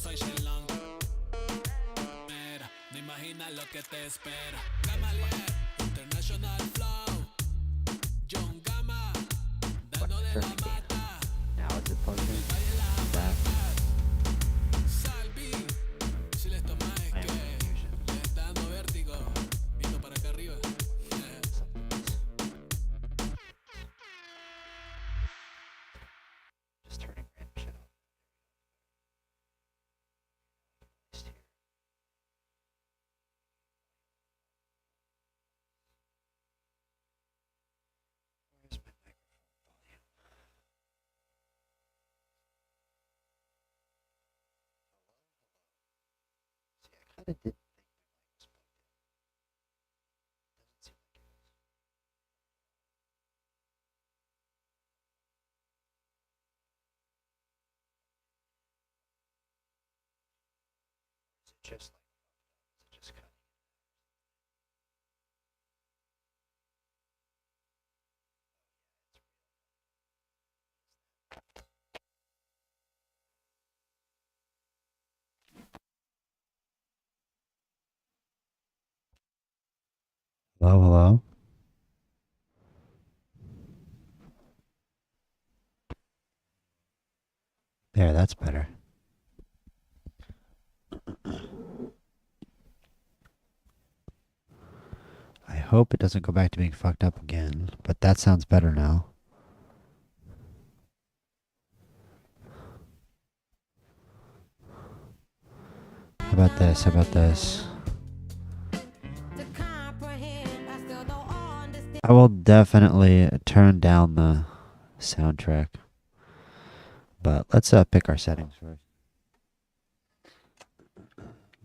soy Shenlong. Mira, no imaginas lo que te espera. Gamaliel, International Flow. John Gama, dando de la mata. Now is it plugged in? Valle la That. Salvi, si les tomas es I am que confusion. le está dando vértigo. Viendo para acá arriba. Just turning random shit off. Just here. Where's my microphone volume? See, I kind of did think my mic was plugged in. Doesn't seem like it is. Is it just like fucked up? Is it just cutting it out? It's real. Hello, hello. There, that's better. I hope it doesn't go back to being fucked up again, but that sounds better now. How about this? How about this? I will definitely turn down the soundtrack. But let's pick our settings first.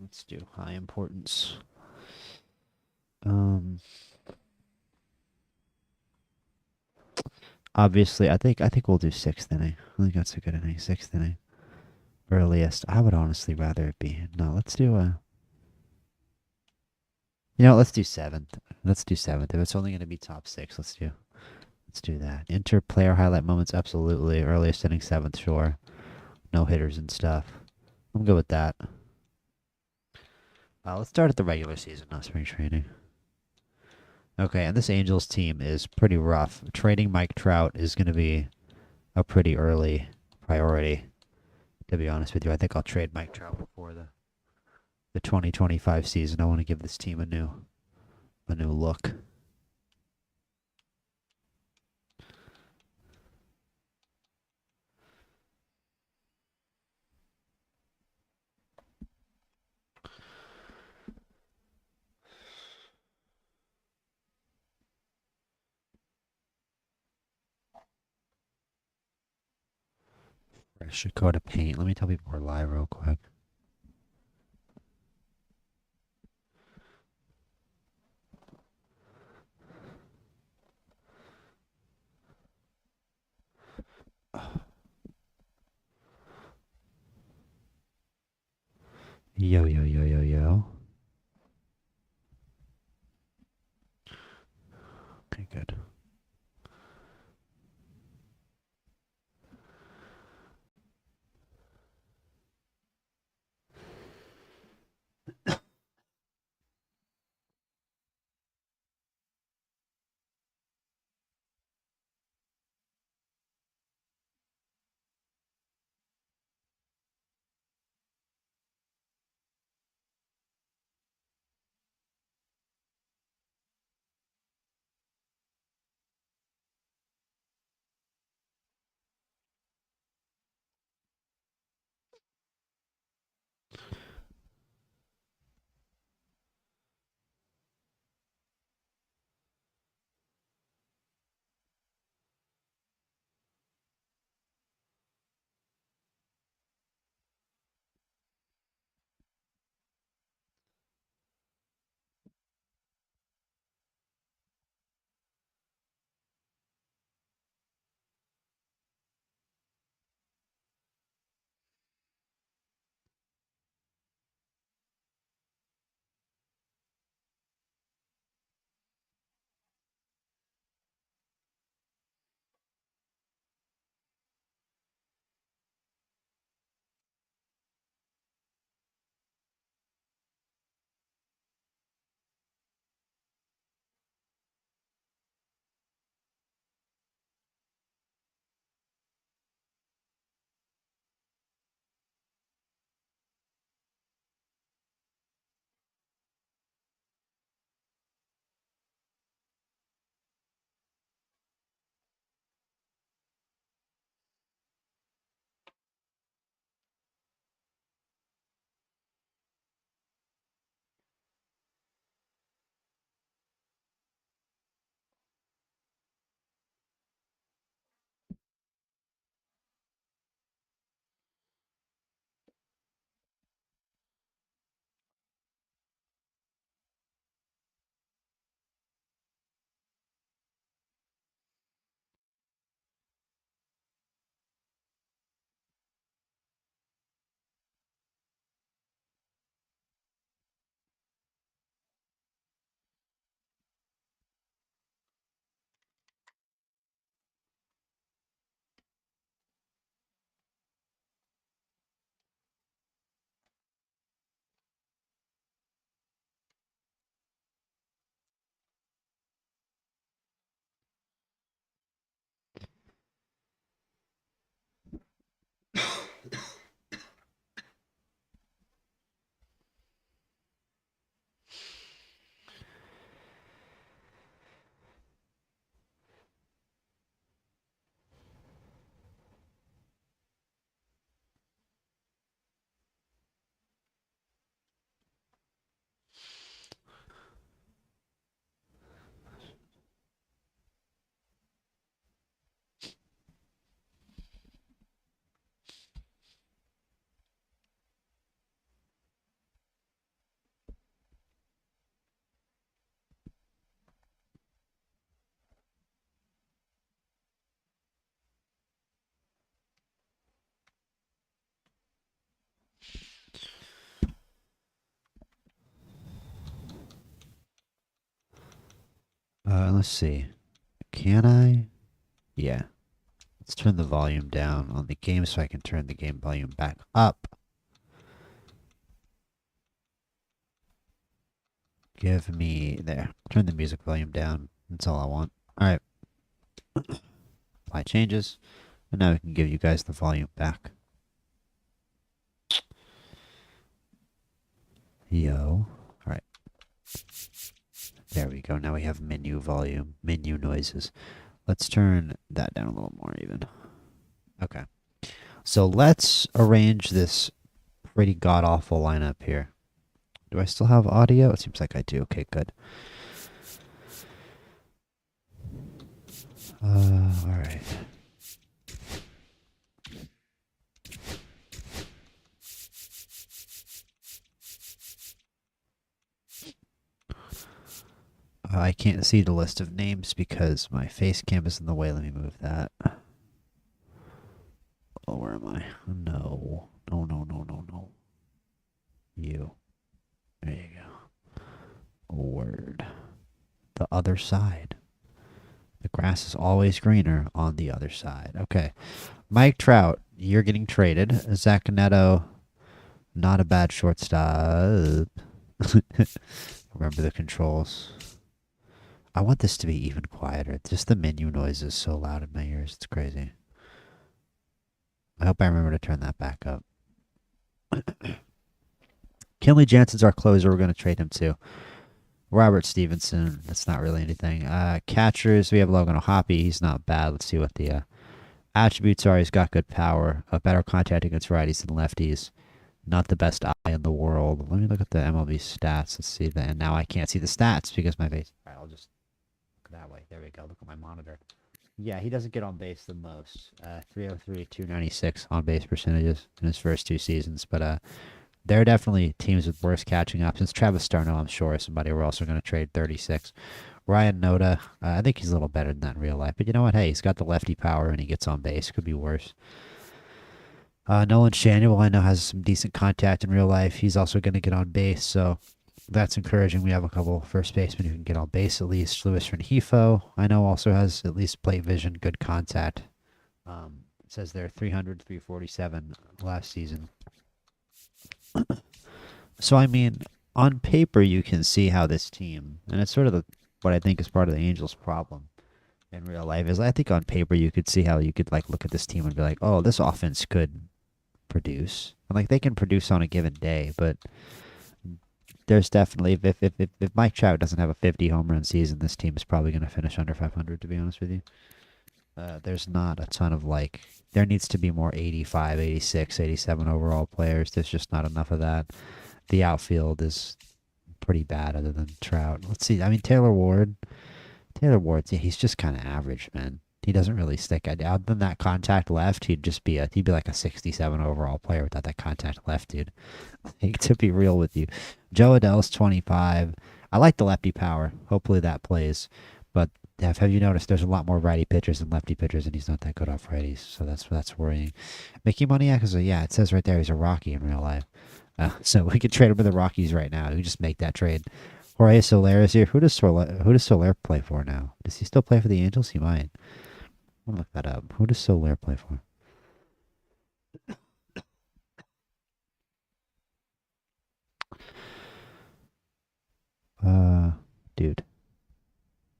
Let's do high importance. Obviously, I think we'll do sixth inning. I think that's a good inning. Sixth inning, earliest. I would honestly rather it be no. Let's do let's do seventh. Let's do seventh. If it's only going to be top six, let's do that. Enter player highlight moments. Absolutely. Earliest inning, seventh. Sure. No hitters and stuff. I'm good with that. Let's start at the regular season, not spring training. Okay, and this Angels team is pretty rough. Trading Mike Trout is going to be a pretty early priority, to be honest with you. I think I'll trade Mike Trout before the 2025 season. I want to give this team a new look. Fresh coat of paint. Let me tell people we're live real quick. Yo, yo, yo, yo, yo. Okay, good. Let's see. Can I? Yeah. Let's turn the volume down on the game so I can turn the game volume back up. Give me... There. Turn the music volume down. That's all I want. Alright. Apply changes. And now we can give you guys the volume back. Yo. Alright. There we go. Now we have menu volume. Menu noises. Let's turn that down a little more even. Okay. So let's arrange this pretty god-awful lineup here. Do I still have audio? It seems like I do. Okay, good. Alright. I can't see the list of names because my face cam is in the way. Let me move that. Oh, where am I? No. No. You. There you go. Word. The other side. The grass is always greener on the other side. Okay. Mike Trout, you're getting traded. Zach Neto, not a bad shortstop. Remember the controls. I want this to be even quieter. Just the menu noise is so loud in my ears. It's crazy. I hope I remember to turn that back up. Kenley Jansen's our closer. We're going to trade him too. Robert Stevenson. That's not really anything. Catchers. We have Logan O'Hoppe. He's not bad. Let's see what the attributes are. He's got good power. A better contact against righties than lefties. Not the best eye in the world. Let me look at the MLB stats. Let's see that. And now I can't see the stats because my face. All right, I'll just look that way. There we go. Look at my monitor. Yeah, he doesn't get on base the most. 303, 296 on base percentages in his first 2 seasons. But there are definitely teams with worse catching options. Travis Starno, I'm sure, is somebody we're also going to trade 36. Ryan Noda, I think he's a little better than that in real life. But you know what? Hey, he's got the lefty power and he gets on base. Could be worse. Nolan Shanuel, I know, has some decent contact in real life. He's also going to get on base, so that's encouraging. We have a couple first basemen who can get on base at least. Luis Rengifo, I know, also has at least plate vision, good contact. It says they're 300, 347 last season. So, I mean, on paper, you can see how this team, and it's sort of what I think is part of the Angels' problem in real life, is I think on paper you could see how you could like look at this team and be like, oh, this offense could produce. And like they can produce on a given day, but there's definitely, if Mike Trout doesn't have a 50 home run season, this team is probably going to finish under 500, to be honest with you. There's not a ton of like, there needs to be more 85, 86, 87 overall players. There's just not enough of that. The outfield is pretty bad other than Trout. Let's see. I mean, Taylor Ward, yeah, he's just kind of average, man. He doesn't really stick out. Other than that contact left, he'd be like a 67 overall player without that contact left, dude. Like, to be real with you. Joe Adell's 25. I like the lefty power. Hopefully that plays. But have you noticed there's a lot more righty pitchers than lefty pitchers, and he's not that good off righties, so that's worrying. Mickey Moniak is it says right there he's a Rocky in real life. So we could trade him to the Rockies right now. We just make that trade. Jorge Soler is here. Who does Soler play for now? Does he still play for the Angels? He might. I'm gonna look that up. Who does Soler play for? Dude.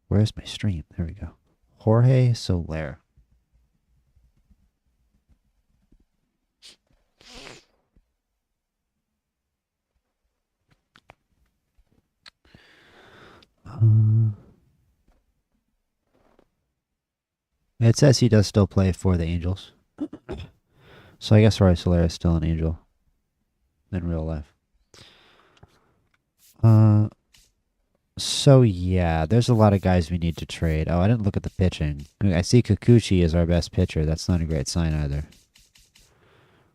Where's my stream? There we go. Jorge Soler. It says he does still play for the Angels. So I guess Roy Soler is still an Angel in real life. So yeah, there's a lot of guys we need to trade. Oh, I didn't look at the pitching. I see Kikuchi is our best pitcher. That's not a great sign either.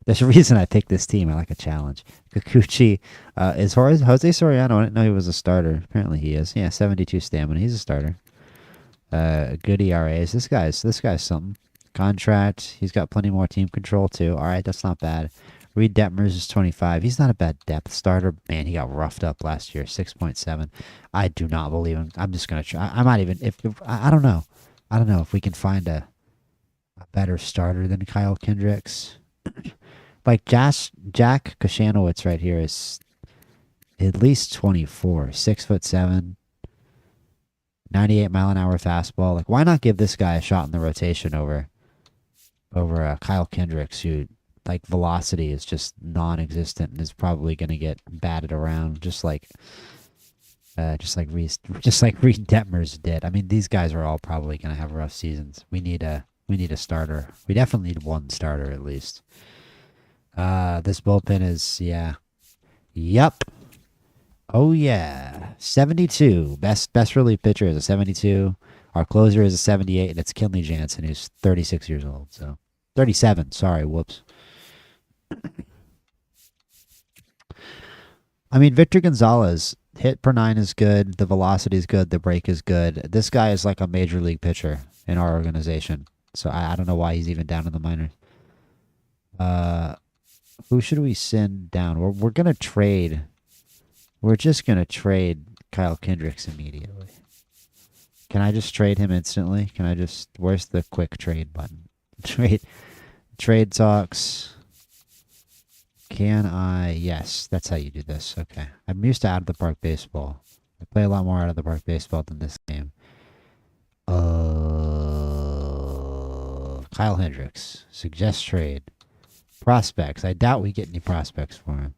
There's a reason I picked this team. I like a challenge. Kikuchi is Jose Soriano. I didn't know he was a starter. Apparently he is. Yeah, 72 stamina. He's a starter. Good ERAs. This guy's something. Contract. He's got plenty more team control too. All right, that's not bad. Reed Detmers is 25. He's not a bad depth starter. Man, he got roughed up last year. 6.7. I do not believe him. I'm just gonna try. I might even if I don't know. I don't know if we can find a better starter than Kyle Kendricks. Like Jack Koshanowitz right here is at least 24. 6'7", 98-mile-an-hour fastball. Like, why not give this guy a shot in the rotation over Kyle Kendricks, who like velocity is just non-existent and is probably going to get batted around just like Reed Detmers did. I mean, these guys are all probably going to have rough seasons. We need a starter. We definitely need one starter at least. This bullpen is Yup. Oh yeah. 72. Best relief pitcher is a 72. Our closer is a 78, and it's Kenley Jansen, who's 36 years old. So 37. Sorry, whoops. I mean, Victor Gonzalez, hit per 9 is good. The velocity is good. The break is good. This guy is like a major league pitcher in our organization. So I don't know why he's even down in the minors. Who should we send down? We're gonna trade. We're just gonna trade Kyle Kendricks immediately. Can I just trade him instantly? Can I just? Where's the quick trade button? Trade talks. Can I? Yes, that's how you do this. Okay. I'm used to out of the park baseball. I play a lot more out of the park baseball than this game. Kyle Hendricks. Suggest trade. Prospects. I doubt we get any prospects for him.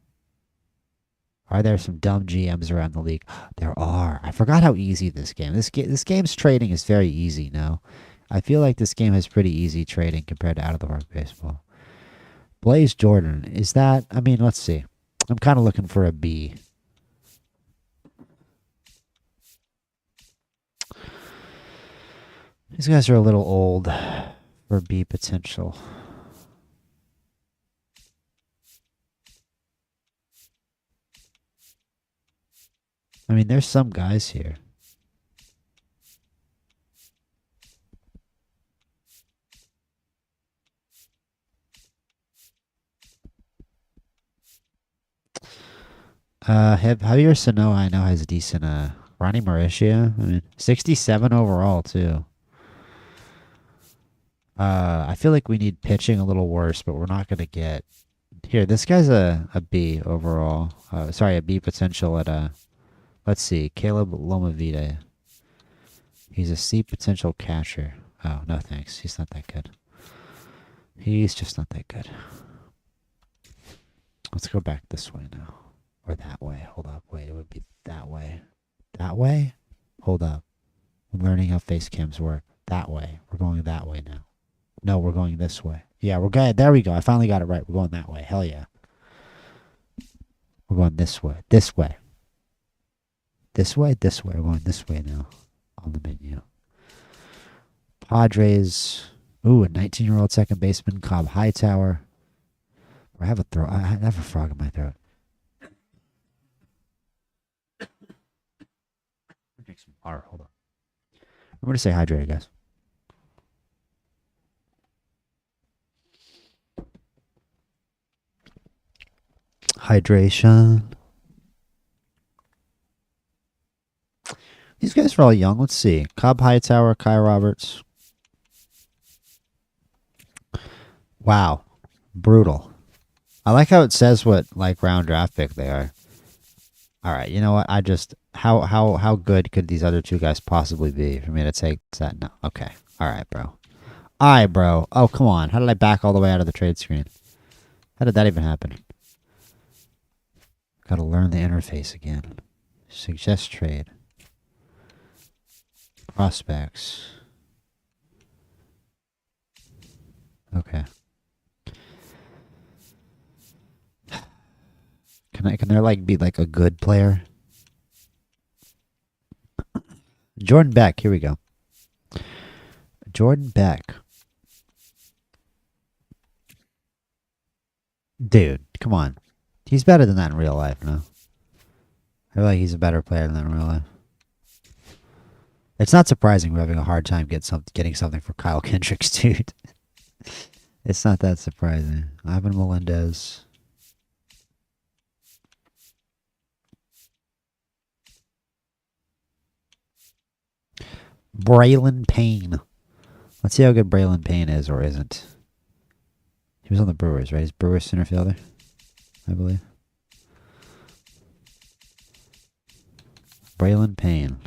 Are there some dumb GMs around the league? There are. I forgot how easy this game. This game's trading is very easy now. I feel like this game has pretty easy trading compared to out of the park baseball. Blaze Jordan. Is that... I mean, let's see. I'm kind of looking for a B. These guys are a little old for B potential. I mean, there's some guys here. Javier Sanoa, I know, has a decent, Ronnie Mauricio. I mean, 67 overall, too. I feel like we need pitching a little worse, but we're not going to get... Here, this guy's a B overall. Sorry, a B potential at let's see, Caleb Lomavita. He's a C potential catcher. Oh, no thanks. He's not that good. He's just not that good. Let's go back this way now. Or that way. Hold up. Wait, it would be that way. That way? Hold up. I'm learning how face cams work. That way. We're going that way now. No, we're going this way. Yeah, we're good. There we go. I finally got it right. We're going that way. Hell yeah. We're going this way. This way. This way? This way. We're going this way now on the menu. Padres. Ooh, a 19-year-old second baseman, Cobb Hightower. I have a frog in my throat. Drink some water. Hold on. I'm going to say hydrated, guys. Hydration. These guys are all young. Let's see. Cobb Hightower, Kai Roberts. Wow. Brutal. I like how it says what like round draft pick they are. All right, you know what? I just how good could these other two guys possibly be for me to take that? No. Okay. All right, bro. All right, bro. Oh, come on. How did I back all the way out of the trade screen? How did that even happen? Got to learn the interface again. Suggest trade. Prospects. Okay. Can there like be like a good player? Jordan Beck, here we go. Jordan Beck. Dude, come on. He's better than that in real life, no? I feel like he's a better player than that in real life. It's not surprising we're having a hard time getting something for Kyle Kendricks, dude. It's not that surprising. Ivan Melendez. Braylon Payne. Let's see how good Braylon Payne is or isn't. He was on the Brewers, right? He's Brewers center fielder, I believe. Braylon Payne.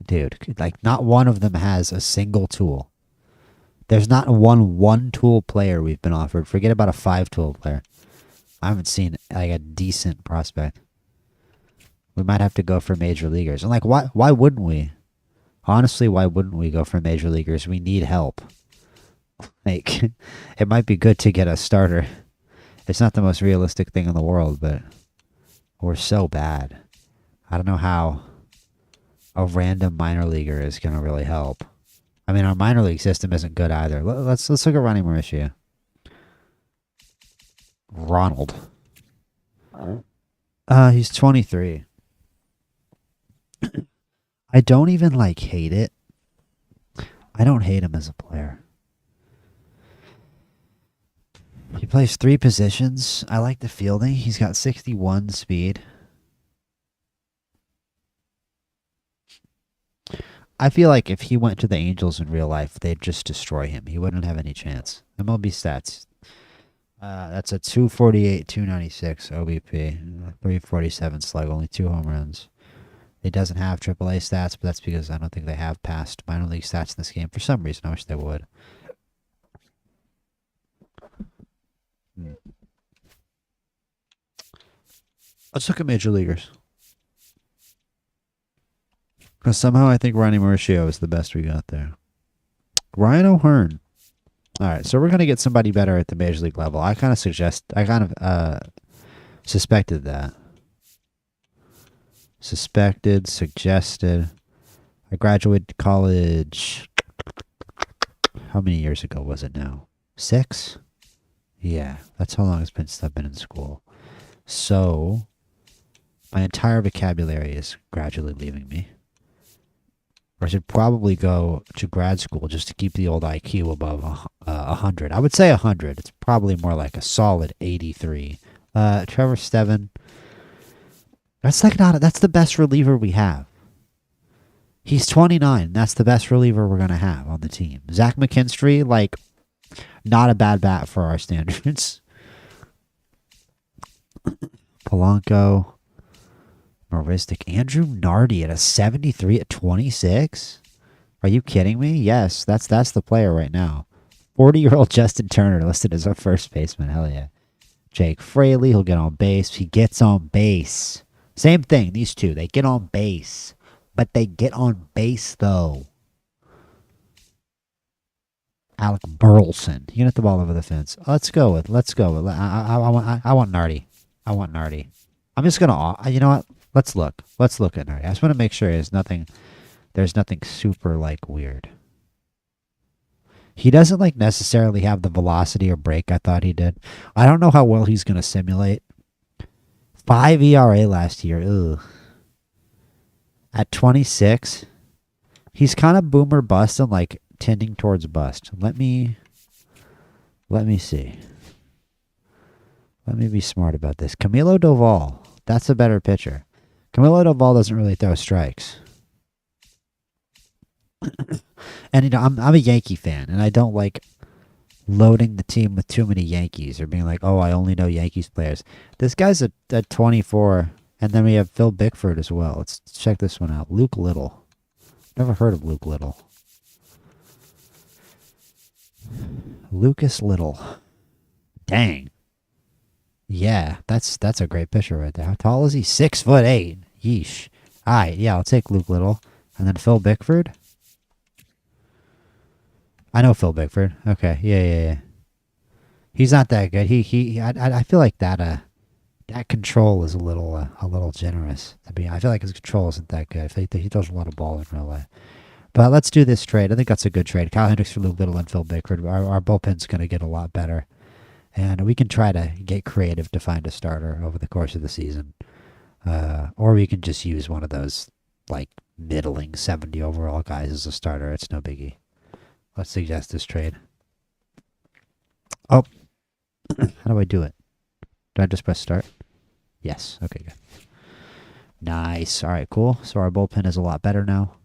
Dude, like not one of them has a single tool. There's not one tool player we've been offered. Forget about a 5-tool player. I haven't seen like a decent prospect. We might have to go for major leaguers. And like why wouldn't we? Honestly, why wouldn't we go for major leaguers? We need help. Like, it might be good to get a starter. It's not the most realistic thing in the world, but we're so bad. I don't know how a random minor leaguer is going to really help. I mean, our minor league system isn't good either. Let's look at Ronnie Mauricio. Ronald. He's 23. I don't even like hate it. I don't hate him as a player. He plays 3 positions. I like the fielding. He's got 61 speed. I feel like if he went to the Angels in real life, they'd just destroy him. He wouldn't have any chance. MLB stats. That's a 248, 296 OBP, 347 slug, only 2 home runs. It doesn't have AAA stats, but that's because I don't think they have passed minor league stats in this game. For some reason, I wish they would. Let's look at major leaguers. Because somehow I think Ronnie Mauricio is the best we got there. Ryan O'Hearn. All right, so we're going to get somebody better at the major league level. I kind of suspected that. Suggested. I graduated college. How many years ago was it now? 6? Yeah, that's how long it's been since I've been in school. So, my entire vocabulary is gradually leaving me. Or I should probably go to grad school just to keep the old IQ above 100. I would say 100. It's probably more like a solid 83. Trevor Steven. That's the best reliever we have. He's 29. That's the best reliever we're going to have on the team. Zach McKinstry, like, not a bad bat for our standards. Polanco. Maristic. Andrew Nardi at a 73 at 26? Are you kidding me? Yes, that's the player right now. 40-year-old Justin Turner listed as our first baseman. Hell yeah. Jake Fraley, he'll get on base. He gets on base. Same thing, these two. They get on base. But they get on base, though. Alec Burleson. You can hit the ball over the fence. Let's go with. I want Nardi. I want Nardi. I'm just going to, you know what? Let's look at Nardi. I just want to make sure there's nothing super, like, weird. He doesn't, like, necessarily have the velocity or break I thought he did. I don't know how well he's going to simulate. 5 ERA last year. Ugh. At 26, he's kind of boomer bust and, like, tending towards bust. Let me see. Let me be smart about this. Camilo Doval. That's a better pitcher. Camilo Doval doesn't really throw strikes. And, you know, I'm a Yankee fan, and I don't like loading the team with too many Yankees or being like, oh, I only know Yankees players. This guy's at 24, and then we have Phil Bickford as well. Let's check this one out. Luke Little. Never heard of Luke Little. Lucas Little. Dang. Yeah, that's a great pitcher right there. How tall is he? 6'8". Yeesh. All right, yeah, I'll take Luke Little. And then Phil Bickford. I know Phil Bickford. Okay, yeah. He's not that good. I feel like that control is a little generous. I feel like his control isn't that good. I feel like he does a lot of ball in real life. But let's do this trade. I think that's a good trade. Kyle Hendricks for Luke Little and Phil Bickford. Our bullpen's going to get a lot better. And we can try to get creative to find a starter over the course of the season. Or we can just use one of those, like, middling 70 overall guys as a starter. It's no biggie. Let's suggest this trade. Oh. How do I do it? Do I just press start? Yes. Okay, good. Nice. All right, cool. So our bullpen is a lot better now.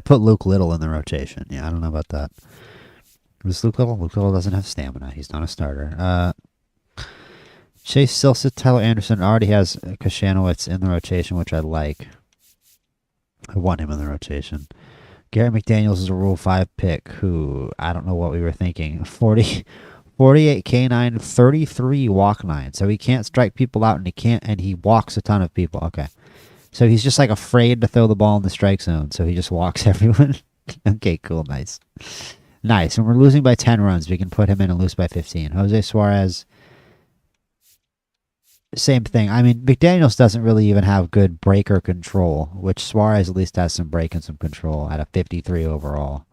Put Luke Little in the rotation. Yeah, I don't know about that. Was Luke Little? Luke Little doesn't have stamina. He's not a starter. Chase Silseth, Tyler Anderson already has Kashanowitz in the rotation, which I like. I want him in the rotation. Garrett McDaniels is a Rule 5 pick who, I don't know what we were thinking. 48 K9, 33 walk 9. So he can't strike people out and he walks a ton of people. Okay. So he's just like afraid to throw the ball in the strike zone. So he just walks everyone. Okay, cool. Nice. Nice. When we're losing by 10 runs, we can put him in and lose by 15. Jose Suarez, same thing. I mean, McDaniels doesn't really even have good breaker control, which Suarez at least has some break and some control at a 53 overall.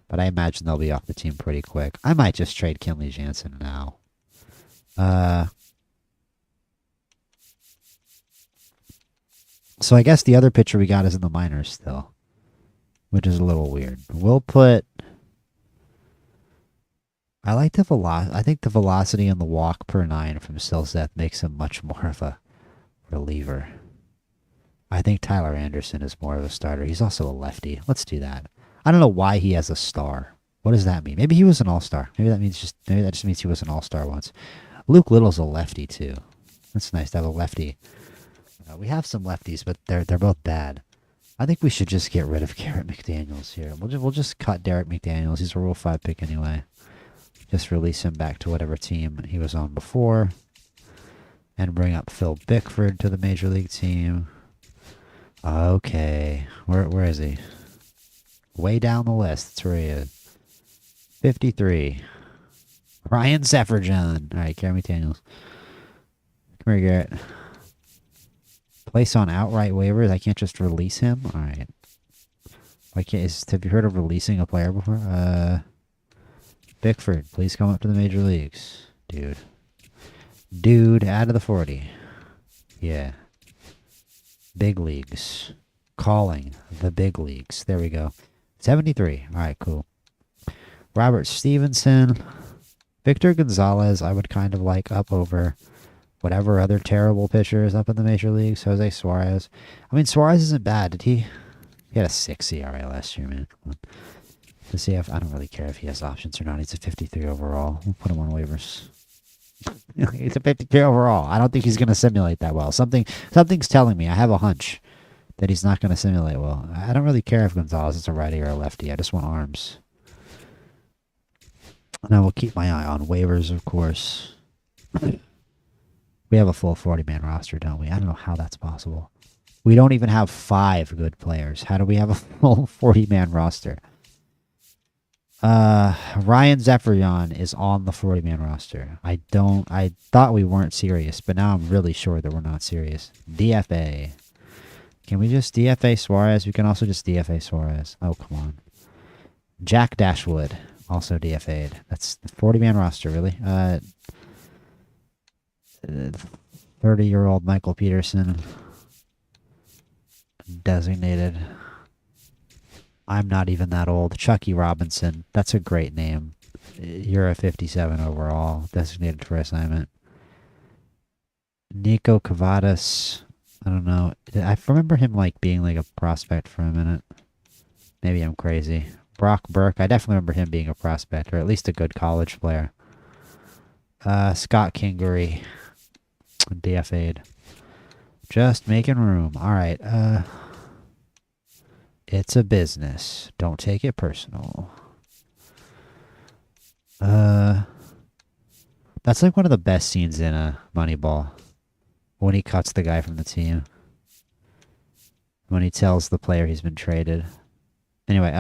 But I imagine they'll be off the team pretty quick. I might just trade Kenley Jansen now. So I guess the other pitcher we got is in the minors still, which is a little weird. We'll put... I like the velocity. I think the velocity and the walk per 9 from Silseth makes him much more of a reliever. I think Tyler Anderson is more of a starter. He's also a lefty. Let's do that. I don't know why he has a star. What does that mean? Maybe he was an all-star. Maybe that just means he was an all-star once. Luke Little's a lefty too. That's nice to have a lefty. We have some lefties, but they're both bad. I think we should just get rid of Garrett McDaniels here. We'll just cut Derek McDaniels. He's a Rule 5 pick anyway. Just release him back to whatever team he was on before. And bring up Phil Bickford to the Major League team. Okay. Where is he? Way down the list. That's where he is. 53. Ryan Sefferjon. All right, Garrett McDaniels. Come here, Garrett. Place on outright waivers. I can't just release him? All right. Have you heard of releasing a player before? Bickford, please come up to the major leagues. Dude, out of the 40. Yeah. Big leagues. Calling the big leagues. There we go. 73. All right, cool. Robert Stevenson. Victor Gonzalez, I would kind of like up over whatever other terrible pitcher is up in the major leagues. Jose Suarez. I mean, Suarez isn't bad. Did he? He had a 6 ERA last year, man. Come on. To see if I don't really care if he has options or not. He's a 53 overall. We'll put him on waivers. He's a 53 overall. I don't think he's going to simulate that well. Something's telling me. I have a hunch that he's not going to simulate well. I don't really care if Gonzalez is a righty or a lefty. I just want arms. And I will keep my eye on waivers, of course. We have a full 40-man roster, don't we? I don't know how that's possible. We don't even have 5 good players. How do we have a full 40-man roster? Ryan Sefferjon is on the 40-man roster. I thought we weren't serious, but now I'm really sure that we're not serious. DFA. Can we just DFA Suarez? We can also just DFA Suarez. Oh, come on. Jack Dashwood, also DFA'd. That's the 40-man roster, really. 30-year-old Michael Peterson. Designated. I'm not even that old. Chucky Robinson. That's a great name. You're a 57 overall. Designated for assignment. Nico Cavadas. I don't know. I remember him like being like a prospect for a minute. Maybe I'm crazy. Brock Burke. I definitely remember him being a prospect, or at least a good college player. Scott Kingery. DFA'd. Just making room. All right. It's a business. Don't take it personal. That's like one of the best scenes in a Moneyball. When he cuts the guy from the team. When he tells the player he's been traded. Anyway,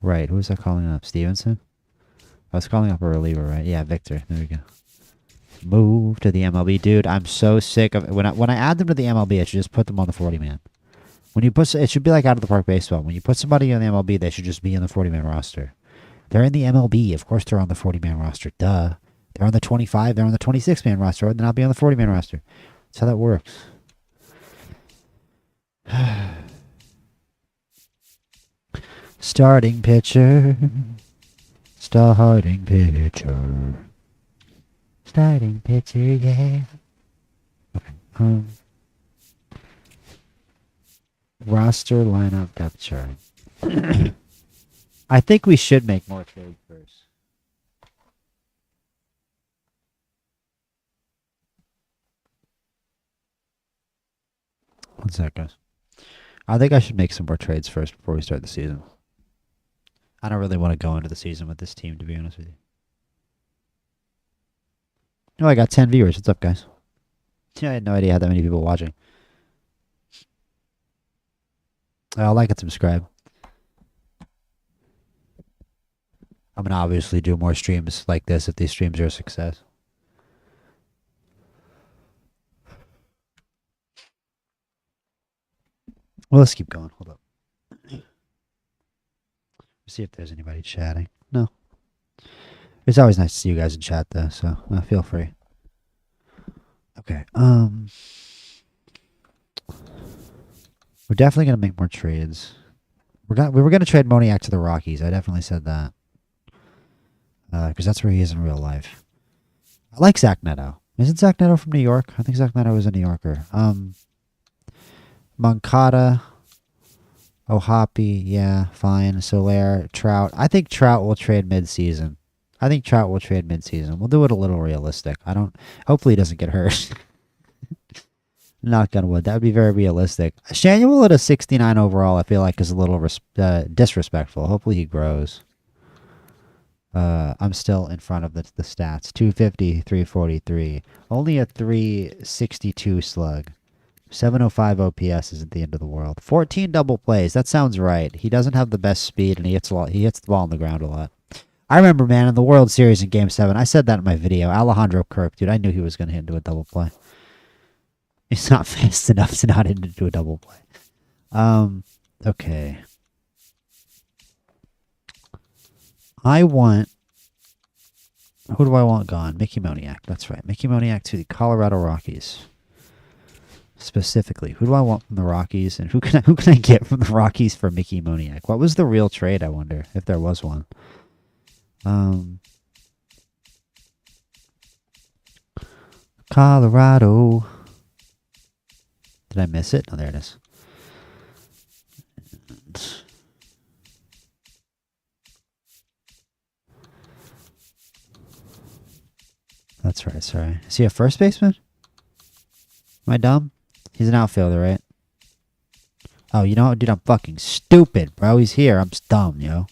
right, who was I calling up? Stevenson? I was calling up a reliever, right? Yeah, Victor. There we go. Move to the MLB. Dude, I'm so sick of it. When I add them to the MLB, I should just put them on the 40-man. It should be like out of the park baseball. When you put somebody on the MLB, they should just be in the 40-man roster. They're in the MLB. Of course they're on the 40-man roster. Duh. They're on the 25. They're on the 26-man roster. Then I'll be on the 40-man roster. That's how that works. Starting pitcher. Starting pitcher. Starting pitcher, yeah. Okay. Roster lineup depth chart. I think we should make more trades first. One sec, guys. I think I should make some more trades first before we start the season. I don't really want to go into the season with this team, to be honest with you. Oh, I got 10 viewers. What's up, guys? I had no idea how that many people watching. Like and subscribe. I'm going to obviously do more streams like this if these streams are a success. Well, let's keep going. Hold up. See if there's anybody chatting. No. It's always nice to see you guys in chat, though, so feel free. Okay. We're definitely going to make more trades. We were going to trade Moniak to the Rockies. I definitely said that. Because that's where he is in real life. I like Zach Neto. Isn't Zach Neto from New York? I think Zach Neto is a New Yorker. Moncada, Ohapi, yeah, fine. Soler, Trout. I think Trout will trade mid-season. We'll do it a little realistic. Hopefully he doesn't get hurt. Knock on wood. That would be very realistic. Shanuel at a 69 overall, I feel like, is a little disrespectful. Hopefully he grows. I'm still in front of the stats. 250, 343. Only a 362 slug. 705 OPS isn't the end of the world. 14 double plays. That sounds right. He doesn't have the best speed, and he hits the ball on the ground a lot. I remember, man, in the World Series in Game 7, I said that in my video. Alejandro Kirk, dude, I knew he was going to hit into a double play. He's not fast enough to not hit into a double play. Okay. Who do I want gone? Mickey Moniak. That's right. Mickey Moniak to the Colorado Rockies. Specifically, who do I want from the Rockies, and who can I get from the Rockies for Mickey Moniak? What was the real trade, I wonder, if there was one? Colorado. Did I miss it? Oh, there it is. That's right, sorry. Is he a first baseman? Am I dumb? He's an outfielder, right? Oh, you know what, dude? I'm fucking stupid, bro. He's here. I'm just dumb, yo.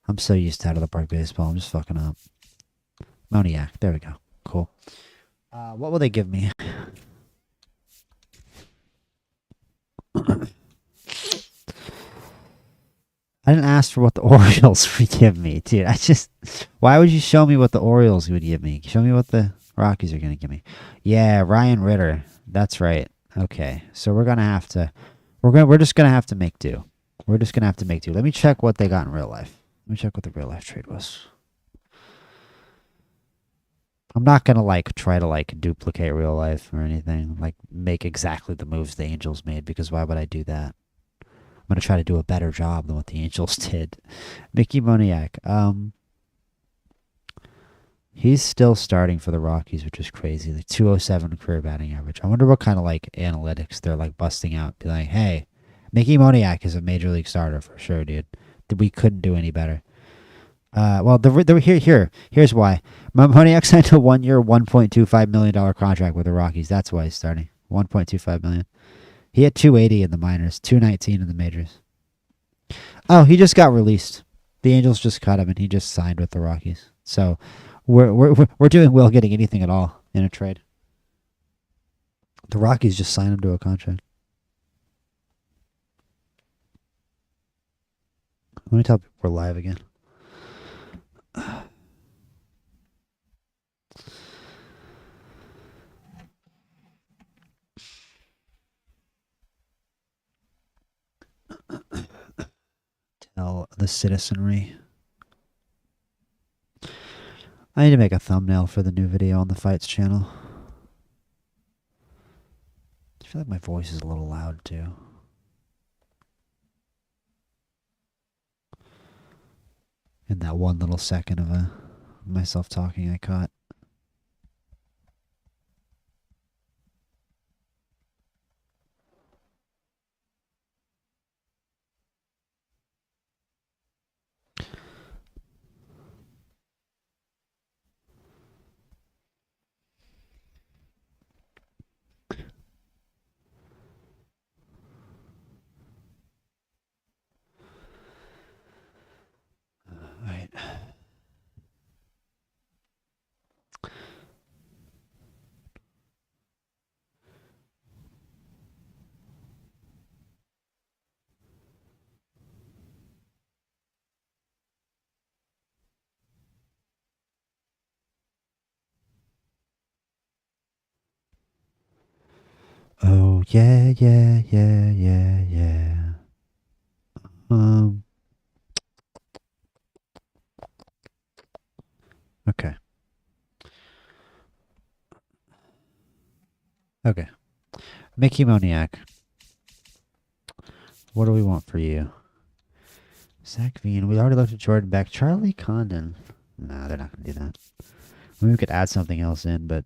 I'm so used to out of the park baseball. I'm just fucking up. Moniak. There we go. Cool. What will they give me? I didn't ask for what the Orioles would give me, dude. Why would you show me what the Orioles would give me? Show me what the Rockies are going to give me. Yeah, Ryan Ritter. That's right. Okay. So we're going to have to, we're just going to have to make do. We're just going to have to make do. Let me check what they got in real life. Let me check what the real life trade was. I'm not going to try to duplicate real life or anything. Make exactly the moves the Angels made, because why would I do that? I'm going to try to do a better job than what the Angels did. Mickey Moniak. He's still starting for the Rockies, which is crazy. 207 career batting average. I wonder what kind of analytics they're busting out. Be like, hey, Mickey Moniak is a major league starter for sure, dude. We couldn't do any better. Well, here's why. Moniak signed a 1 year, $1.25 million contract with the Rockies. That's why he's starting. $1.25 million. He had 280 in the minors, 219 in the majors. Oh, he just got released. The Angels just cut him, and he just signed with the Rockies. So we're doing well getting anything at all in a trade. The Rockies just signed him to a contract. Let me tell people we're live again. Tell the citizenry. I need to make a thumbnail for the new video on the Fights channel. I feel like my voice is a little loud too. In that one little second of myself talking I caught. Right. Oh yeah, yeah, yeah, yeah, yeah. Okay. Okay. Mickey Moniak. What do we want for you? Zach Veen. We already looked at Jordan Beck. Charlie Condon. Nah, they're not going to do that. Maybe we could add something else in, but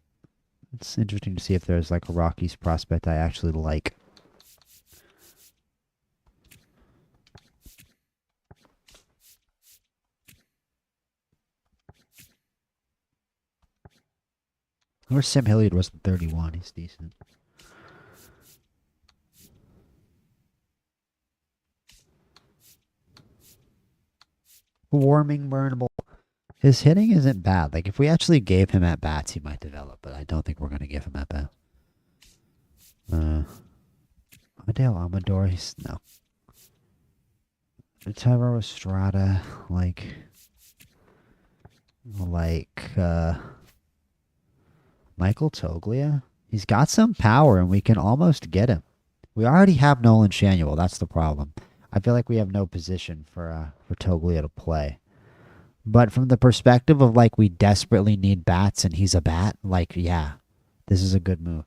it's interesting to see if there's like a Rockies prospect I actually like. Or Sam Hilliard was 31. He's decent. Warming, burnable. His hitting isn't bad. Like, if we actually gave him at bats, he might develop, but I don't think we're going to give him at bats. Adele Amador, he's no. Tyrell Estrada, like Michael Toglia. He's got some power, and we can almost get him. We already have Nolan Shanuel. That's the problem. I feel like we have no position for Toglia to play. But from the perspective of like we desperately need bats and he's a bat, like yeah, this is a good move.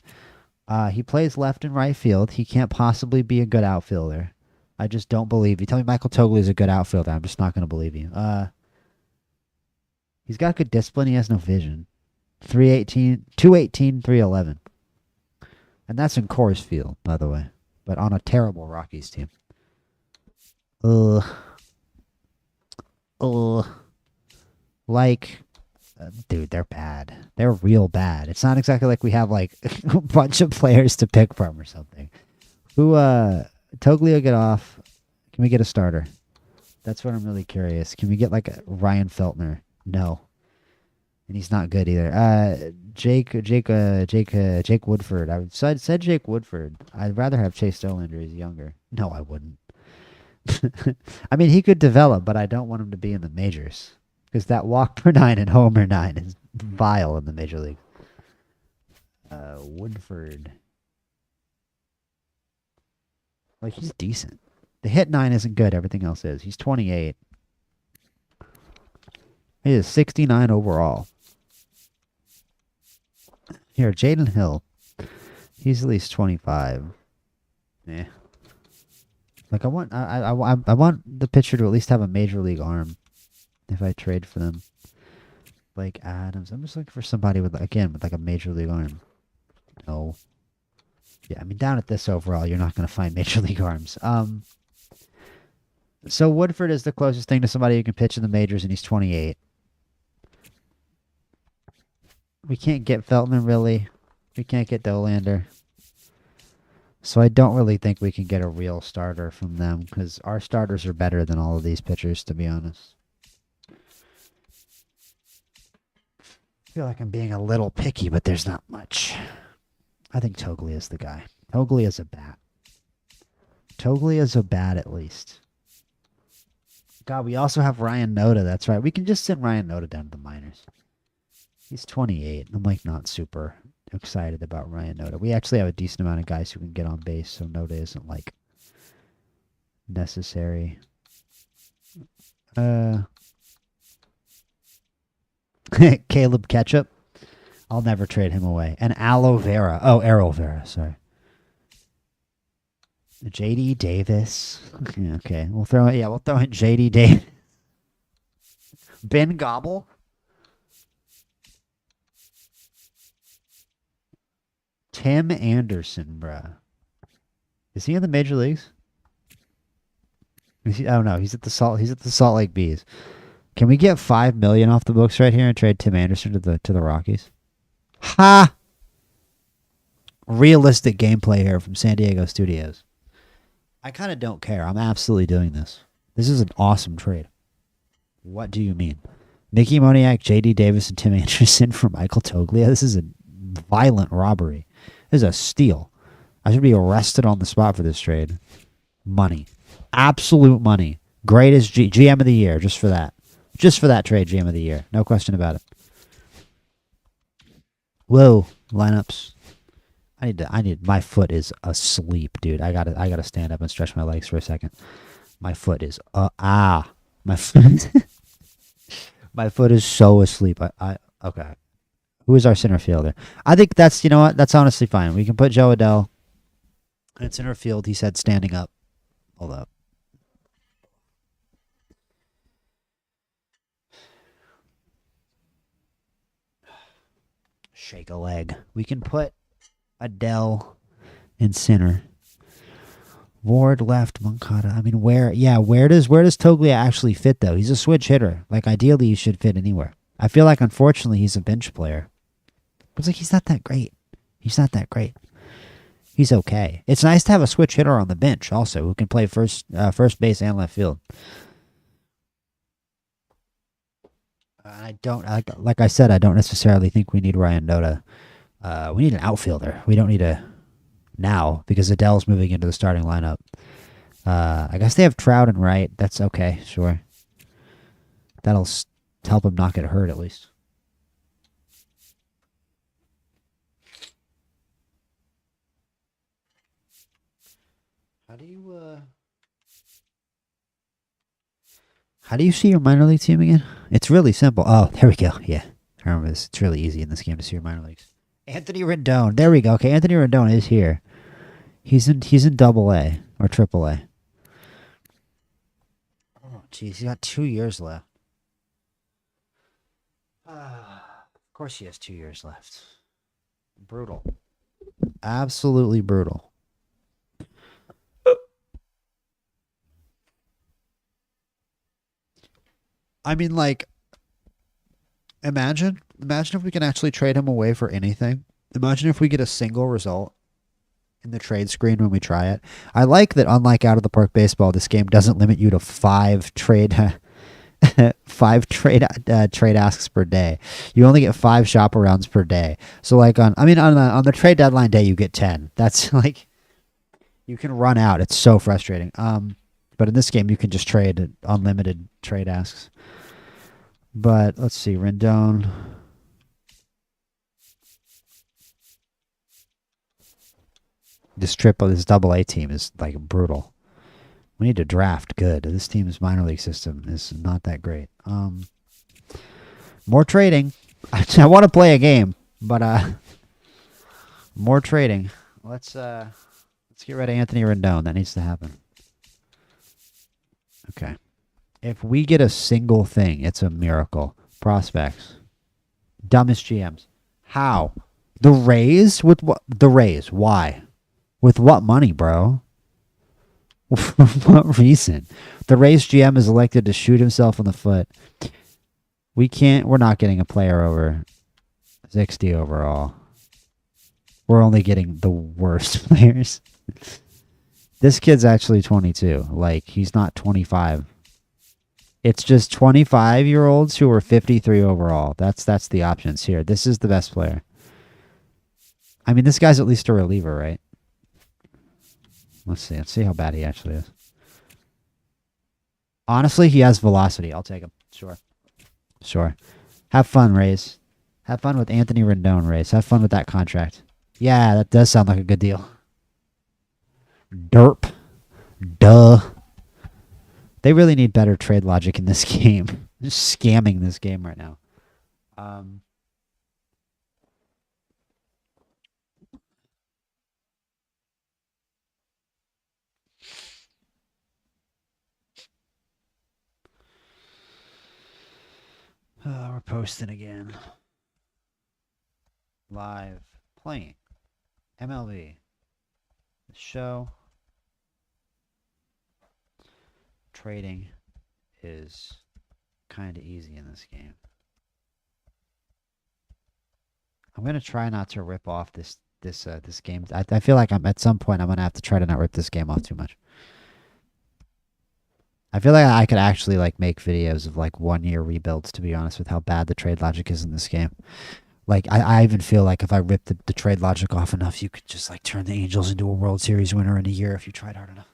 He plays left and right field. He can't possibly be a good outfielder. I just don't believe you. Tell me Michael Toglia is a good outfielder. I'm just not going to believe you. He's got good discipline. He has no vision. 318, 218, 311. And that's in Coors Field, by the way. But on a terrible Rockies team. Like, dude, they're bad. They're real bad. It's not exactly like we have like a bunch of players to pick from or something. Who, Toglia get off? Can we get a starter? That's what I'm really curious. Can we get like a Ryan Feltner? No. And he's not good either. Jake Woodford. I said Jake Woodford. I'd rather have Chase Dollander. He's younger. No, I wouldn't. I mean, he could develop, but I don't want him to be in the majors. Because that walk per 9 and homer 9 is vile in the major league. Woodford. Like, he's decent. The hit 9 isn't good. Everything else is. He's 28. He is 69 overall. Here, Jaden Hill. He's at least 25. Yeah. Like I want the pitcher to at least have a major league arm. If I trade for them, like Adams, I'm just looking for somebody with like a major league arm. No. Yeah, I mean down at this overall, you're not going to find major league arms. So Woodford is the closest thing to somebody who can pitch in the majors, and he's 28. We can't get Feltman, really. We can't get Dollander. So I don't really think we can get a real starter from them, because our starters are better than all of these pitchers, to be honest. I feel like I'm being a little picky, but there's not much. I think Toglia is the guy. Toglia is a bat. Toglia is a bat, at least. God, we also have Ryan Noda. That's right. We can just send Ryan Noda down to the minors. He's 28. I'm like not super excited about Ryan Noda. We actually have a decent amount of guys who can get on base, so Noda isn't like necessary. Caleb Ketchup. I'll never trade him away. And Aloe Vera. Oh, Aloe Vera, sorry. JD Davis. Okay. We'll throw in JD Davis. Ben Gobble? Tim Anderson, bruh. Is he in the major leagues? Is he, oh no, he's at the Salt Lake Bees. Can we get $5 million off the books right here and trade Tim Anderson to the Rockies? Ha! Realistic gameplay here from San Diego Studios. I kind of don't care. I'm absolutely doing this. This is an awesome trade. What do you mean? Mickey Moniak, J.D. Davis, and Tim Anderson for Michael Toglia? This is a violent robbery. This is a steal. I should be arrested on the spot for this trade. Money. Absolute money. Greatest GM of the year, just for that. Just for that trade, GM of the year. No question about it. Whoa. Lineups. My foot is asleep, dude. I gotta stand up and stretch my legs for a second. My foot is my foot my foot is so asleep. Okay. Who is our center fielder? I think that's, you know what? That's honestly fine. We can put Joe Adell in center field. He said standing up. Hold up. Shake a leg. We can put Adele in center. Ward left, Moncada. I mean, where does Toglia actually fit though? He's a switch hitter. Like ideally, he should fit anywhere. I feel like unfortunately he's a bench player. But it's like he's not that great. He's not that great. He's okay. It's nice to have a switch hitter on the bench also who can play first base and left field. I don't like I said. I don't necessarily think we need Ryan Noda. We need an outfielder. We don't need a now because Adele's moving into the starting lineup. I guess they have Trout and Wright. That's okay, sure. That'll help him not get hurt at least. How do you see your minor league team again? It's really simple. Oh, there we go. Yeah, I remember this. It's really easy in this game to see your minor leagues. Anthony Rendon. There we go. Okay, Anthony Rendon is here. He's in Double A or Triple A. Oh, jeez, he's got 2 years left. Of course, he has 2 years left. Brutal. Absolutely brutal. I mean, like, imagine if we can actually trade him away for anything. Imagine if we get a single result in the trade screen when we try it. I like that, unlike Out of the Park Baseball, this game doesn't limit you to 5 trade trade asks per day. You only get 5 shop arounds per day. So like on the trade deadline day you get 10. That's like you can run out. It's so frustrating. But in this game you can just trade unlimited trade asks. But let's see, Rendon. This Double A team is like brutal. We need to draft good. This team's minor league system is not that great. More trading. I want to play a game, but more trading. Let's get rid of Anthony Rendon. That needs to happen. Okay. If we get a single thing, it's a miracle. Prospects. Dumbest GMs. How? The Rays? With what? The Rays. Why? With what money, bro? For what reason? The Rays GM is elected to shoot himself in the foot. We're not getting a player over 60 overall. We're only getting the worst players. This kid's actually 22. Like, he's not 25. It's just 25-year-olds who are 53 overall. That's the options here. This is the best player. I mean, this guy's at least a reliever, right? Let's see how bad he actually is. Honestly, he has velocity. I'll take him. Sure. Have fun, Rays. Have fun with Anthony Rendon, Rays. Have fun with that contract. Yeah, that does sound like a good deal. Derp. Duh. They really need better trade logic in this game. Just scamming this game right now. posting again. Live playing MLB the Show. Trading is kind of easy in this game. I'm gonna try not to rip off this game. I feel like at some point I'm gonna have to try to not rip this game off too much. I feel like I could actually like make videos of like 1 year rebuilds, to be honest, with how bad the trade logic is in this game. Like I even feel like if I rip the trade logic off enough, you could just like turn the Angels into a World Series winner in a year if you tried hard enough.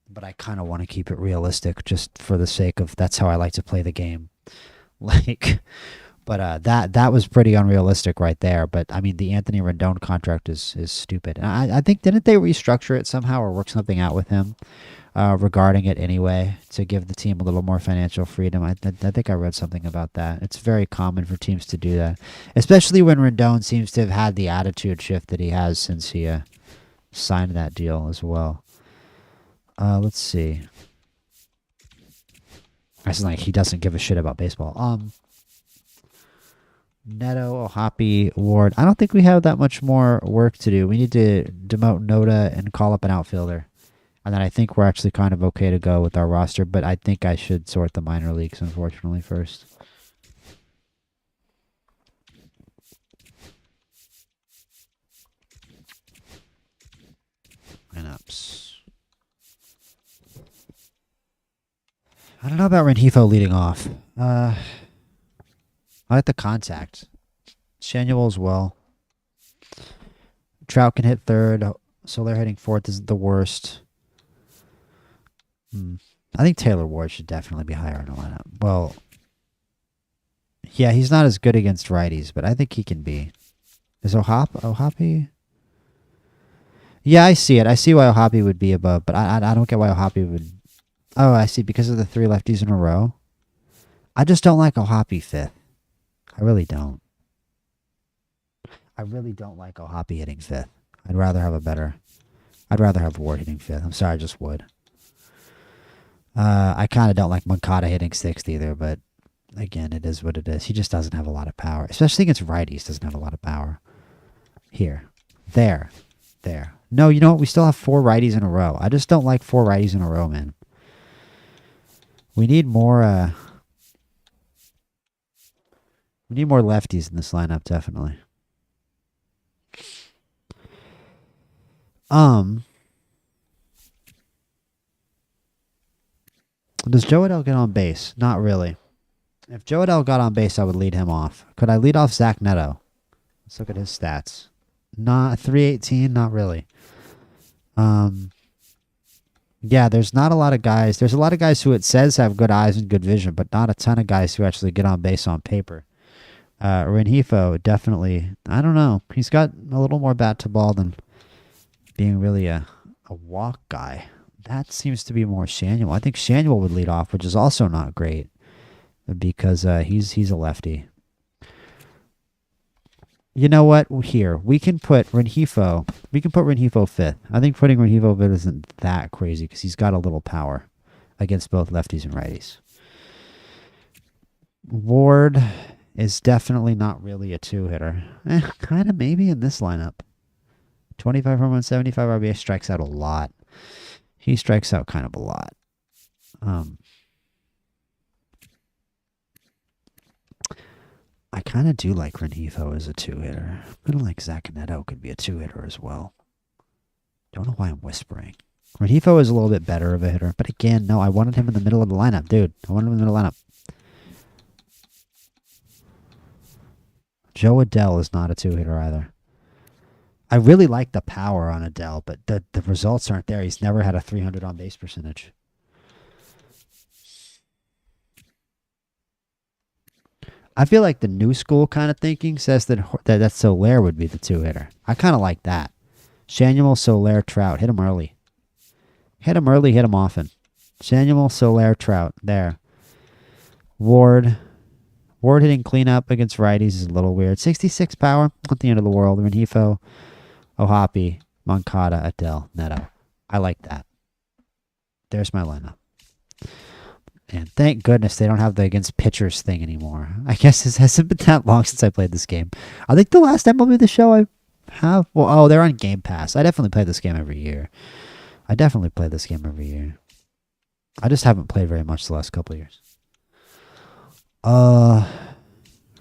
But I kind of want to keep it realistic just for the sake of that's how I like to play the game. Like, but that was pretty unrealistic right there. But I mean, the Anthony Rendon contract is stupid. And I think didn't they restructure it somehow or work something out with him regarding it anyway to give the team a little more financial freedom? I think I read something about that. It's very common for teams to do that, especially when Rendon seems to have had the attitude shift that he has since he signed that deal as well. Let's see. It's like he doesn't give a shit about baseball. Neto, Ohapi, Ward. I don't think we have that much more work to do. We need to demote Noda and call up an outfielder. And then I think we're actually kind of okay to go with our roster, but I think I should sort the minor leagues, unfortunately, first. Lineups. I don't know about Rengifo leading off. I like the contact. Shanuel as well. Trout can hit third. Soler hitting fourth isn't the worst. I think Taylor Ward should definitely be higher in the lineup. Well, yeah, he's not as good against righties, but I think he can be. Is Ohapi? Yeah, I see it. I see why Ohapi would be above, but I don't get why Ohapi would... Oh, I see. Because of the 3 lefties in a row. I just don't like Ohapi fifth. I really don't. I really don't like Ohapi hitting fifth. I'd rather have Ward hitting fifth. I'm sorry, I just would. I kind of don't like Moncada hitting sixth either, but again, it is what it is. He just doesn't have a lot of power. Especially against righties, doesn't have a lot of power. Here. There. No, you know what? We still have 4 righties in a row. I just don't like 4 righties in a row, man. We need more lefties in this lineup, definitely. Does Joe Adell get on base? Not really. If Joe Adell got on base, I would lead him off. Could I lead off Zach Neto? Let's look at his stats. Not 318, not really. Yeah, there's not a lot of guys. There's a lot of guys who it says have good eyes and good vision, but not a ton of guys who actually get on base on paper. Rengifo, definitely, I don't know. He's got a little more bat to ball than being really a walk guy. That seems to be more Shanuel. I think Shanuel would lead off, which is also not great because he's a lefty. You know what? Here, we can put Rengifo. We can put Rengifo fifth. I think putting Rengifo fifth isn't that crazy because he's got a little power against both lefties and righties. Ward is definitely not really a 2-hitter. Kind of maybe in this lineup. 25 home runs, 75 RBI, strikes out a lot. He strikes out kind of a lot. I kind of do like Rengifo as a 2-hitter. I kind of like Zach Neto could be a 2-hitter as well. Don't know why I'm whispering. Rengifo is a little bit better of a hitter. But again, no, I wanted him in the middle of the lineup, dude. I wanted him in the middle of the lineup. Joe Adell is not a 2-hitter either. I really like the power on Adell, but the results aren't there. He's never had a 300 on base percentage. I feel like the new school kind of thinking says that Soler would be the 2-hitter. I kind of like that. Shanuel, Soler, Trout. Hit him early. Hit him early, hit him often. Shanuel, Soler, Trout. There. Ward hitting cleanup against righties is a little weird. 66 power. Not the end of the world. Rengifo, Ohapi, Moncada, Adell, Neto. I like that. There's my lineup. And thank goodness they don't have the against pitchers thing anymore. I guess it hasn't been that long since I played this game. I think the last MLB the Show I have... Well, oh, they're on Game Pass. I definitely play this game every year. I just haven't played very much the last couple of years.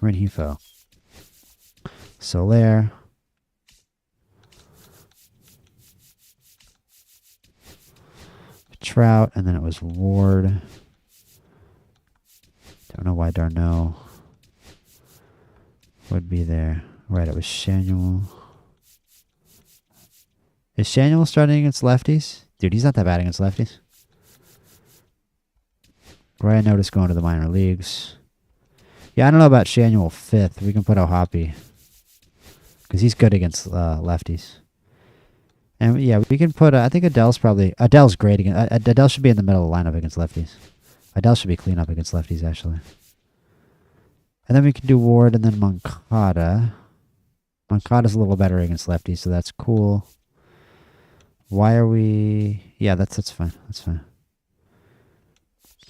Renhefo. Soler. Trout, and then it was Ward. Don't know why Darno would be there. Right, it was Shanuel. Is Shanuel starting against lefties? Dude, he's not that bad against lefties. Ryan Notice going to the minor leagues. Yeah, I don't know about Shanuel 5th. We can put Ohapi. Because he's good against lefties. And yeah, we can put, I think Adele's great against, Adele should be in the middle of the lineup against lefties. Adele should be clean up against lefties, actually. And then we can do Ward and then Moncada. Moncada's a little better against lefties, so that's cool. Why are we... Yeah, that's fine. That's fine.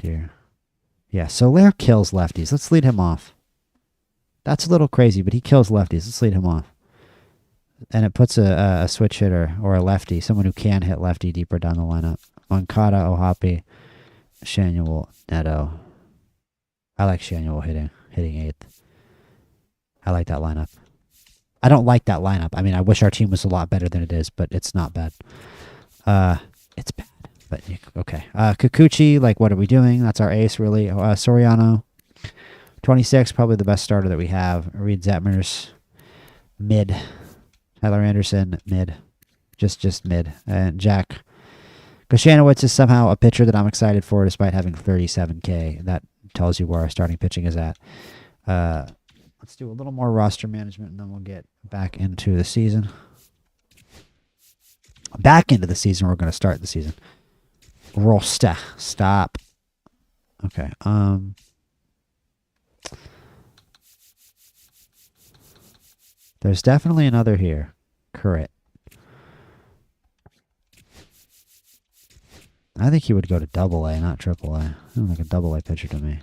Here. Yeah, Soler kills lefties. Let's lead him off. That's a little crazy, but he kills lefties. Let's lead him off. And it puts a switch hitter or a lefty, someone who can hit lefty deeper down the lineup. Moncada, Ohapi, Shanuel, Neto. I like Shanuel hitting 8th. I like that lineup. I don't like that lineup. I mean, I wish our team was a lot better than it is, but it's not bad. It's bad, but okay. Kikuchi, like, what are we doing? That's our ace, really. Soriano, 26, probably the best starter that we have. Reed Zetmers, mid. Tyler Anderson, mid. Just mid. And Jack Koshanowitz is somehow a pitcher that I'm excited for despite having 37K. That tells you where our starting pitching is at. Let's do a little more roster management, and then we'll get back into the season. Back into the season, we're going to start the season. Rosta. Stop. Okay. There's definitely another here. Correct. I think he would go to AA, not AAA. Sounds like a AA pitcher to me.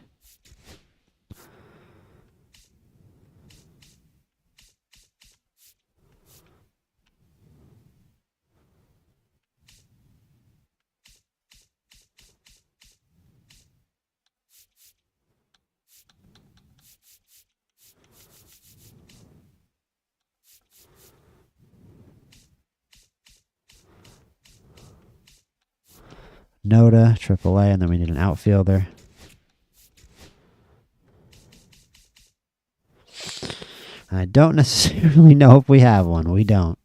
Noda, AAA, and then we need an outfielder. I don't necessarily know if we have one. We don't.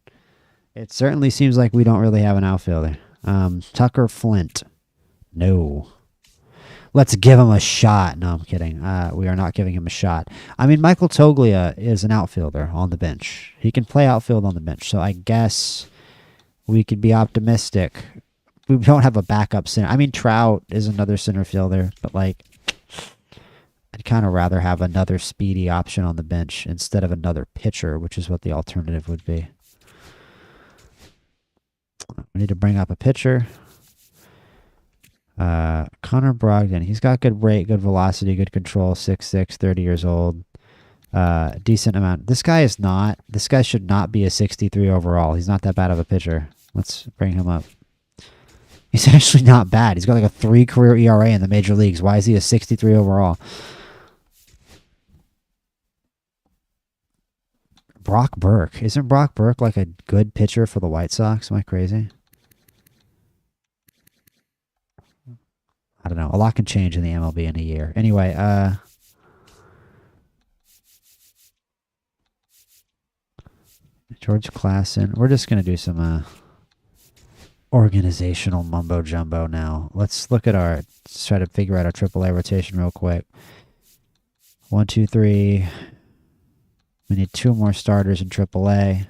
It certainly seems like we don't really have an outfielder. Tucker Flint. No. Let's give him a shot. No, I'm kidding. We are not giving him a shot. I mean, Michael Toglia is an outfielder on the bench. He can play outfield on the bench, so I guess we could be optimistic. We don't have a backup center. I mean, Trout is another center fielder, but like, I'd kind of rather have another speedy option on the bench instead of another pitcher, which is what the alternative would be. We need to bring up a pitcher. Connor Brogdon. He's got good rate, good velocity, good control. 6'6", 30 years old. Decent amount. This guy should not be a 63 overall. He's not that bad of a pitcher. Let's bring him up. He's actually not bad. He's got like a 3 career ERA in the major leagues. Why is he a 63 overall? Brock Burke. Isn't Brock Burke like a good pitcher for the White Sox? Am I crazy? I don't know. A lot can change in the MLB in a year. Anyway, George Klassen. We're just going to do some organizational mumbo jumbo now. Let's look at let's try to figure out our AAA rotation real quick. 1, 2, 3. We need 2 more starters in AAA.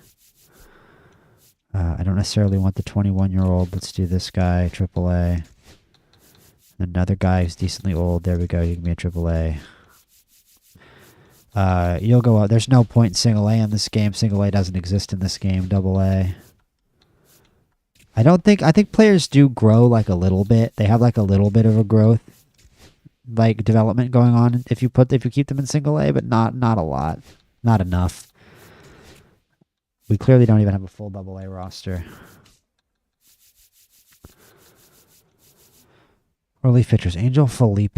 I don't necessarily want the 21-year-old. Let's do this guy, AAA. Another guy who's decently old. There we go. You can be a AAA. You'll go out. There's no point in single A in this game. Single A doesn't exist in this game. AA. I think players do grow like a little bit. They have like a little bit of a growth like development going on if you keep them in single A, but not a lot, not enough. We clearly don't even have a full double A roster. Relief pitchers, Angel Felipe.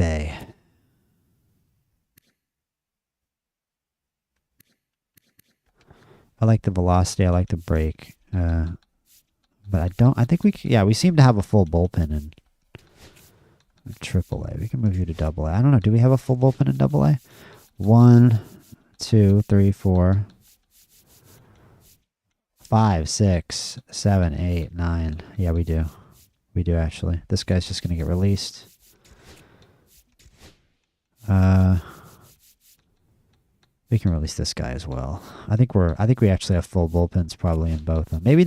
I like the velocity. I like the break. But I think we seem to have a full bullpen in Triple A. We can move you to Double A. I don't know. Do we have a full bullpen in Double A? 1, 2, 3, 4, 5, 6, 7, 8, 9. Yeah, we do. We do actually. This guy's just gonna get released. We can release this guy as well. I think we actually have full bullpens probably in both of them. Maybe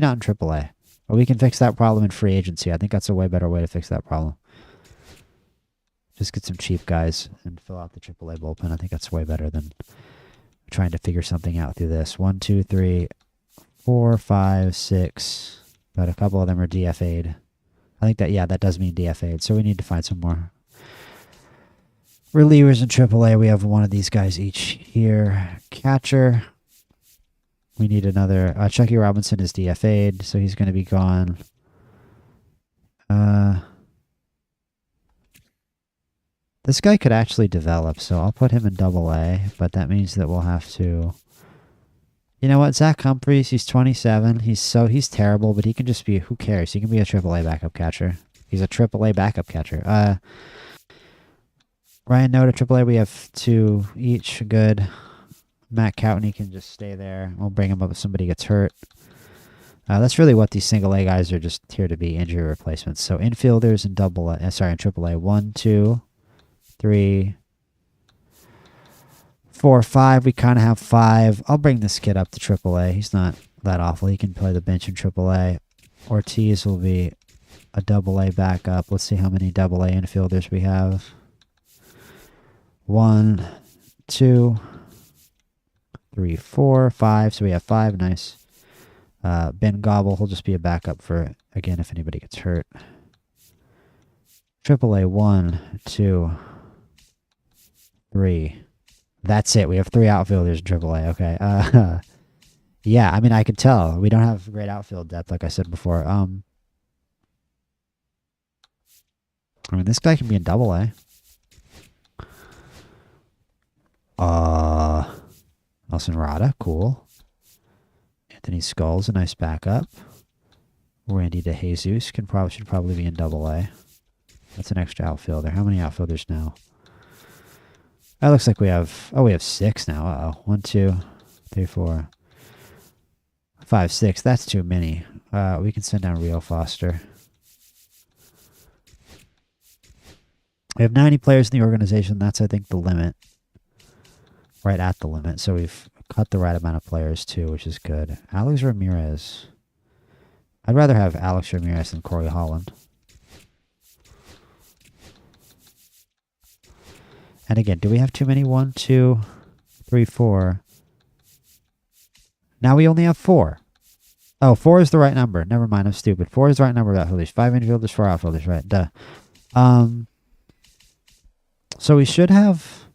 not in Triple A. But we can fix that problem in free agency. I think that's a way better way to fix that problem. Just get some cheap guys and fill out the AAA bullpen. I think that's way better than trying to figure something out through this. 1, 2, 3, 4, 5, 6. But a couple of them are DFA'd. I think that does mean DFA'd. So we need to find some more relievers in AAA. We have one of these guys each here. Catcher. We need another. Chucky Robinson is DFA'd, so he's going to be gone. This guy could actually develop, so I'll put him in Double A, but that means that we'll have to... You know what? Zach Humphreys, he's 27. He's terrible, but he can just be... Who cares? He can be a AAA backup catcher. He's a AAA backup catcher. Ryan Noda, AAA, we have 2 each. Good. Matt Coutney can just stay there. We'll bring him up if somebody gets hurt. That's really what these single A guys are just here to be, injury replacements. So infielders in in AAA. 1, 2, 3, 4, 5. We kind of have 5. I'll bring this kid up to AAA. He's not that awful. He can play the bench in AAA. Ortiz will be a Double A backup. Let's see how many Double A infielders we have. 1, 2, 3, 4, 5. So we have 5. Nice. Ben Gobble will just be a backup for, again, if anybody gets hurt. AAA, 1, 2, 3. That's it. We have 3 outfielders in AAA. Okay. Yeah, I mean, I could tell. We don't have great outfield depth, like I said before. I mean, this guy can be in Double A. Nelson Rada, cool. Anthony Skulls, a nice backup. Randy DeJesus should probably be in Double A. That's an extra outfielder. How many outfielders now? That looks like we have 6 now. Uh-oh. 1, 2, 3, 4, 5, 6. That's too many. We can send down Rio Foster. We have 90 players in the organization. That's, I think, the limit. Right at the limit. So we've cut the right amount of players, too, which is good. Alex Ramirez. I'd rather have Alex Ramirez than Corey Holland. And again, do we have too many? 1, 2, 3, 4. Now we only have 4. Oh, 4 is the right number. Never mind, I'm stupid. 4 is the right number of outfielders. 5 infielders, 4 outfielders, right? Duh. So we should have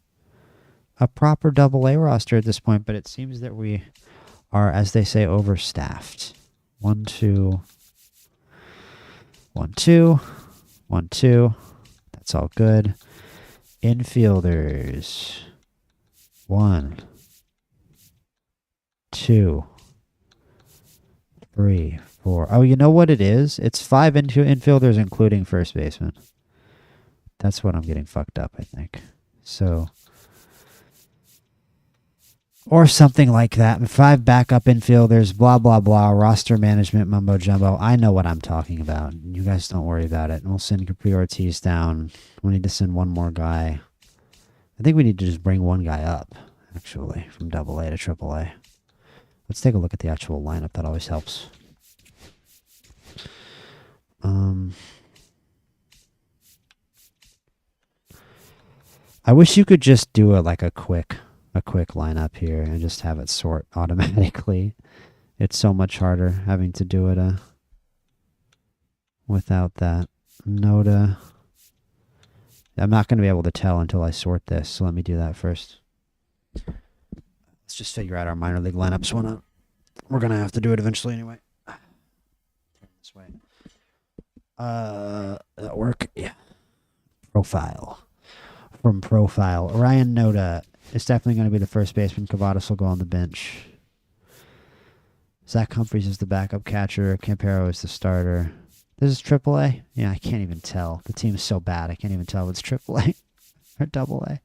a proper Double A roster at this point, but it seems that we are, as they say, overstaffed. 1, 2, 1, 2, 1, 2. That's all good. Infielders. 1, 2, 3, 4. Oh, you know what it is? It's 5 infielders, including first baseman. That's what I'm getting fucked up, I think. So, or something like that. 5 backup infielders, blah, blah, blah, roster management, mumbo jumbo. I know what I'm talking about. You guys don't worry about it. And we'll send Capri Ortiz down. We need to send one more guy. I think we need to just bring one guy up, actually, from Double A to Triple A. Let's take a look at the actual lineup. That always helps. I wish you could just do a quick lineup here and just have it sort automatically. It's so much harder having to do it without that. Noda, I'm not going to be able to tell until I sort this, so let me do that first. Let's just figure out our minor league lineups. We're going to have to do it eventually anyway. This way. That work? Yeah. Profile. From profile. Ryan Noda is definitely going to be the first baseman. Cavadas will go on the bench. Zach Humphries is the backup catcher. Campero is the starter. This is AAA? Yeah, I can't even tell. The team is so bad. I can't even tell if it's AAA or AA.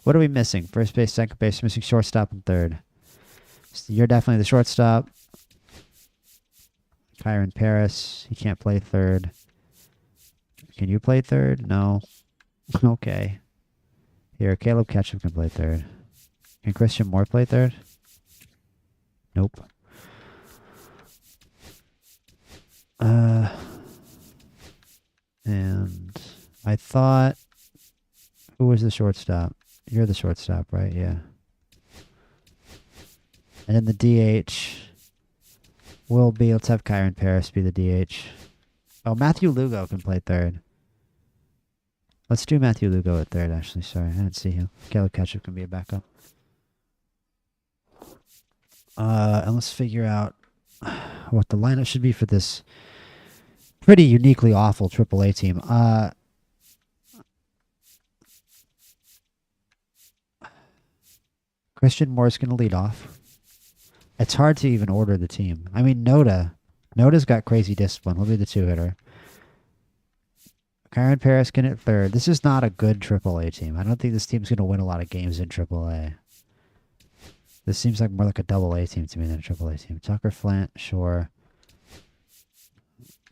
What are we missing? First base, second base, missing shortstop and third. So you're definitely the shortstop. Kyron Paris. He can't play third. Can you play third? No. Okay. Here, Caleb Ketchum can play third. Can Christian Moore play third? Nope. And I thought, who was the shortstop? You're the shortstop, right? Yeah. And then the DH will be, let's have Kyron Paris be the DH. Oh, Matthew Lugo can play third. Let's do Matthew Lugo at third, actually. Sorry, I didn't see him. Caleb Ketchup can be a backup. And let's figure out what the lineup should be for this pretty uniquely awful AAA team. Christian Moore's going to lead off. It's hard to even order the team. I mean, Noda's got crazy discipline. He'll be the two-hitter. Kyron Paris can hit third. This is not a good AAA team. I don't think this team's going to win a lot of games in AAA. This seems like more like a AA team to me than a AAA team. Tucker Flint, sure.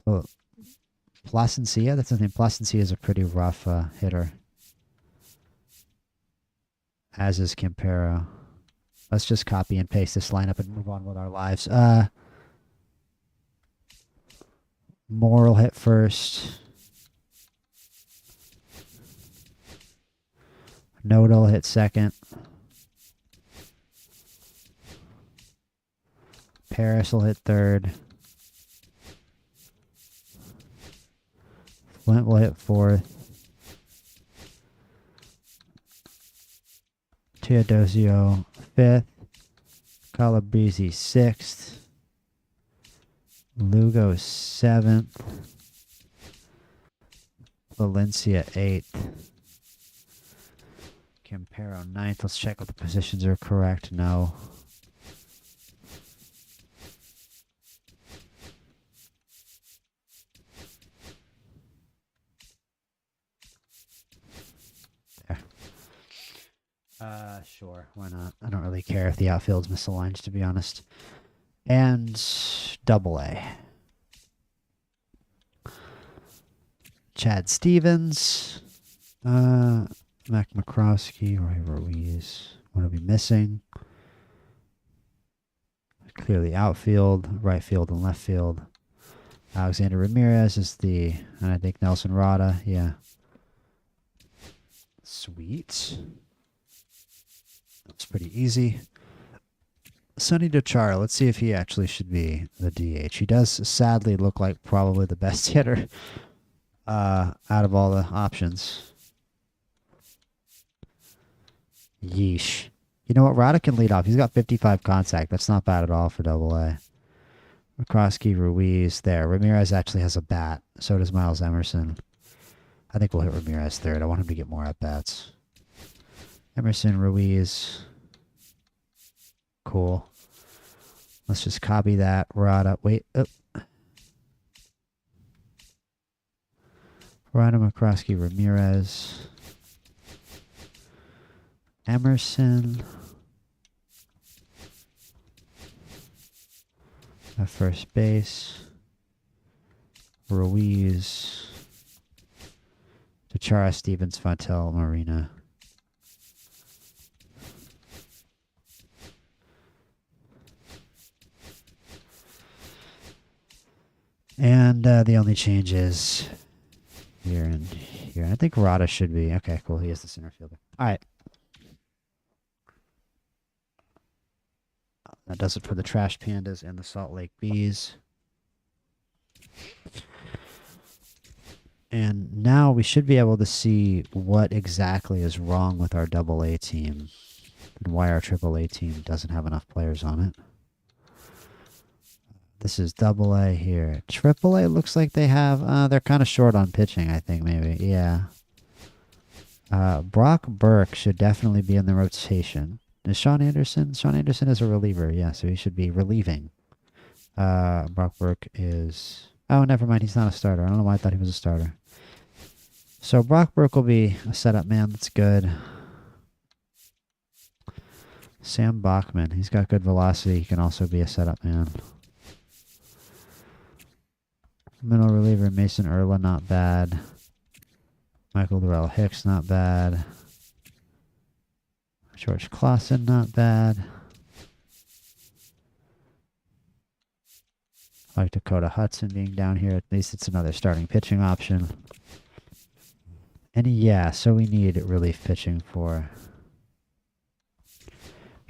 Oh, Plasencia, that's his name. Plasencia is a pretty rough hitter. As is Campero. Let's just copy and paste this lineup and move on with our lives. Moore will hit first. Noda will hit second. Paris will hit third. Flint will hit fourth. Teodosio fifth. Calabrese sixth. Lugo seventh. Valencia eighth. Campero ninth. Let's check if the positions are correct. No. Sure, why not? I don't really care if the outfield's misaligned, to be honest. And AA. Chad Stevens, Mac McCroskey, Roy Ruiz. What are we missing? Clearly outfield, right field, and left field. Alexander Ramirez is and I think Nelson Rada, yeah. Sweet. That's pretty easy. Sonny DeChara, let's see if he actually should be the DH. He does sadly look like probably the best hitter out of all the options. Yeesh. You know what? Rada can lead off. He's got 55 contact. That's not bad at all for AA. McCroskey, Ruiz, there. Ramirez actually has a bat. So does Miles Emerson. I think we'll hit Ramirez third. I want him to get more at-bats. Emerson, Ruiz. Cool. Let's just copy that. Rada. Wait. Oh. Rada, McCroskey, Ramirez. Emerson. At first base. Ruiz. DeChara, Stevens, Fontel, Marina. And the only change is here and here. I think Rada should be. Okay, cool. He is the center fielder. All right. That does it for the Trash Pandas and the Salt Lake Bees. And now we should be able to see what exactly is wrong with our double A team and why our triple A team doesn't have enough players on it. This is double A here. Triple A looks like they have, they're kind of short on pitching, I think, maybe. Yeah. Brock Burke should definitely be in the rotation. Is Sean Anderson? Sean Anderson is a reliever, yeah, so he should be relieving. Brock Burke is... Oh, never mind, he's not a starter. I don't know why I thought he was a starter. So Brock Burke will be a setup man. That's good. Sam Bachman, he's got good velocity. He can also be a setup man. Middle reliever, Mason Erla, not bad. Michael Durrell Hicks, not bad. George Clausen, not bad. I like Dakota Hudson being down here. At least it's another starting pitching option. And yeah, so we need relief pitching for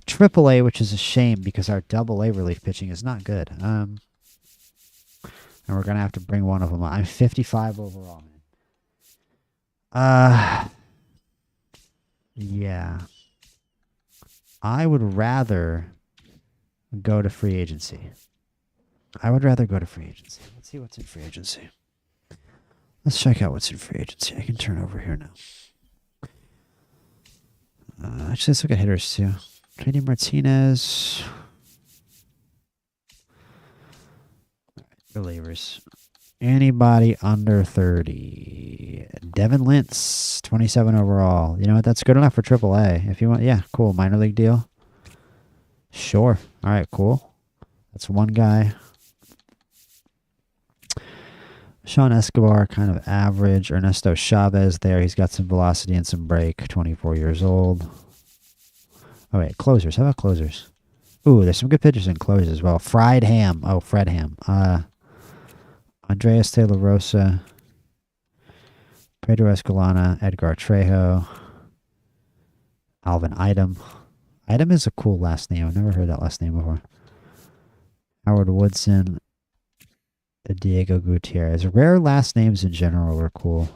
AAA, which is a shame because our AA relief pitching is not good. And we're going to have to bring one of them up. I'm 55 overall, man. Yeah. I would rather go to free agency. Let's see what's in free agency. Let's check out what's in free agency. I can turn over here now. Actually, let's look at hitters too. JD Martinez. Relievers. Anybody under 30. Devin Lintz, 27 overall. You know what? That's good enough for AAA. If you want, yeah, cool. Minor league deal. Sure. All right, cool. That's one guy. Sean Escobar, kind of average. Ernesto Chavez there. He's got some velocity and some break. 24 years old. Oh, wait. Closers. How about closers? Ooh, there's some good pitchers in closers as well. Fried Ham. Oh, Fred Ham. Andreas Taylor Rosa. Pedro Escalona. Edgar Trejo. Alvin Idem. Idem is a cool last name. I've never heard that last name before. Howard Woodson. Diego Gutierrez. Rare last names in general are cool.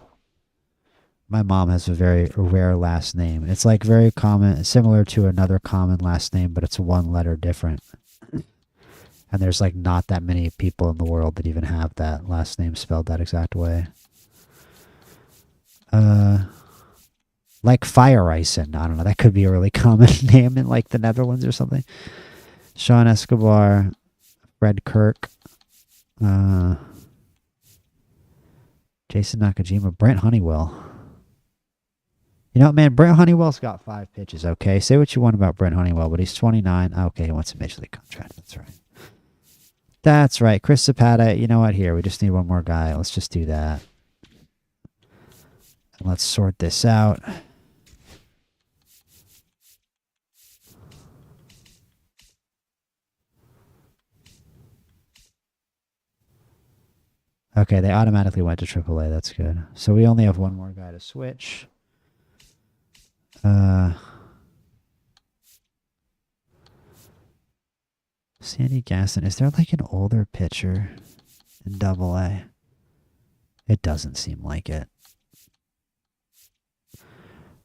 My mom has a very rare last name. It's like very common, similar to another common last name, but it's one letter different. And there's like not that many people in the world that even have that last name spelled that exact way. Like Fireisen. I don't know. That could be a really common name in like the Netherlands or something. Sean Escobar. Fred Kirk. Jason Nakajima, Brent Honeywell. You know, man, Brent Honeywell's got 5 pitches, okay? Say what you want about Brent Honeywell, but he's 29. Okay, he wants a major league contract. That's right. That's right. Chris Zapata, you know what? Here, we just need one more guy. Let's just do that. And let's sort this out. Okay, they automatically went to AAA. That's good. So we only have one more guy to switch. Sandy Gaston. Is there like an older pitcher in AA? It doesn't seem like it.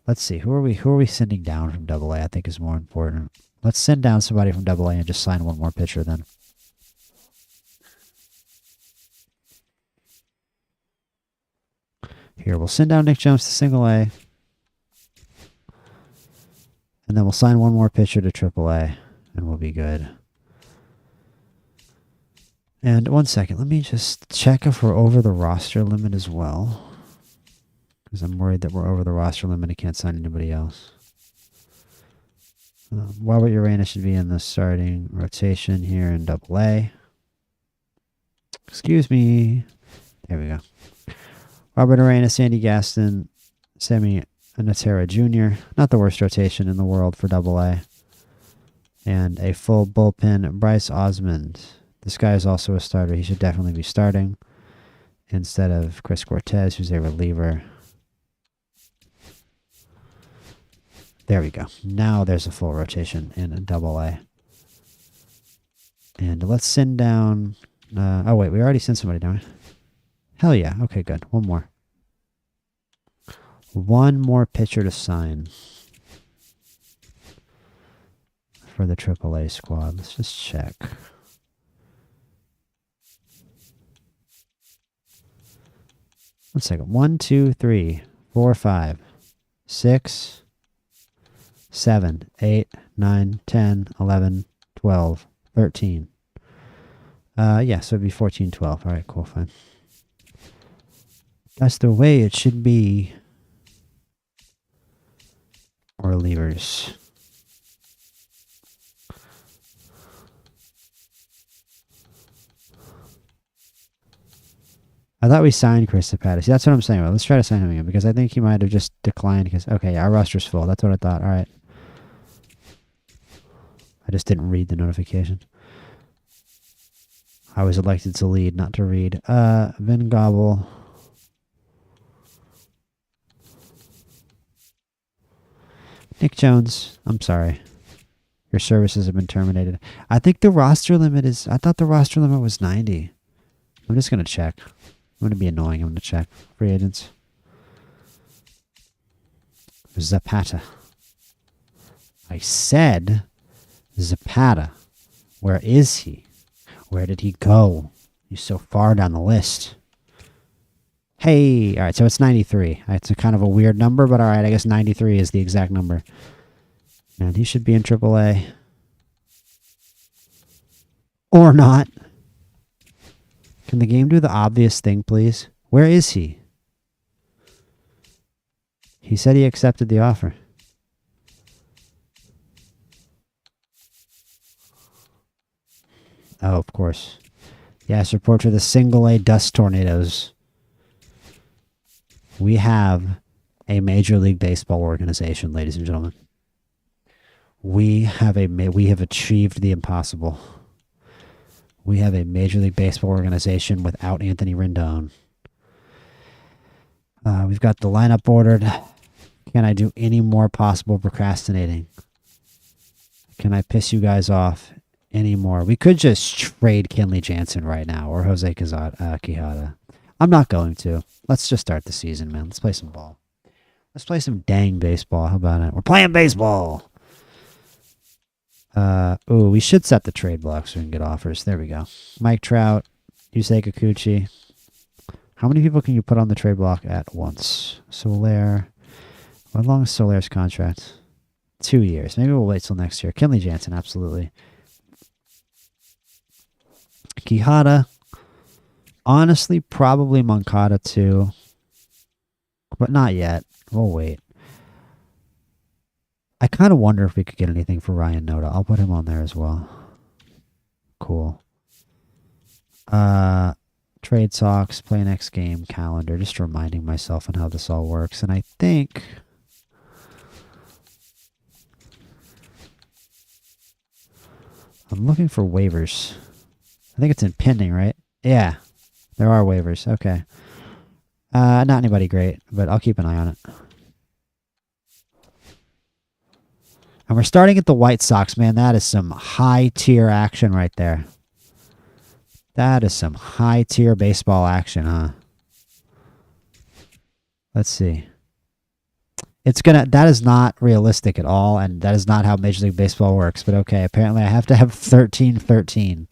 Let's see. Who are we sending down from AA? I think is more important. Let's send down somebody from AA and just sign one more pitcher then. Here, we'll send down Nick Jones to single A. And then we'll sign one more pitcher to AAA. And we'll be good. And one second. Let me just check if we're over the roster limit as well. Because I'm worried that we're over the roster limit and can't sign anybody else. Robert Urena should be in the starting rotation here in AA. Excuse me. There we go. Robert Urena, Sandy Gaston, Sammy Natera Jr. Not the worst rotation in the world for AA. And a full bullpen, Bryce Osmond. This guy is also a starter. He should definitely be starting instead of Chris Cortez, who's a reliever. There we go. Now there's a full rotation in AA. And let's send down... oh, wait. We already sent somebody down. Hell yeah. Okay, good. One more. One more pitcher to sign for the AAA squad. Let's just check. One second. 1, 2, 3, 4, 5, 6, 7, 8, 9, 10, 11, 12, 13. Yeah, so it'd be 14, 12. All right, cool, fine. That's the way it should be. Or relievers. I thought we signed Chris Zapata. See, that's what I'm saying. Well, let's try to sign him again because I think he might have just declined. Because okay, yeah, our roster's full. That's what I thought. All right. I just didn't read the notification. I was elected to lead, not to read. Vin Gobble. Nick Jones, I'm sorry. Your services have been terminated. I think the roster limit is... I thought the roster limit was 90. I'm just going to check. I'm going to be annoying. I'm going to check. Free agents. Zapata. I said Zapata. Where is he? Where did he go? He's so far down the list. Hey, all right, so it's 93. It's a kind of a weird number, but all right, I guess 93 is the exact number. And he should be in AAA. Or not. Can the game do the obvious thing, please? Where is he? He said he accepted the offer. Oh, of course. Yes, report for the single A dust tornadoes. We have a Major League Baseball organization, ladies and gentlemen. We have achieved the impossible. We have a Major League Baseball organization without Anthony Rendon. We've got the lineup ordered. Can I do any more possible procrastinating? Can I piss you guys off anymore? We could just trade Kenley Jansen right now or Jose Quijada. I'm not going to. Let's just start the season, man. Let's play some ball. Let's play some dang baseball. How about it? We're playing baseball. Ooh, we should set the trade block so we can get offers. There we go. Mike Trout, Yusei Kikuchi. How many people can you put on the trade block at once? Soler. How long is Soler's contract? 2 years. Maybe we'll wait till next year. Kenley Jansen, absolutely. Quijada. Honestly, probably Moncada too. But not yet. We'll wait. I kind of wonder if we could get anything for Ryan Noda. I'll put him on there as well. Cool. Trade Sox, play next game, calendar. Just reminding myself on how this all works. And I think... I'm looking for waivers. I think it's in pending, right? Yeah. There are waivers. Okay. Not anybody great, but I'll keep an eye on it. And we're starting at the White Sox, man. That is some high-tier action right there. That is some high-tier baseball action, huh? Let's see. That is not realistic at all, and that is not how Major League Baseball works. But okay, apparently I have to have 13-13.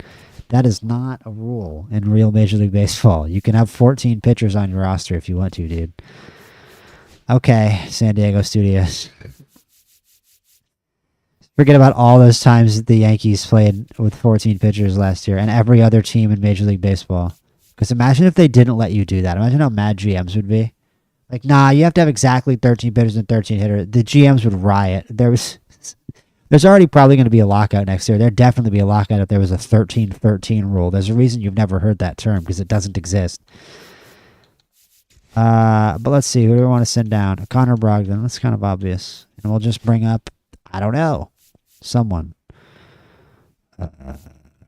That is not a rule in real Major League Baseball. You can have 14 pitchers on your roster if you want to, dude. Okay, San Diego Studios. Forget about all those times the Yankees played with 14 pitchers last year and every other team in Major League Baseball. Because imagine if they didn't let you do that. Imagine how mad GMs would be. Like, nah, you have to have exactly 13 pitchers and 13 hitters. The GMs would riot. There's already probably going to be a lockout next year. There'd definitely be a lockout if there was a 13-13 rule. There's a reason you've never heard that term because it doesn't exist. But let's see. Who do we want to send down? Connor Brogdon. That's kind of obvious. And we'll just bring up, I don't know, someone.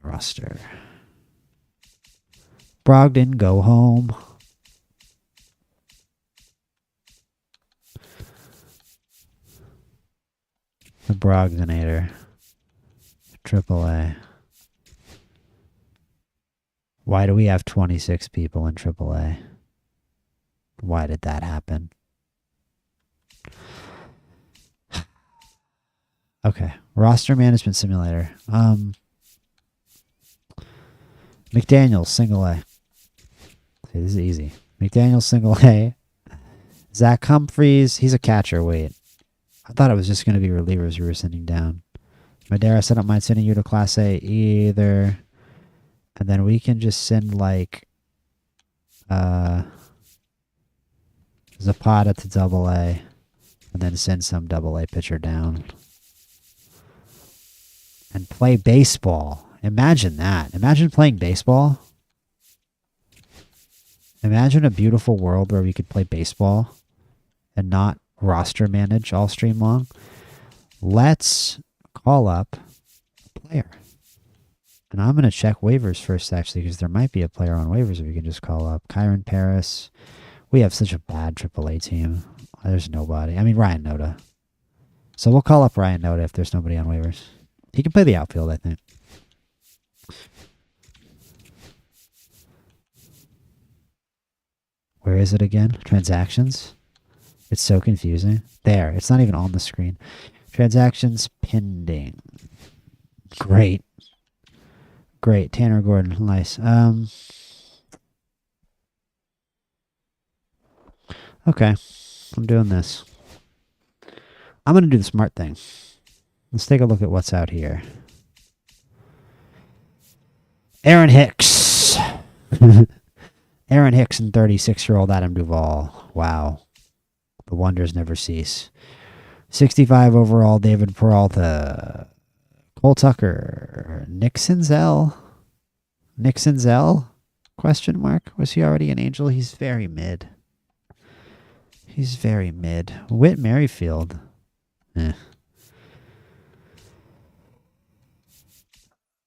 Roster. Brogdon, go home. The Brogdonator. AAA. Why do we have 26 people in AAA? Why did that happen? Okay. Roster management simulator. McDaniels, single A. Okay, this is easy. McDaniels, single A. Zach Humphreys, he's a catcher. Wait. I thought it was just going to be relievers we were sending down. Madera said I don't mind sending you to Class A either. And then we can just send like Zapata to Double A. And then send some Double A pitcher down. And play baseball. Imagine that. Imagine playing baseball. Imagine a beautiful world where we could play baseball and not roster manage all stream long. Let's call up a player. And I'm going to check waivers first, actually, because there might be a player on waivers that we can just call up. Kyron Paris. We have such a bad AAA team. There's nobody. I mean, Ryan Noda. So we'll call up Ryan Noda if there's nobody on waivers. He can play the outfield, I think. Where is it again? Transactions? It's so confusing. There. It's not even on the screen. Transactions pending. Great. Great. Tanner Gordon. Nice. Okay. I'm doing this. I'm going to do the smart thing. Let's take a look at what's out here. Aaron Hicks. Aaron Hicks and 36-year-old Adam Duvall. Wow. The wonders never cease. 65 overall, David Peralta. Cole Tucker. Nick Senzel? Question mark. Was he already an Angel? He's very mid. Whit Merrifield.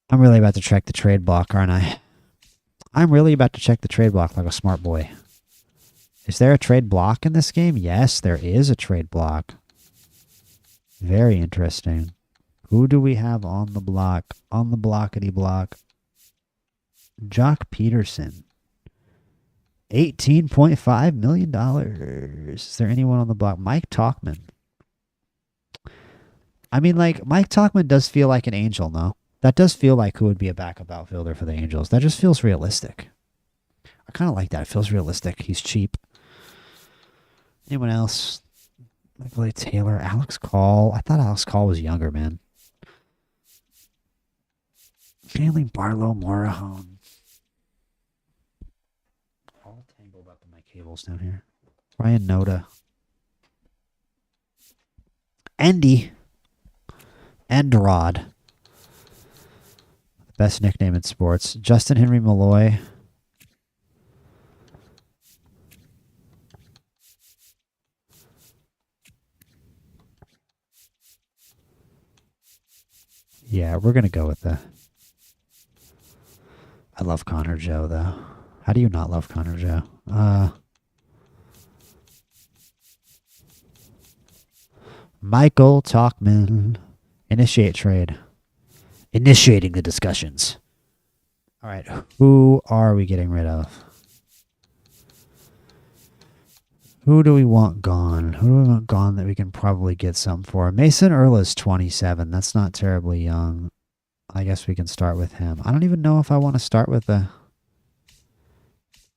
I'm really about to check the trade block, aren't I? I'm really about to check the trade block like a smart boy. Is there a trade block in this game? Yes, there is a trade block. Very interesting. Who do we have on the block? On the blockety block. Jock Peterson. $18.5 million. Is there anyone on the block? Mike Talkman. I mean, like, Mike Talkman does feel like an Angel, no? That does feel like who would be a backup outfielder for the Angels. That just feels realistic. I kind of like that. It feels realistic. He's cheap. Anyone else? Michael A. Taylor. Alex Call. I thought Alex Call was younger, man. Stanley Barlow, Morahone. All tangled up in my cables down here. Ryan Noda. Andy. Endrod. Best nickname in sports. Justin Henry Malloy. Yeah, we're going to go with the... I love Connor Joe, though. How do you not love Connor Joe? Michael Talkman. Initiate trade. Initiating the discussions. All right, who are we getting rid of? Who do we want gone? Who do we want gone that we can probably get something for? Mason Erla's 27. That's not terribly young. I guess we can start with him. I don't even know if I want to start with the...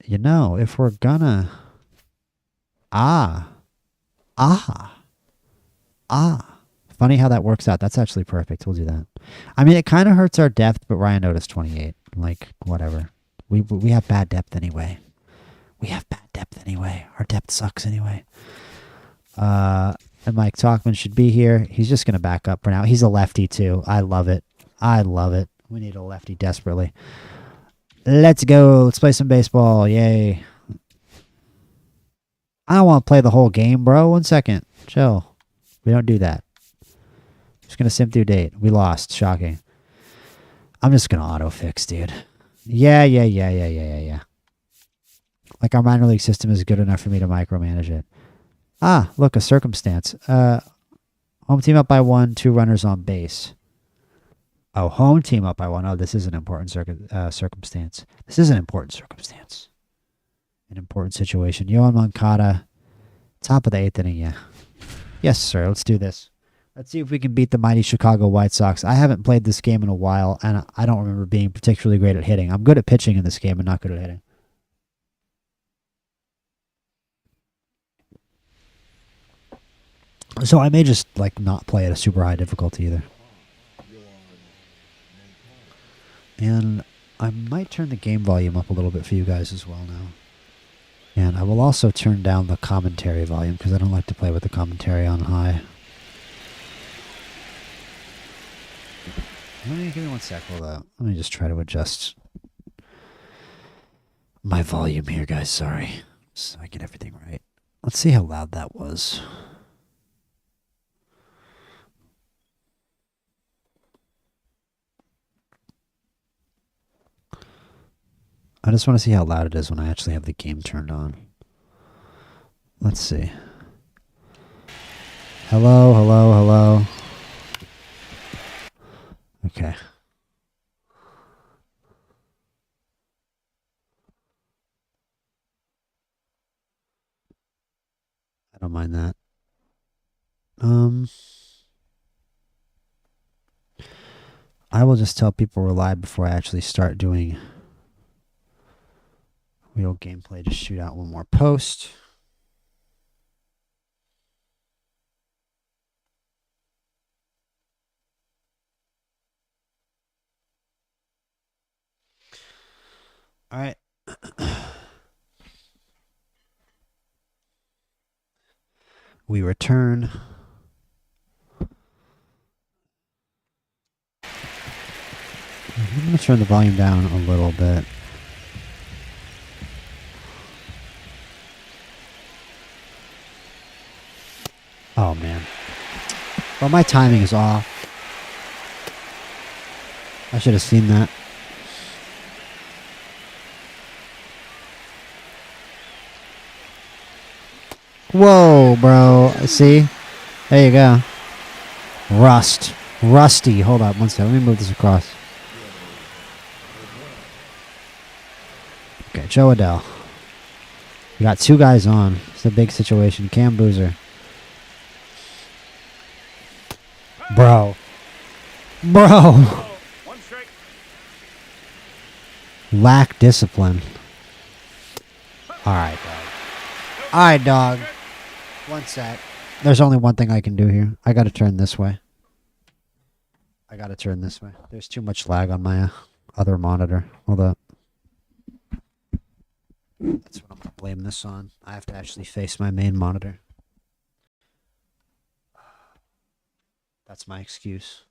You know, if we're gonna... Funny how that works out. That's actually perfect. We'll do that. I mean, it kind of hurts our depth, but Ryan Noda's 28. Like, whatever. We have bad depth anyway. Our depth sucks anyway. And Mike Talkman should be here. He's just going to back up for now. He's a lefty, too. I love it. We need a lefty desperately. Let's go. Let's play some baseball. Yay. I don't want to play the whole game, bro. 1 second. Chill. We don't do that. Just going to sim through date. We lost. Shocking. I'm just going to auto fix, dude. Yeah. Like, our minor league system is good enough for me to micromanage it. Look, a circumstance. Home team up by 1, 2 runners on base. Oh, home team up by 1. Oh, this is an important circumstance. An important situation. Yohan Moncada, top of the 8th inning, yeah. Yes, sir. Let's do this. Let's see if we can beat the mighty Chicago White Sox. I haven't played this game in a while, and I don't remember being particularly great at hitting. I'm good at pitching in this game and not good at hitting. So I may just like not play at a super high difficulty either. And I might turn the game volume up a little bit for you guys as well now. And I will also turn down the commentary volume because I don't like to play with the commentary on high. Give me 1 sec. Hold up. Let me just try to adjust my volume here, guys. Sorry. So I get everything right. Let's see how loud that was. I just want to see how loud it is when I actually have the game turned on. Let's see. Hello, hello, hello. Okay. I don't mind that. I will just tell people we're live before I actually start doing real gameplay. Just shoot out one more post. All right. We return. I'm going to turn the volume down a little bit. Oh, man. Well, my timing is off. I should have seen that. Whoa, bro. See? There you go. Rusty. Hold up. 1 second. Let me move this across. Okay, Joe Adele. We got 2 guys on. It's a big situation. Cam Boozer. Bro. Lack discipline. Alright, dog. Alright, dog. 1 sec. There's only one thing I can do here. I gotta turn this way. There's too much lag on my other monitor. Hold up. That's what I'm gonna blame this on. I have to actually face my main monitor. That's my excuse.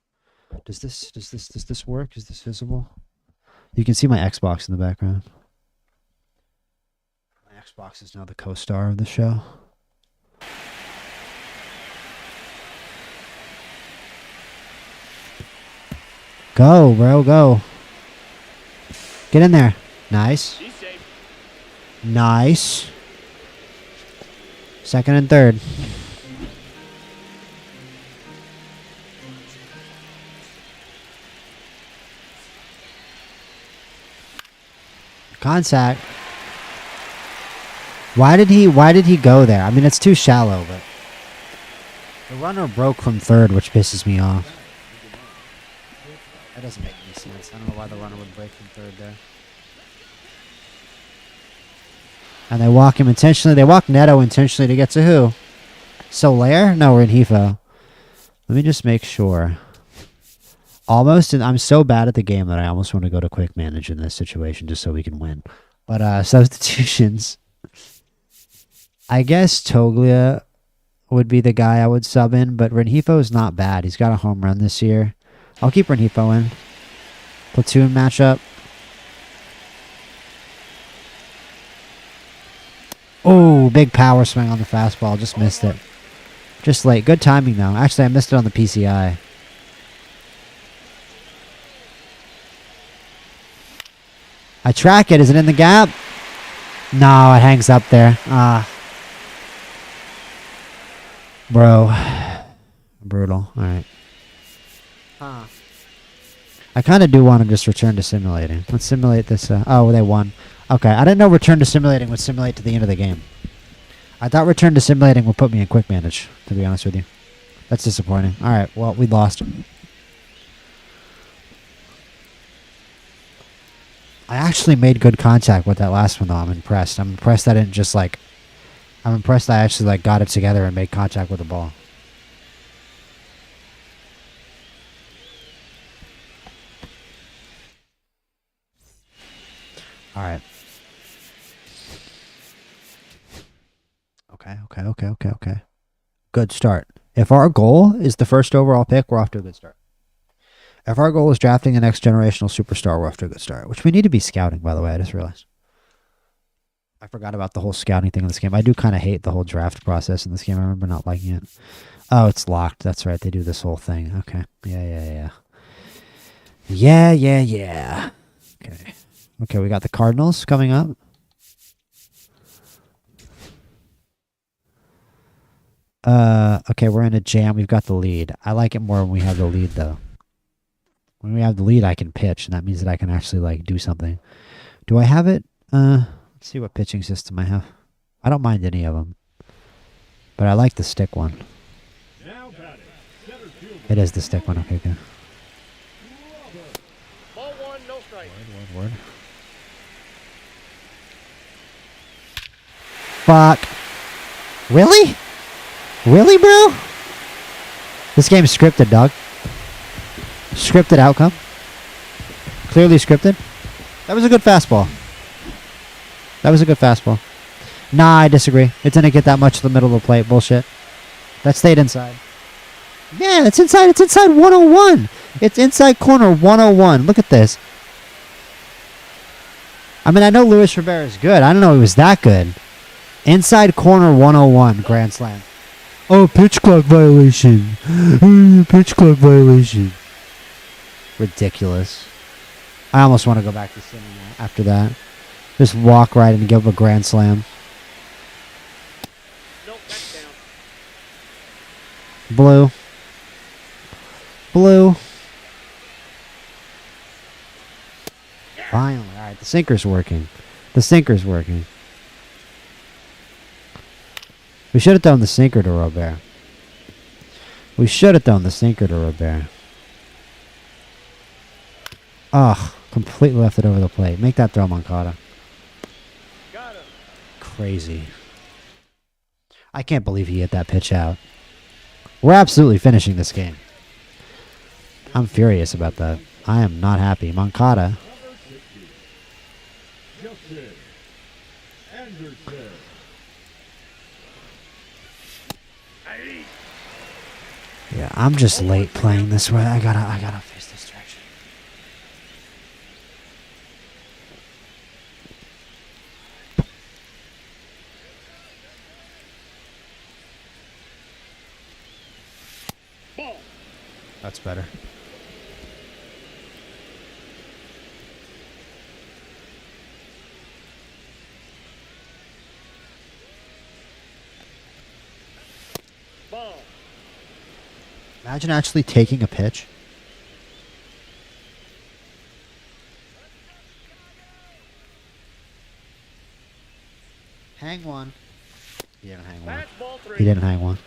Does this work? Is this visible? You can see my Xbox in the background. My Xbox is now the co-star of the show. Go, bro, go. Get in there. Nice. Nice. Second and third. Contact. Why did he go there? I mean, it's too shallow, but the runner broke from third, which pisses me off. That doesn't make any sense. I don't know why the runner would break from third there. And they walk him intentionally. They walk Neto intentionally to get to who? Soler? No, we're in Hefo. Let me just make sure. Almost, and I'm so bad at the game that I almost want to go to quick manage in this situation just so we can win. But substitutions. I guess Toglia would be the guy I would sub in, but Rengifo is not bad. He's got a home run this year. I'll keep Rengifo in. Platoon matchup. Oh, big power swing on the fastball. Just missed it. Just late. Good timing, though. Actually, I missed it on the PCI. I track it. Is it in the gap? No, it hangs up there. Bro. Brutal. All right. I kind of do want to just return to simulating. Let's simulate this. Oh, they won. Okay, I didn't know return to simulating would simulate to the end of the game. I thought return to simulating would put me in quick manage, to be honest with you. That's disappointing. All right, well, we lost. I actually made good contact with that last one, though. I'm impressed. I'm impressed I didn't just, like... I'm impressed I actually, like, got it together and made contact with the ball. All right. Okay. Good start. If our goal is the first overall pick, we're off to a good start. If our goal is drafting the next generational superstar, we're off to a good start. Which we need to be scouting, by the way. I just realized. I forgot about the whole scouting thing in this game. I do kind of hate the whole draft process in this game. I remember not liking it. Oh, it's locked. That's right. They do this whole thing. Okay. Yeah. Okay, we got the Cardinals coming up. Okay, we're in a jam. We've got the lead. I like it more when we have the lead, though. When we have the lead, I can pitch, and that means that I can actually, like, do something. Do I have it? Let's see what pitching system I have. I don't mind any of them. But I like the stick one. It is the stick one. Okay, good. Ball one, no strike. Word. Fuck. Really? Really, bro? This game's scripted, dog. Scripted outcome. Clearly scripted. That was a good fastball. Nah, I disagree. It didn't get that much to the middle of the plate. Bullshit. That stayed inside. Yeah, it's inside. It's inside 101. It's inside corner 101. Look at this. I mean, I know Luis Rivera is good. I don't know he was that good. Inside corner 101. Grand slam. Oh, pitch clock violation. Pitch clock violation. Ridiculous. I almost want to go back to sitting after that. Just walk right and give him a grand slam. Nope, that's down. Blue. Finally. All right, the sinker's working. We should have thrown the sinker to Robert. Ugh, completely left it over the plate. Make that throw, Moncada. Got him. Crazy. I can't believe he hit that pitch out. We're absolutely finishing this game. I'm furious about that. I am not happy. Moncada. Yeah, I'm just late playing this way. I gotta face this direction. Ball. That's better. Ball. Imagine actually taking a pitch. Hang one. He didn't hang one. Fastball three. He didn't hang one.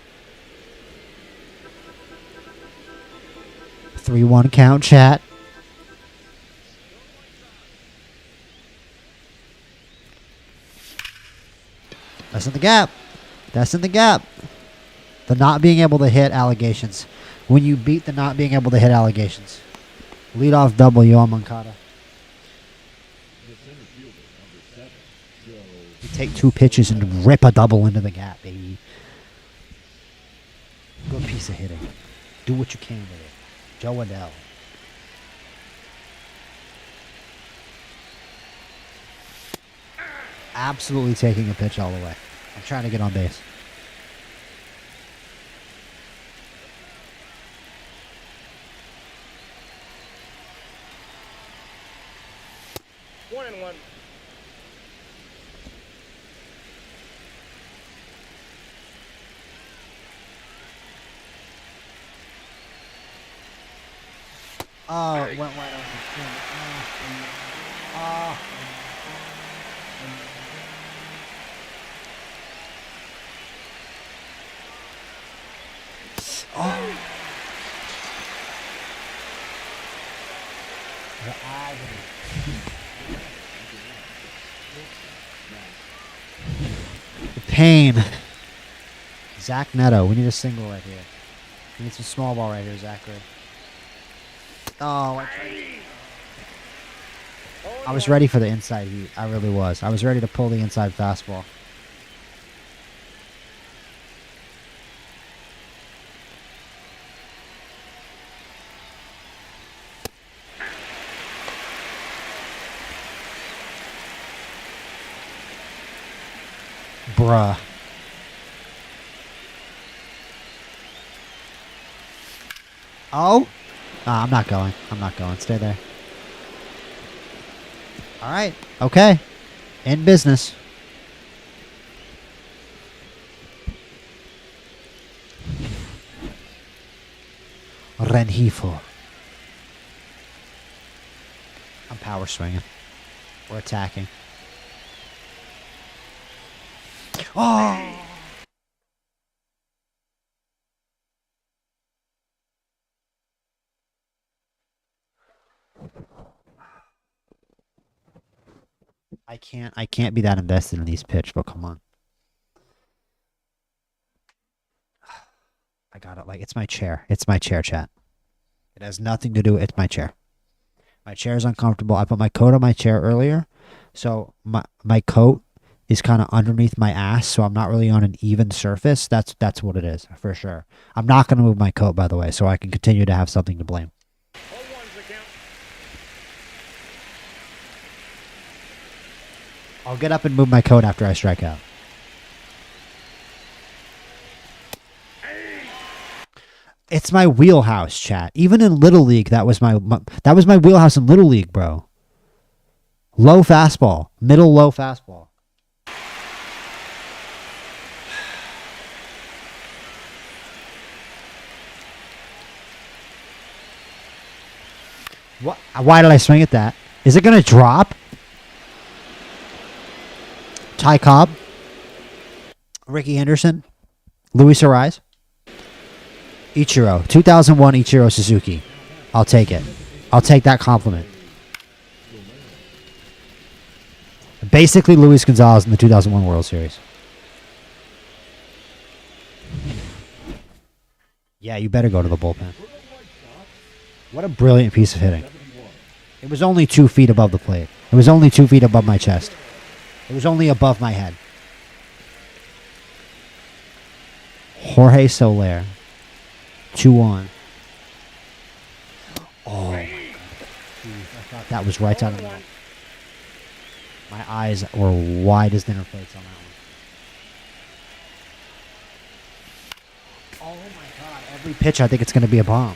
3-1 count, chat. That's in the gap. The not being able to hit allegations. When you beat the not being able to hit allegations. Lead off W on Moncada. You take 2 pitches and rip a double into the gap, baby. Good piece of hitting. Do what you can with it. Joe Adell. Absolutely taking a pitch all the way. I'm trying to get on base. One and one. Oh, it went wide open. Oh. Oh. The agony. The pain. Zach Neto. We need a single right here. We need some small ball right here, Zachary. Oh, I was ready for the inside heat. I really was. I was ready to pull the inside fastball. Bruh. Oh? I'm not going. I'm not going. Stay there. All right. Okay. In business. Renhifo. I'm power swinging. We're attacking. Oh! I can't be that invested in these pitch, but come on. I got it. Like, it's my chair. It's my chair, chat. It has nothing to do with it's my chair. My chair is uncomfortable. I put my coat on my chair earlier, so my coat is kind of underneath my ass, so I'm not really on an even surface. That's what it is, for sure. I'm not going to move my coat, by the way, so I can continue to have something to blame. I'll get up and move my coat after I strike out. It's my wheelhouse, chat. Even in Little League, that was my wheelhouse in Little League, bro. Low fastball. Middle low fastball. What? Why did I swing at that? Is it going to drop? Ty Cobb, Ricky Henderson, Luis Ariz, Ichiro, 2001 Ichiro Suzuki. I'll take it. I'll take that compliment. Basically, Luis Gonzalez in the 2001 World Series. Yeah, you better go to the bullpen. What a brilliant piece of hitting. It was only 2 feet above the plate. It was only 2 feet above my chest. It was only above my head. Jorge Soler. 2-1. Oh, my God. I thought that was right down the middle. My eyes were wide as dinner plates on that one. Oh, my God. Every pitch, I think it's going to be a bomb.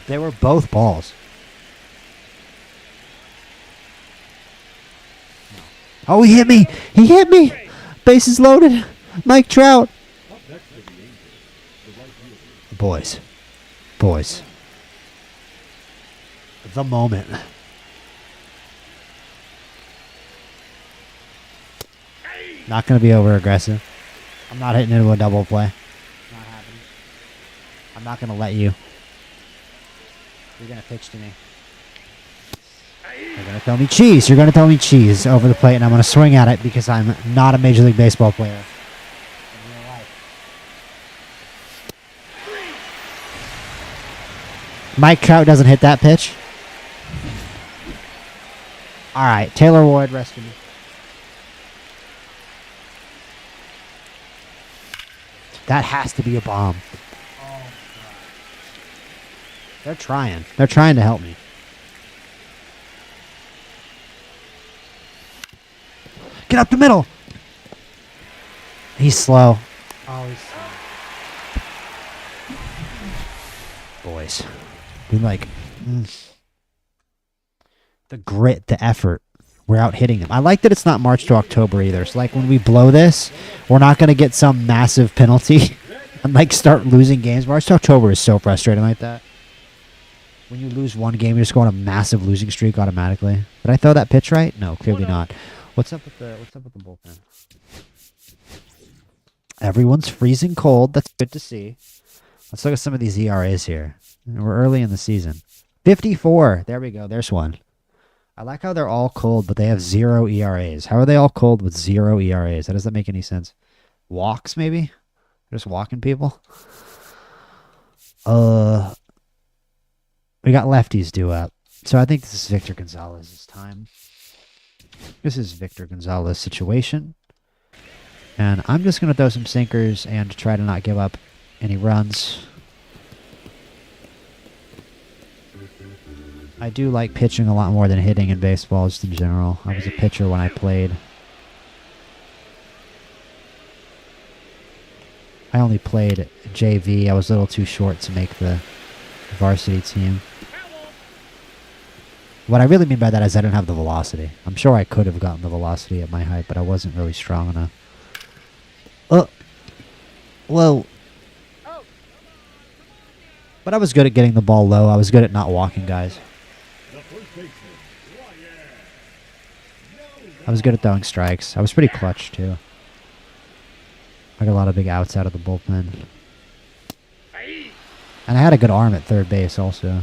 They were both balls. Oh, he hit me. He hit me. Bases loaded. Mike Trout. Boys. Boys. The moment. Not going to be over aggressive. I'm not hitting into a double play. Not happening. I'm not going to let you. You're going to pitch to me. You're going to tell me cheese. You're going to tell me cheese over the plate, and I'm going to swing at it because I'm not a Major League Baseball player. In real life. Mike Trout doesn't hit that pitch. All right, Taylor Ward, rescue me. That has to be a bomb. Oh, they're trying. They're trying to help me. Get up the middle. He's slow. Oh, he's slow. Boys. We like the grit, the effort. We're out hitting them. I like that it's not March to October either. So like when we blow this, we're not going to get some massive penalty and like start losing games. March to October is so frustrating like that. When you lose one game, you just go on a massive losing streak automatically. Did I throw that pitch right? No, clearly not. What's up with the bullpen? Everyone's freezing cold. That's good to see. Let's look at some of these ERAs here. We're early in the season. 54. There we go. There's one. I like how they're all cold, but they have 0 ERAs. How are they all cold with 0 ERAs? How does that make any sense? Walks, maybe? Just walking people? We got lefties due up. So I think this is Victor Gonzalez's time. This is Victor Gonzalez's situation. And I'm just going to throw some sinkers and try to not give up any runs. I do like pitching a lot more than hitting in baseball just in general. I was a pitcher when I played. I only played JV. I was a little too short to make the varsity team. What I really mean by that is I didn't have the velocity. I'm sure I could have gotten the velocity at my height, but I wasn't really strong enough. Whoa. But I was good at getting the ball low. I was good at not walking guys. I was good at throwing strikes. I was pretty clutch, too. I got a lot of big outs out of the bullpen. And I had a good arm at third base, also.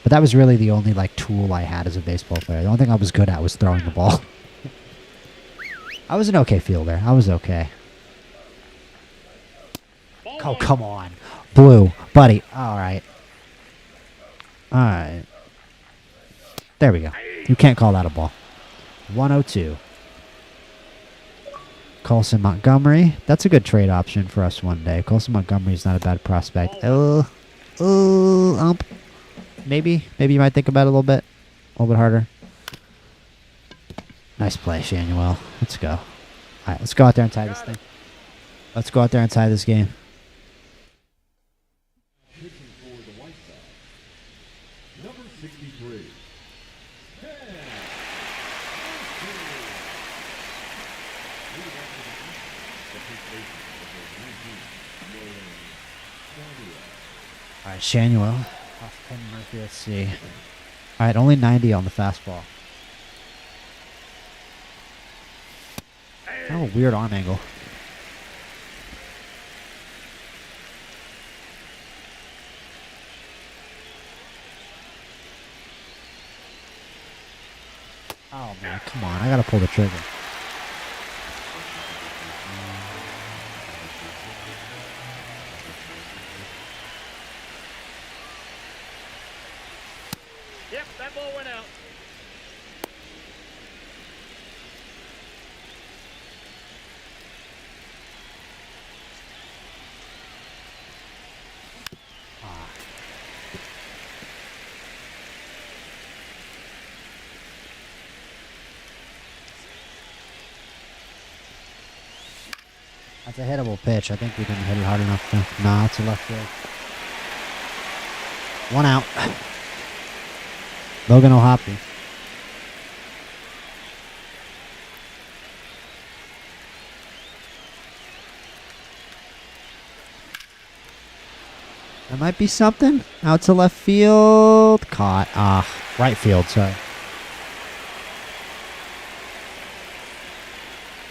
But that was really the only, like, tool I had as a baseball player. The only thing I was good at was throwing the ball. I was an okay fielder. I was okay. Oh, come on. Blue. Buddy. All right. All right. There we go. You can't call that a ball. 102. Colson Montgomery. That's a good trade option for us one day. Colson Montgomery's not a bad prospect. Maybe you might think about it a little bit harder. Nice play, Shanuel. Let's go. All right, let's go out there and tie this thing. Let's go out there and tie this game. All right, Shanuel. Off Penn Murphy, let's see. All right, only 90 on the fastball. Kind of a weird arm angle. Oh, man, come on. I got to pull the trigger. Yep, that ball went out. That's a hittable pitch. I think we didn't hit it hard enough, though. Nah, it's a left field. 1 out. Logan O'Hoppy. There might be something. Out to left field. Caught. Right field, sorry.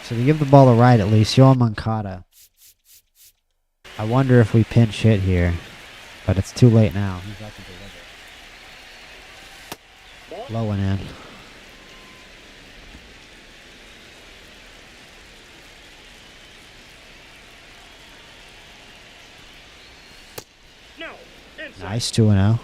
So to give the ball to right, at least, Yoel Moncada. I wonder if we pinch hit here. But it's too late now. He's about to deliver. Low and in. No. Inside. Nice 2-0.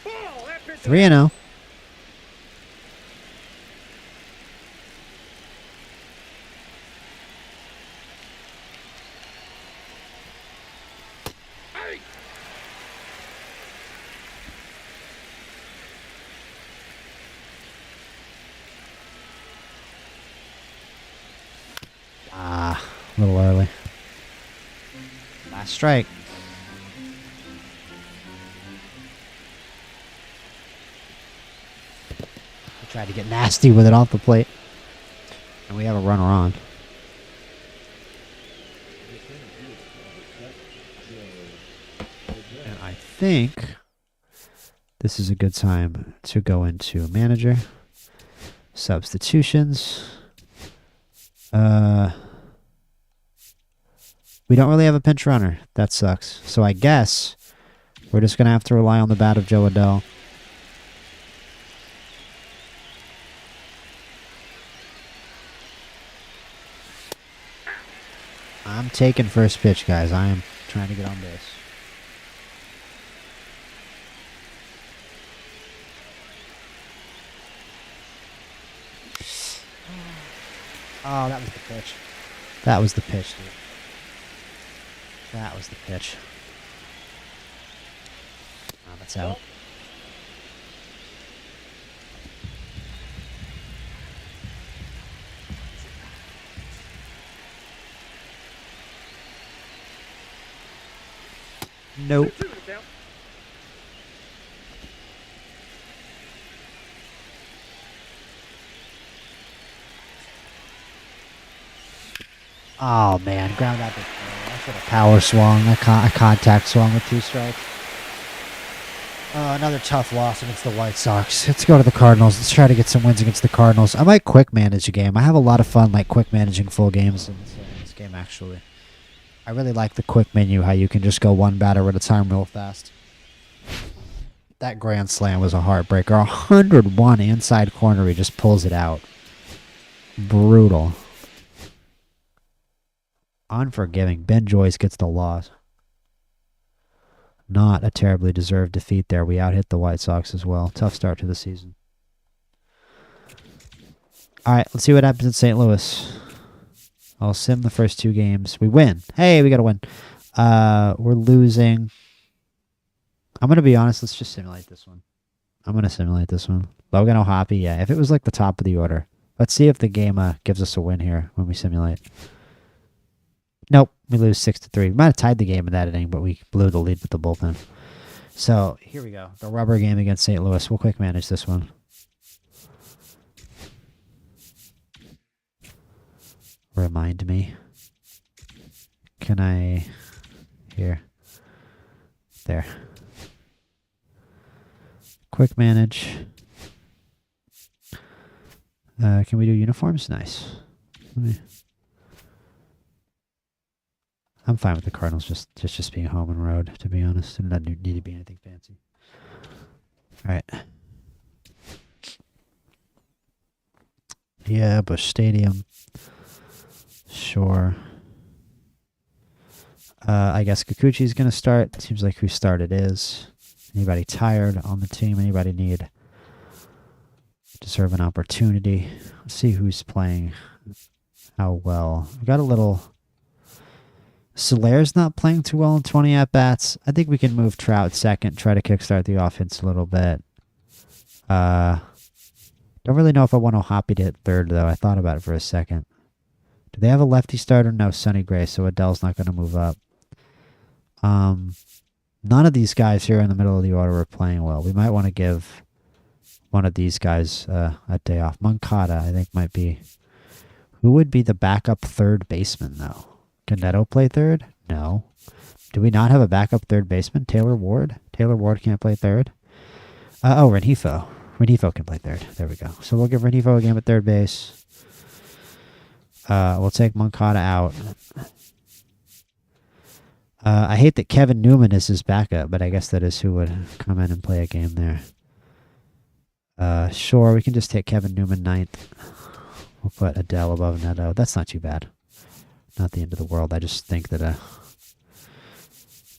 Ball, that pitch 3-0. Hey! A little early. Last strike. We tried to get nasty with it off the plate. And we have a runner on. And I think this is a good time to go into manager. Substitutions. We don't really have a pinch runner. That sucks. So I guess we're just going to have to rely on the bat of Joe Adell. I'm taking first pitch, guys. I am trying to get on base. Oh, that was the pitch. That was the pitch, dude. That was the pitch. Oh, that's out. Nope. Oh man, ground out the I should have power swung. I contact swung with 2 strikes. Another tough loss against the White Sox. Let's go to the Cardinals. Let's try to get some wins against the Cardinals. I might quick manage a game. I have a lot of fun like quick managing full games in this game actually. I really like the quick menu, how you can just go one batter at a time real fast. That grand slam was a heartbreaker. 101 inside corner, he just pulls it out. Brutal. Unforgiving. Ben Joyce gets the loss. Not a terribly deserved defeat there. We out-hit the White Sox as well. Tough start to the season. All right, let's see what happens in St. Louis. I'll sim the first 2 games. We win. Hey, we got to win. We're losing. I'm going to be honest. Let's just simulate this one. I'm going to simulate this one. Logan O'Hoppe, yeah. If it was like the top of the order. Let's see if the game gives us a win here when we simulate. Nope, we lose 6-3. We might have tied the game in that inning, but we blew the lead with the bullpen. So, here we go. The rubber game against St. Louis. We'll quick manage this one. Remind me. Can I... Here. There. Quick manage. Can we do uniforms? Nice. Let me... I'm fine with the Cardinals just being home and road, to be honest. It doesn't need to be anything fancy. All right. Yeah, Busch Stadium. Sure. I guess Kikuchi's going to start. Seems like who started is. Anybody tired on the team? Anybody deserve an opportunity? Let's see who's playing how well. We got a little... Solaire's not playing too well in 20 at-bats. I think we can move Trout second, try to kickstart the offense a little bit. Don't really know if I want O'Hoppe to hit third, though. I thought about it for a second. Do they have a lefty starter? No, Sonny Gray, so Adell's not going to move up. None of these guys here in the middle of the order are playing well. We might want to give one of these guys a day off. Moncada, I think, might be... Who would be the backup third baseman, though? Can Neto play third? No. Do we not have a backup third baseman? Taylor Ward? Taylor Ward can't play third? Rengifo. Rengifo can play third. There we go. So we'll give Rengifo a game at third base. We'll take Moncada out. I hate that Kevin Newman is his backup, but I guess that is who would come in and play a game there. Sure, we can just take Kevin Newman ninth. We'll put Adell above Neto. That's not too bad. Not the end of the world. I just think that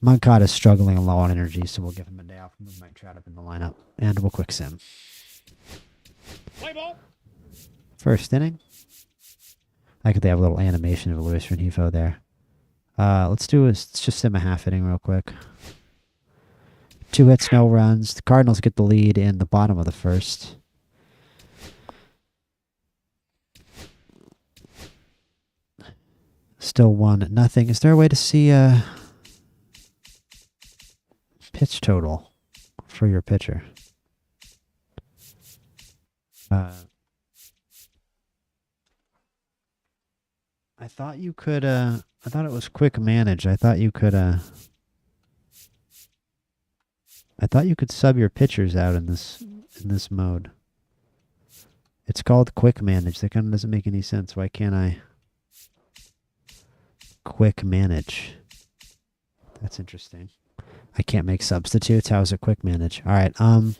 Moncada's struggling and low on energy, so we'll give him a day off and move Mike Trout up in the lineup. And we'll quick sim. Play ball. First inning. I could have a little animation of Luis Rengifo there. Let's just sim a half inning real quick. 2 hits, no runs. The Cardinals get the lead in the bottom of the first. Still 1-0. Is there a way to see pitch total for your pitcher? I thought you could, I thought it was quick manage. I thought you could, I thought you could sub your pitchers out in this mode. It's called quick manage. That kind of doesn't make any sense. Why can't I quick manage? That's interesting. I can't make substitutes. How is it quick manage? All right. I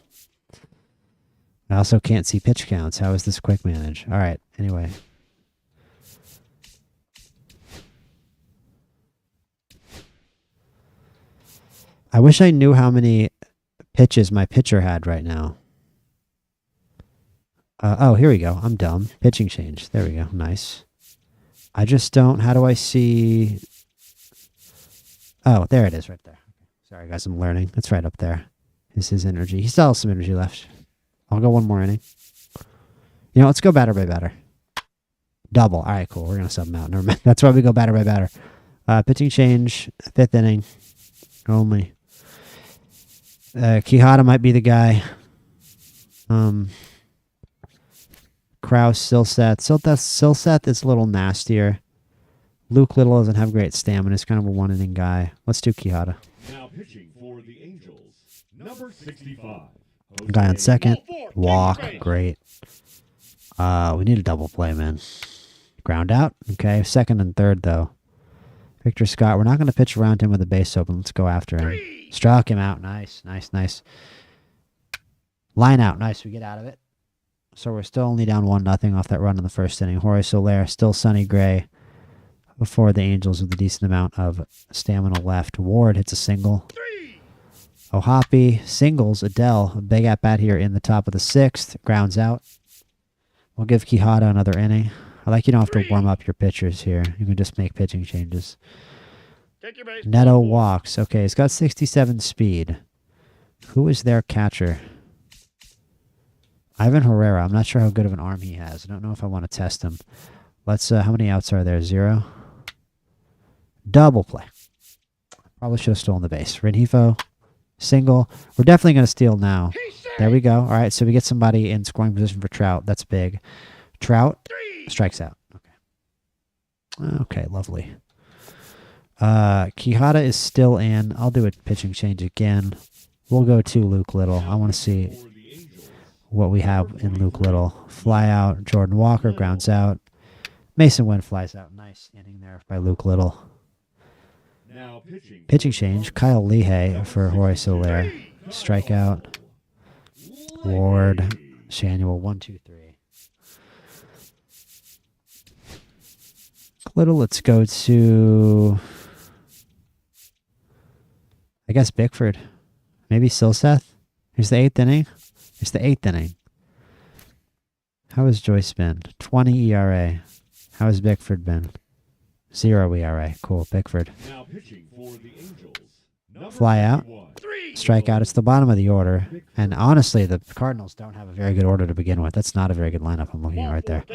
also can't see pitch counts. How is this quick manage? All right. Anyway. I wish I knew how many pitches my pitcher had right now. Oh, here we go. I'm dumb. Pitching change. There we go. Nice. I just don't... How do I see... Oh, there it is right there. Sorry, guys. I'm learning. It's right up there. Is his energy. He still has some energy left. I'll go one more inning. You know, let's go batter by batter. Double. All right, cool. We're going to sub him out. Never mind. That's why we go batter by batter. Pitching change. 5th inning. Only. Quijada might be the guy. Kraus, Silseth is a little nastier. Luke Little doesn't have great stamina. He's kind of a one-inning guy. Let's do Quijada. Now pitching for the Angels, number 65. Guy on second. Walk. Great. We need a double play, man. Ground out. Okay. Second and third, though. Victor Scott. We're not going to pitch around him with the base open. Let's go after him. Struck him out. Nice. Nice, nice. Line out. Nice. We get out of it. So we're still only down 1-0 off that run in the first inning. Jorge Soler, still Sonny Gray before the Angels with a decent amount of stamina left. Ward hits a single. O'Hoppe singles. Adele, a big at-bat here in the top of the 6th. Grounds out. We'll give Quijada another inning. I like you don't have to warm up your pitchers here. You can just make pitching changes. Neto walks. Okay, he's got 67 speed. Who is their catcher? Ivan Herrera. I'm not sure how good of an arm he has. I don't know if I want to test him. Let's, how many outs are there? 0. Double play. Probably should have stolen the base. Rengifo, single. We're definitely going to steal now. There we go. All right, so we get somebody in scoring position for Trout. That's big. Trout strikes out. Okay. Okay, lovely. Quijada is still in. I'll do a pitching change again. We'll go to Luke Little. I want to see what we have in Luke Little. Fly out. Jordan Walker grounds out. Mason Wynn flies out. Nice inning there by Luke Little. Now pitching change. Kyle Lehigh for Jorge Soler. Strikeout. Ward. Shanuel. 1, 2, 3. Little. Let's go to, I guess, Bickford. Maybe Silseth. Here's the 8th inning. It's the 8th inning. How has Joyce been? 20 ERA. How has Bickford been? 0 ERA. Cool, Bickford. Now pitching for the Angels, Fly out. Strikeout. It's the bottom of the order. And honestly, the Cardinals don't have a very good order to begin with. That's not a very good lineup I'm looking at right there.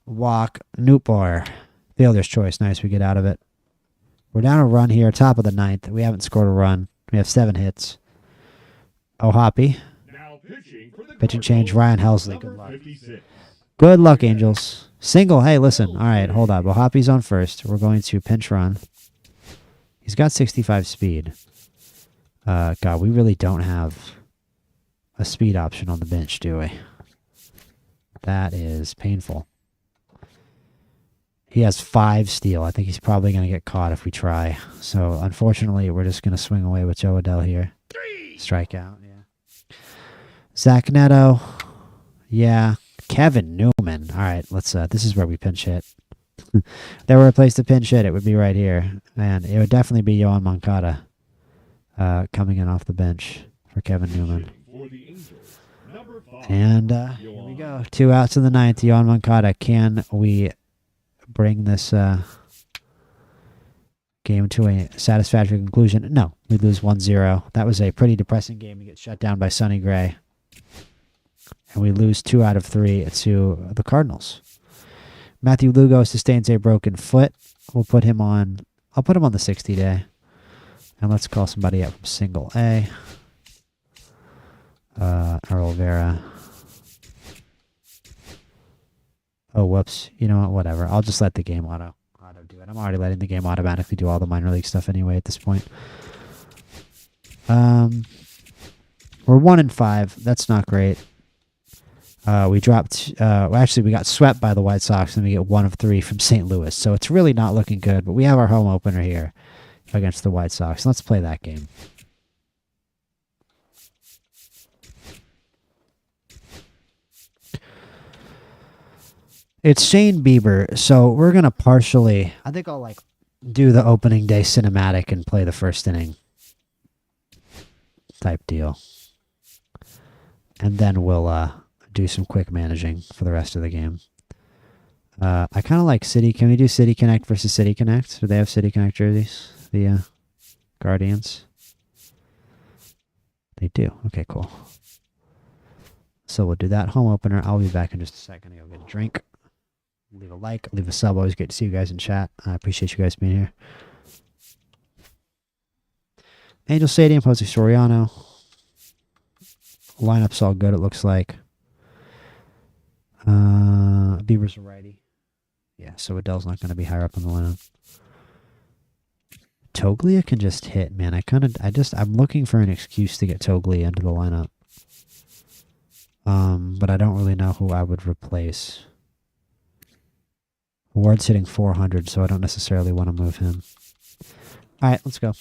Walk. Nootbaar. Fielder's choice. Nice. We get out of it. We're down a run here. Top of the 9th. We haven't scored a run. We have 7 hits. O'Hoppe. Pitching change. Ryan Helsley. Good luck. Good luck, Angels. Single. Hey, listen. All right, hold up. O'Hoppe's on first. We're going to pinch run. He's got 65 speed. God, we really don't have a speed option on the bench, do we? That is painful. He has 5 steal. I think he's probably going to get caught if we try. So, unfortunately, we're just going to swing away with Joe Adele here. Strikeout, yeah. Zach Neto. Yeah. Kevin Newman. All right, let's, this is where we pinch hit. If there were a place to pinch hit, it would be right here. And it would definitely be Yohan Moncada coming in off the bench for Kevin Newman. And here we go. 2 outs in the 9th. Yohan Moncada. Can we bring this game to a satisfactory conclusion? No, we lose 1-0. That was a pretty depressing game. We get shut down by Sonny Gray. And we lose 2 out of 3 to the Cardinals. Matthew Lugo sustains a broken foot. We'll put him on, I'll put him on the 60-day. And let's call somebody up from single A. Earl Vera. Oh, whoops. You know what? Whatever. I'll just let the game auto do it. I'm already letting the game automatically do all the minor league stuff anyway at this point. We're 1-5. That's not great. We dropped. Actually, we got swept by the White Sox, and we get 1 of 3 from St. Louis. So it's really not looking good. But we have our home opener here against the White Sox. Let's play that game. It's Shane Bieber, so we're gonna partially. I think I'll like do the opening day cinematic and play the first inning type deal, and then we'll do some quick managing for the rest of the game. I kind of like City. Can we do City Connect versus City Connect? Do they have City Connect jerseys? The Guardians. They do. Okay, cool. So we'll do that home opener. I'll be back in just a second. I'll get a drink. Leave a like, leave a sub. Always great to see you guys in chat. I appreciate you guys being here. Angel Stadium, Jose Soriano. Lineup's all good, it looks like. Bieber's a righty. Yeah, so Adele's not going to be higher up in the lineup. Toglia can just hit, man. I'm looking for an excuse to get Toglia into the lineup. But I don't really know who I would replace. Ward's hitting 400, so I don't necessarily want to move him. All right, let's go.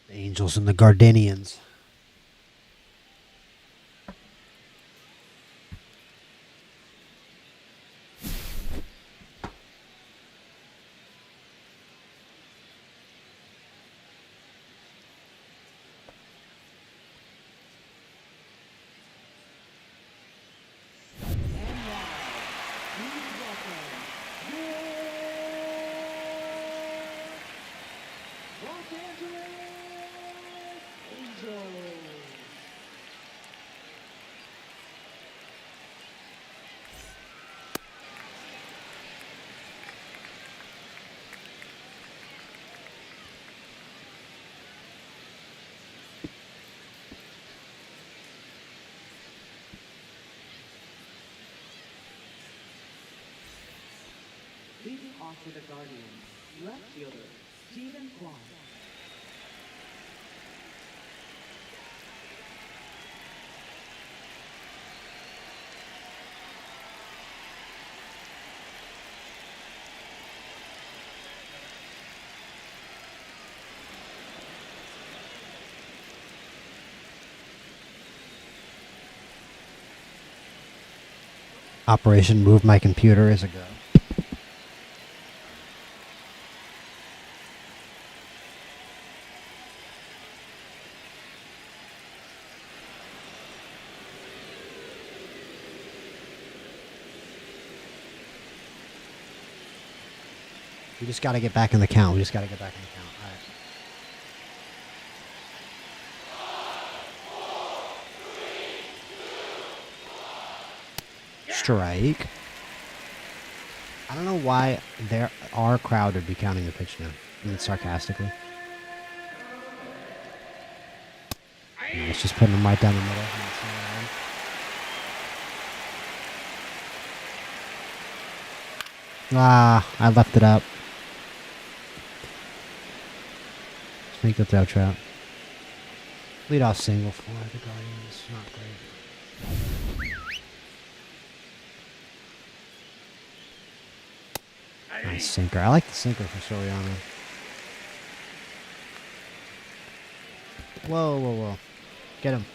The Angels and the Gardenians. Leading off for the Guardians, left fielder, Stephen Kwan. Operation Move My Computer is a go. We just got to get back in the count. All right. Strike. I don't know why our crowd would be counting the pitch now. I mean, sarcastically. And it's just putting them right down the middle. I left it up. Let's make the throw trap. Lead off single for the Guardians. Not great. Nice sinker. I like the sinker for Soriano. Whoa, whoa, whoa. Get him.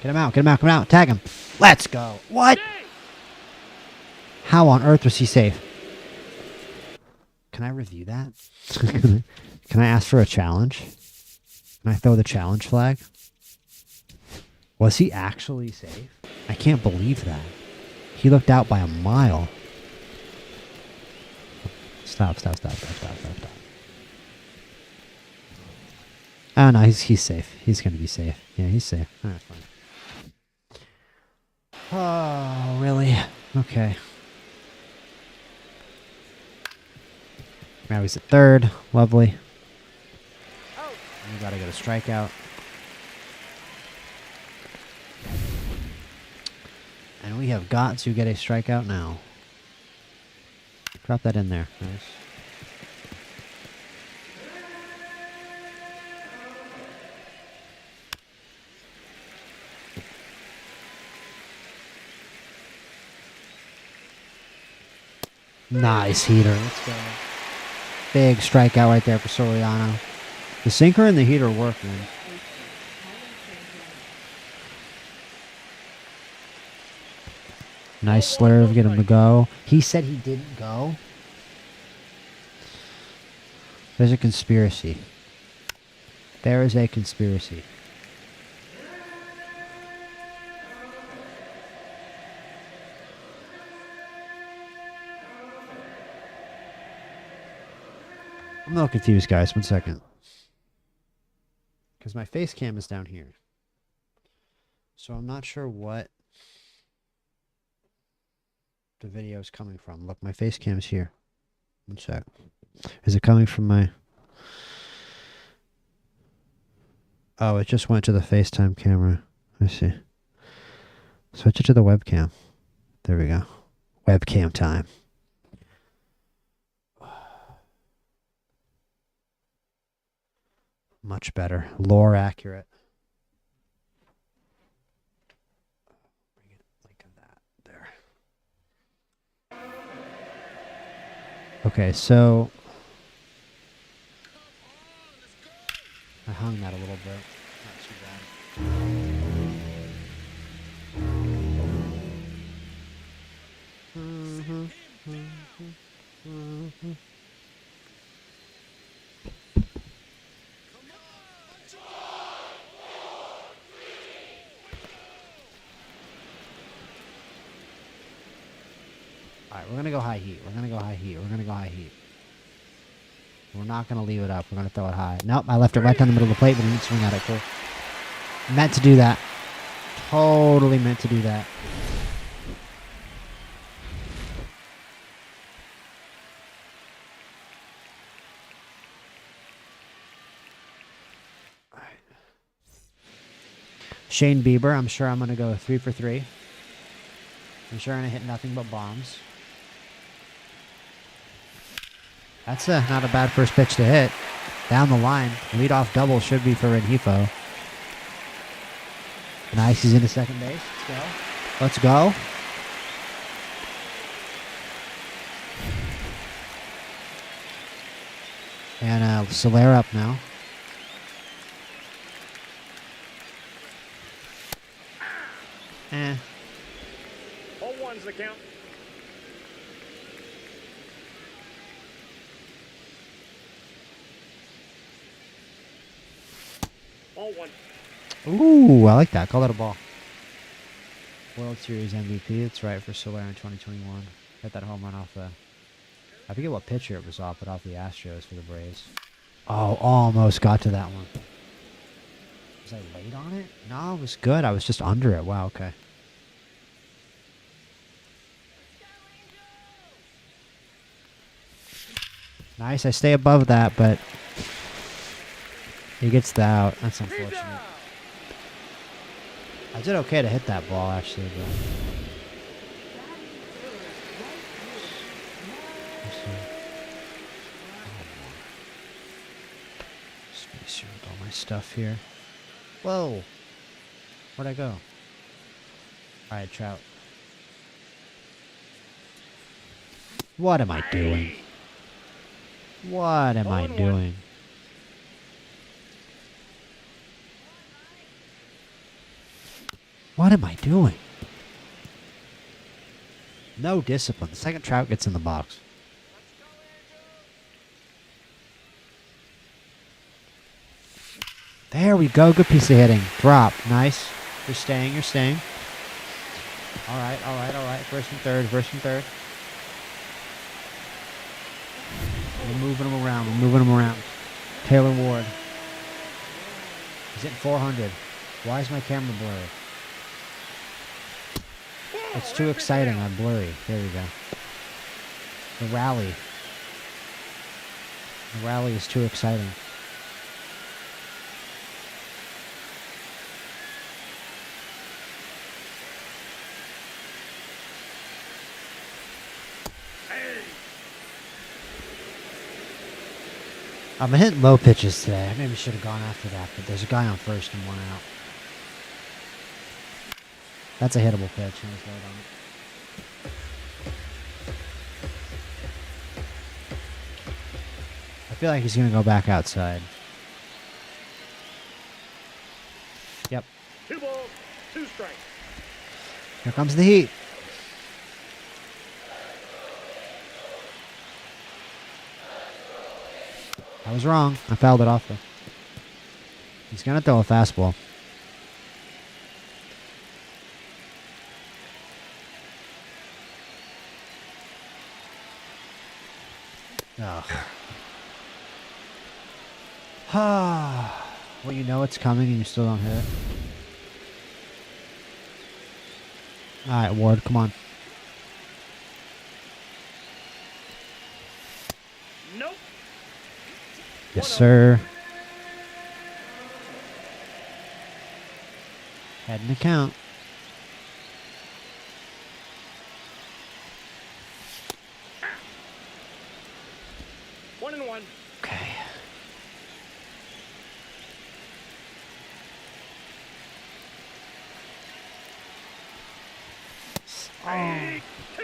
Get him out. Get him out. Come out. Tag him. Let's go. What? How on earth was he safe? Can I review that? Can I ask for a challenge? Can I throw the challenge flag? Was he actually safe? I can't believe that. He looked out by a mile. Stop. Oh, no, he's safe. He's going to be safe. Yeah, he's safe. All right, fine. Oh, really? Okay. Now he's at third. Lovely. We got to get a strikeout. And we have got to get a strikeout now. Drop that in there. Nice. Nice heater. Let's go. Big strikeout right there for Soriano. The sinker and the heater work, man. Nice slurve. Get him to go. He said he didn't go. There's a conspiracy. There is a conspiracy. I'm a little confused, guys. 1 second. Because my face cam is down here. So I'm not sure what the video is coming from. Look, my face cam is here. 1 sec. Is it coming from my... Oh, it just went to the FaceTime camera. I see. Switch it to the webcam. There we go. Webcam time. Much better. Lore accurate. Bring it like that. There. Okay, so I hung that a little bit. Not too bad. Alright, we're going to go high heat. We're going to go high heat. We're going to go high heat. We're not going to leave it up. We're going to throw it high. Nope, I left it right down the middle of the plate, but I didn't swing at it. Cool. Meant to do that. Totally meant to do that. Shane Bieber, I'm sure I'm going to go 3 for 3. I'm sure I'm going to hit nothing but bombs. That's not a bad first pitch to hit. Down the line. Leadoff double should be for Rengifo. Nice, he's into second base. Let's go. Let's go. And Soler up now. Eh. 0-1's the count. All one. Ooh, I like that. Call that a ball. World Series MVP. That's right for Soler in 2021. Hit that home run off the... I forget what pitcher it was off, but off the Astros for the Braves. Oh, almost got to that one. Was I late on it? No, it was good. I was just under it. Wow, okay. Nice. I stay above that, but he gets the out. That's unfortunate. I did okay to hit that ball, actually. But... Spacer with all my stuff here. Whoa. Where'd I go? Alright, Trout. What am I doing? What am I doing? What am I doing? No discipline. The second Trout gets in the box. There we go. Good piece of hitting. Drop. Nice. You're staying. You're staying. All right. All right. All right. First and third. First and third. We're moving him around. We're moving him around. Taylor Ward. He's hitting 400. Why is my camera blurry? It's too exciting. I'm blurry. There we go. The rally. The rally is too exciting. I'm hitting low pitches today. I maybe should have gone after that, but there's a guy on first and one out. That's a hittable pitch. He was right on it. I feel like he's going to go back outside. Yep. 2 balls, 2 strikes. Here comes the heat. I was wrong. I fouled it off though. He's going to throw a fastball. Ugh. Well, you know it's coming and you still don't hit it. Alright, Ward, come on. Nope. Yes, sir. Heading to count. One and one. Okay. Oh. 2.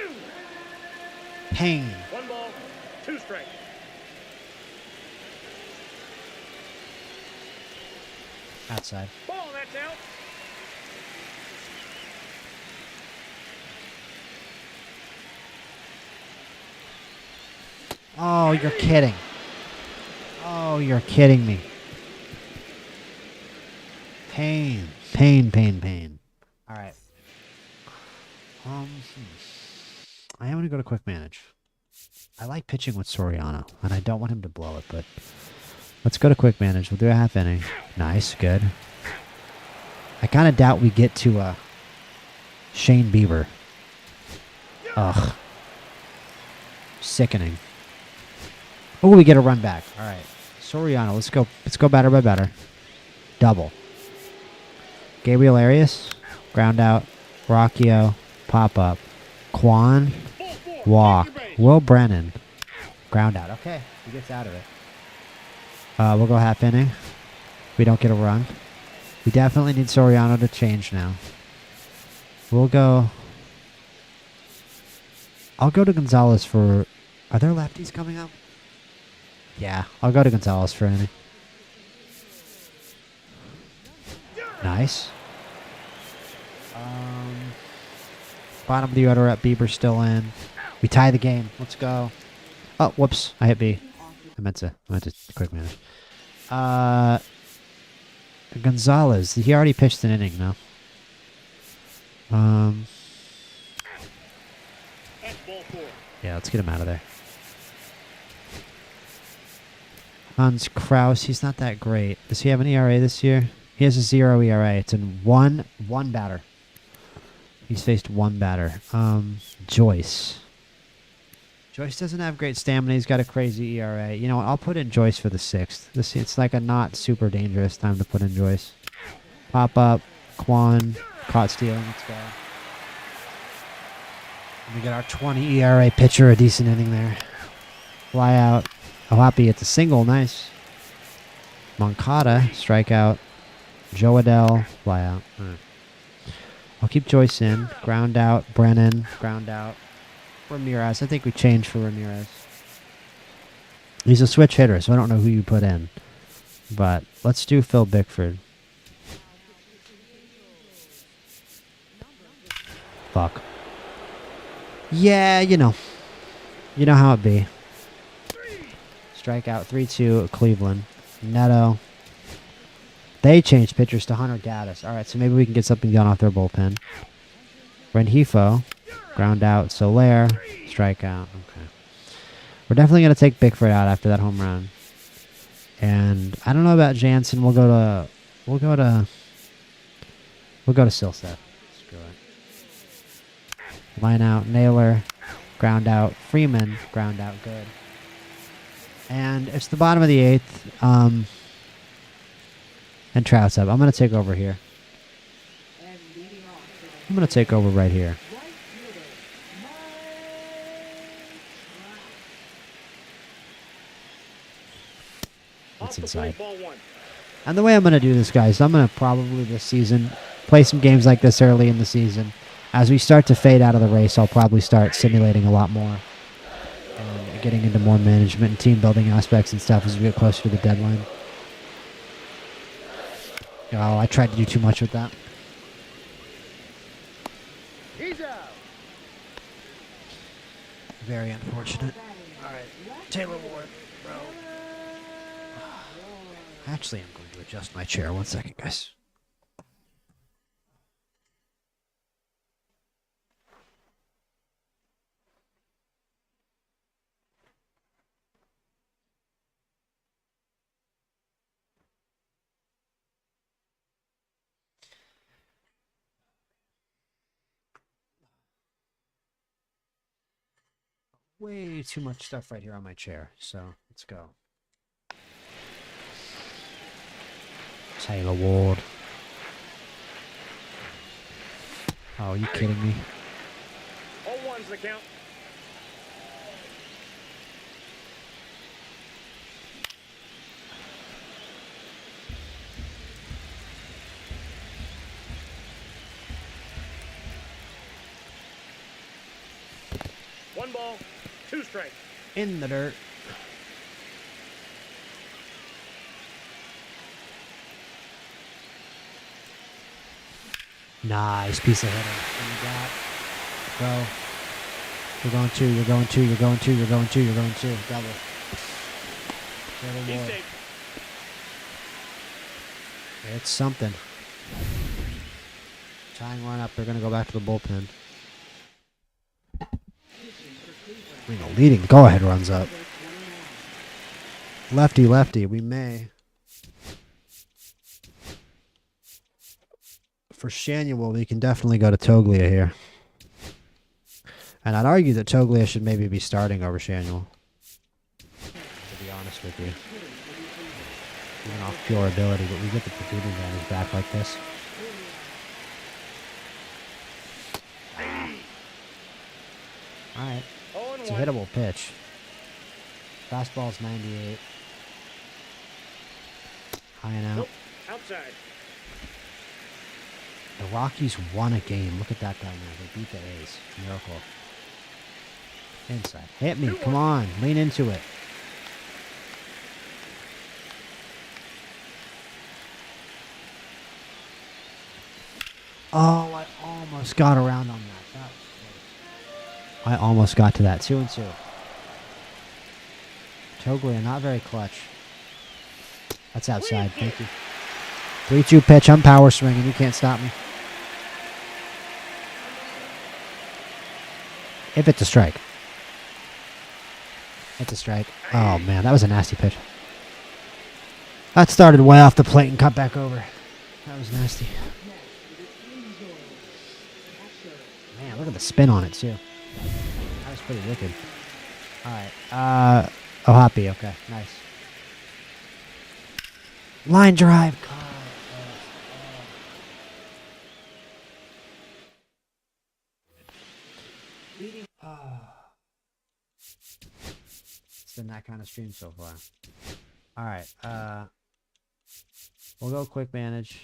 Pain. 1 ball, 2 strikes. Outside. Ball, that's out. Oh, you're kidding. Oh, you're kidding me. Pain. Pain, pain, pain. All right. I am going to go to quick manage. I like pitching with Soriano, and I don't want him to blow it, but let's go to quick manage. We'll do a half inning. Nice, good. I kind of doubt we get to Shane Bieber. Ugh. Sickening. Oh, we get a run back. All right. Soriano, let's go. Let's go batter by batter. Double. Gabriel Arias, ground out. Rockio, pop up. Quan, walk. Will Brennan, ground out. Okay, he gets out of it. We'll go half inning. We don't get a run. We definitely need Soriano to change now. We'll go. I'll go to Gonzalez for. Are there lefties coming up? Yeah, I'll go to Gonzalez for an inning. Nice. Bottom of the order up. Bieber's still in. We tie the game. Let's go. Oh, whoops! I hit B. I meant to quick manage. Gonzalez. He already pitched an inning now. That's ball 4. Yeah, let's get him out of there. Hans Kraus, he's not that great. Does he have an ERA this year? He has a 0 ERA. It's in one batter. He's faced one batter. Joyce. Joyce doesn't have great stamina. He's got a crazy ERA. You know what? I'll put in Joyce for the 6th. It's like a not super dangerous time to put in Joyce. Pop up. Quan. Caught stealing. Let's go. And we got our 20 ERA pitcher. A decent inning there. Fly out. Ohapi hits a single. Nice. Moncada. Strikeout. Joe Adell. Fly out. I'll keep Joyce in. Ground out. Brennan. Ground out. Ramirez. I think we changed for Ramirez. He's a switch hitter, so I don't know who you put in. But let's do Phil Bickford. Fuck. Yeah, you know. You know how it be. Strikeout 3-2 Cleveland. Neto. They changed pitchers to Hunter Gaddis. All right, so maybe we can get something done off their bullpen. Rengifo. Ground out. Soler. Strikeout. Okay. We're definitely going to take Bickford out after that home run. And I don't know about Jansen. We'll go to Silseth. Screw it. Line out. Naylor. Ground out. Freeman. Ground out. Good. And it's the bottom of the 8th. And Trout's up. I'm going to take over here. And leading off to the I'm going to take over right here. right fielder, Mike Trout. Off the inside. plate, ball 1. And the way I'm going to do this, guys, I'm going to probably this season play some games like this early in the season. As we start to fade out of the race, I'll probably start simulating a lot more. And getting into more management and team building aspects and stuff as we get closer to the deadline. Oh, I tried to do too much with that. He's out. Very unfortunate. All right, Taylor Ward, bro. Actually, I'm going to adjust my chair. 1 second, guys. Way too much stuff right here on my chair, so let's go. Taylor Ward. Oh, are you kidding me? 0-1's the count. One ball, 2 strikes. In the dirt. Nice piece of hitting. And you got, bro. You're going 2, you're going 2, you're going 2, you're going 2, you're going 2. Double. Taylor He's Ward. safe. It's something. Tying run up. They're going to go back to the bullpen. I mean, the leading go-ahead runs up. Lefty, lefty. We may. For Shanuel, we can definitely go to Toglia here. And I'd argue that Toglia should maybe be starting over Shanuel. To be honest with you. Even off pure ability, but we get the platoon advantage back like this. Alright. 0-1. It's a hittable pitch. Fastball's 98. High and out. Nope. Outside. The Rockies won a game. Look at that down there. They beat the A's. Miracle. Inside. Hit me. Come on. Lean into it. Oh, I almost got around on that. That was close. I almost got to that. 2-2. Toglia, not very clutch. That's outside. Thank you. 3-2 pitch. I'm power swinging. You can't stop me. If it's a strike. It's a strike. Oh, man. That was a nasty pitch. That started way off the plate and cut back over. That was nasty. Man, look at the spin on it, too. That was pretty wicked. All right. Ohapi. Okay. Nice. Line drive. God. It's been that kind of stream so far. All right. We'll go quick manage.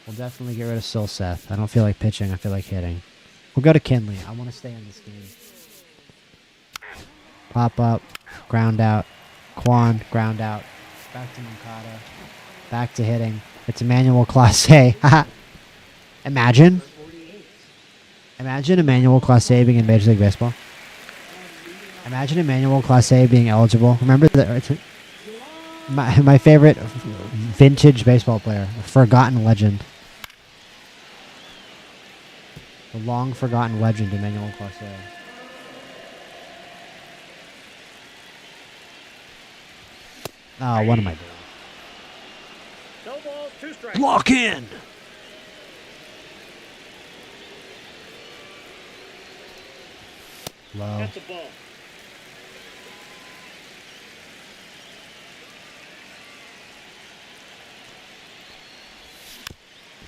We'll definitely get rid of Silseth. I don't feel like pitching. I feel like hitting. We'll go to Kinley. I want to stay in this game. Pop up. Ground out. Quan. Ground out. Back to Moncada. Back to hitting. It's Emmanuel Clase. Imagine. Imagine Emmanuel Clase being in Major League Baseball. Imagine Emmanuel Clase being eligible. Remember my favorite vintage baseball player, a forgotten legend. The long forgotten legend, Emmanuel Clase. Oh, what am I doing? No balls, 2 strikes. Lock in! Low. That's a ball.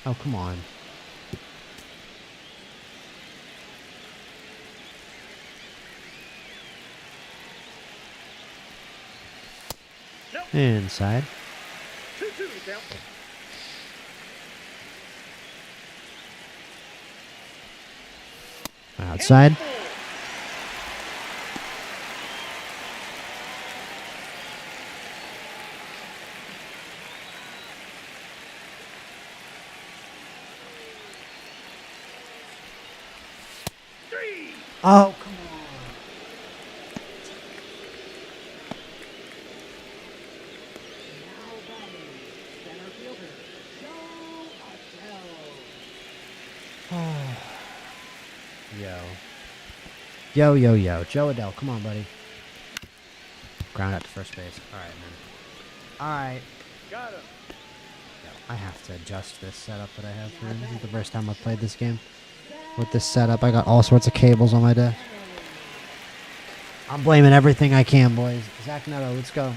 Oh, come on. Nope. Inside. 2-2 the count. Outside. Ball. Three. Oh, come on. Now batting, center fielder, Joe Adele. Yo. Joe Adele, come on, buddy. Ground out to first base. All right, man. All right. Got him. I have to adjust this setup that I have here. This is the first time I've played this game. With this setup, I got all sorts of cables on my desk. I'm blaming everything I can, boys. Zach Neto, let's go.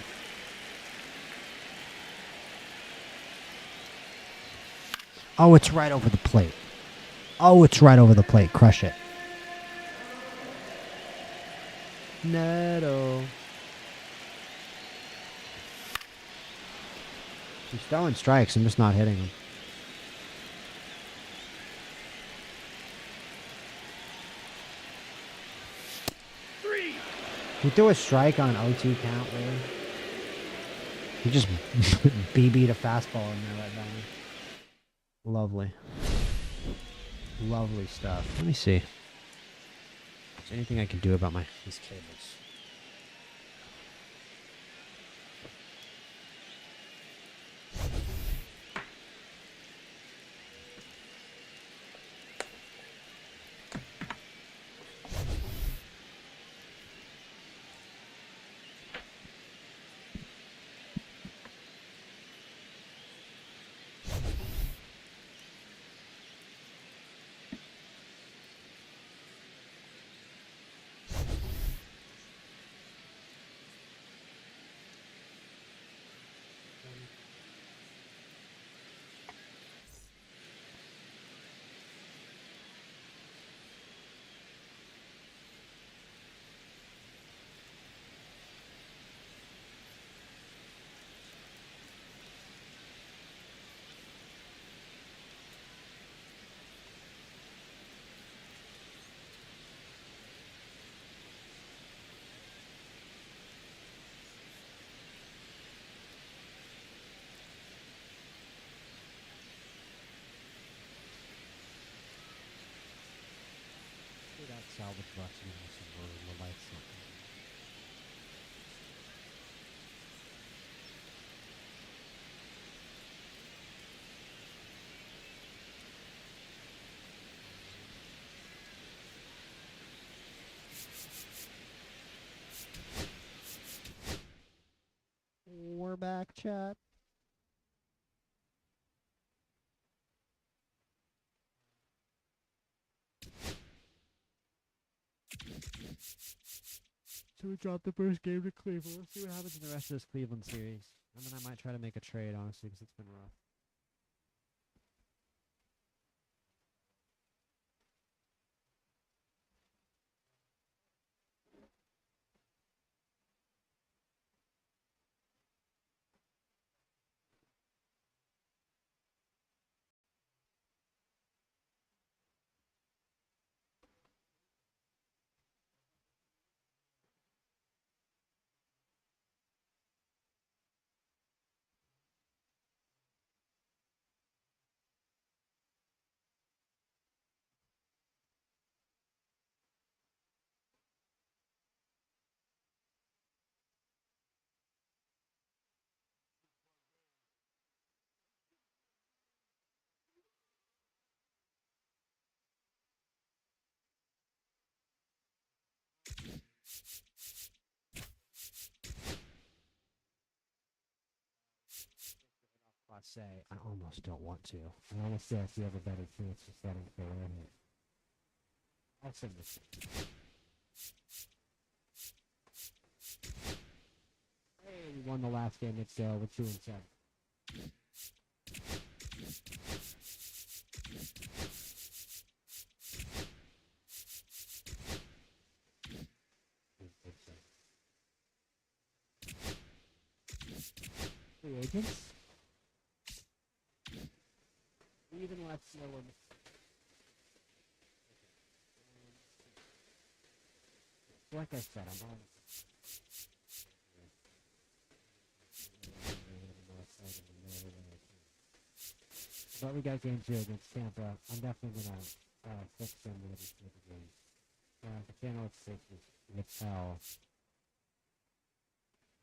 Oh, it's right over the plate. Oh, it's right over the plate. Crush it. Neto. He's throwing strikes. I'm just not hitting him. Three. He threw a strike on an 0-2 count, really. He just BB'd a fastball in there right by me. Lovely. Lovely stuff. Let me see. Is there anything I can do about these cables? That salvage box and the lights not. We're back, chat. So we dropped the first game to Cleveland. Let's see what happens in the rest of this Cleveland series. And then I might try to make a trade, honestly, because it's been rough. say I almost don't want to. I almost say if you have a better chance of setting for a hit. I'll send this. Hey, we won the last game. Let's go. We're 2-7. Free agents. Even lets know when. Like I said, I'm on. But we got game 2 against Tampa. I'm definitely gonna fix them with the game. The channel at 6 is with hell.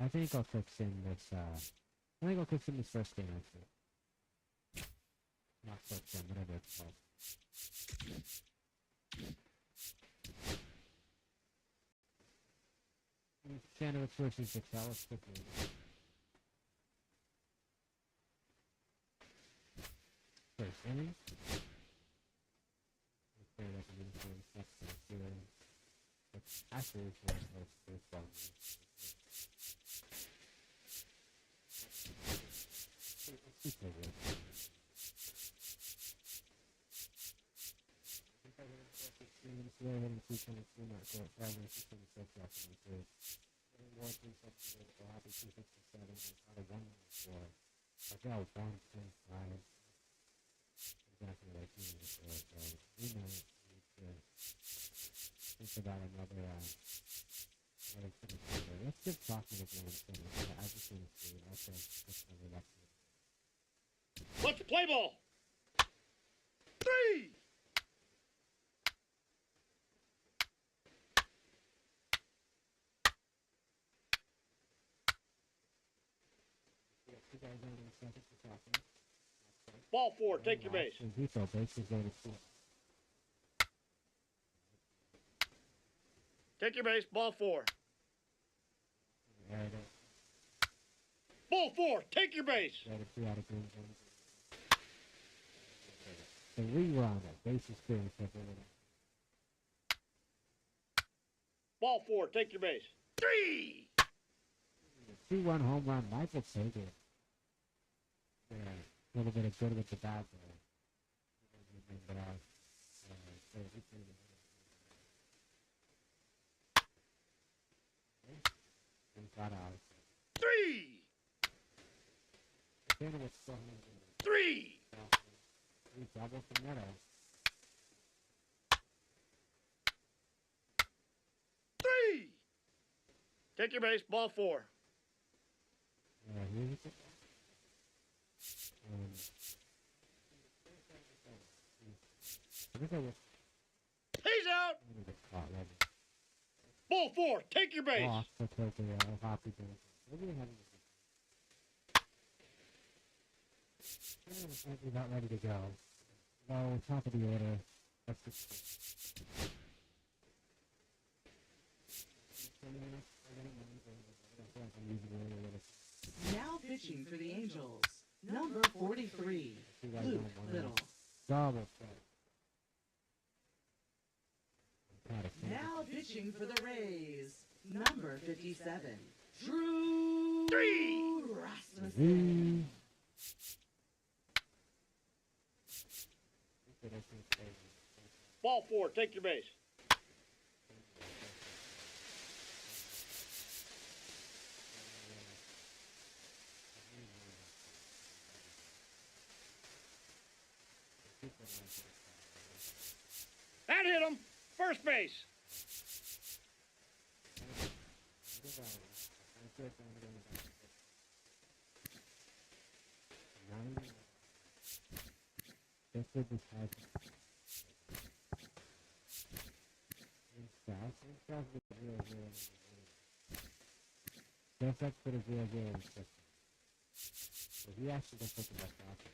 I think I'll fix in this. I think I'll fix in this first game actually. Not fix in, whatever it's called. Channel at versus Excel. Let's fix it. First inning. Actually, it's one of those first ones. Think about another let's just talk to the game. I just want to see. Okay, Let's play ball. 3. Ball 4, take your base. Take your base, ball 4. Ball 4, take your base. The rerun, base experience. Ball 4, take your base. 3. 2-1 home run, Michael take it. Yeah, a little bit of good with the bat there. Got out. 3. 3. Double from Neto. 3. Take your base, ball 4. Yeah, here's it. He's out. Ball 4, take your base. We're not ready to go. No, top of the order. That's just... Now pitching for the Angels, number 43, Luke Little. Double play. Now pitching for the Rays, number 57, Drew 3. Rasmussen. Ball 4, take your base. That hit him. First base. That's for the 0-0. So he actually does take the best option.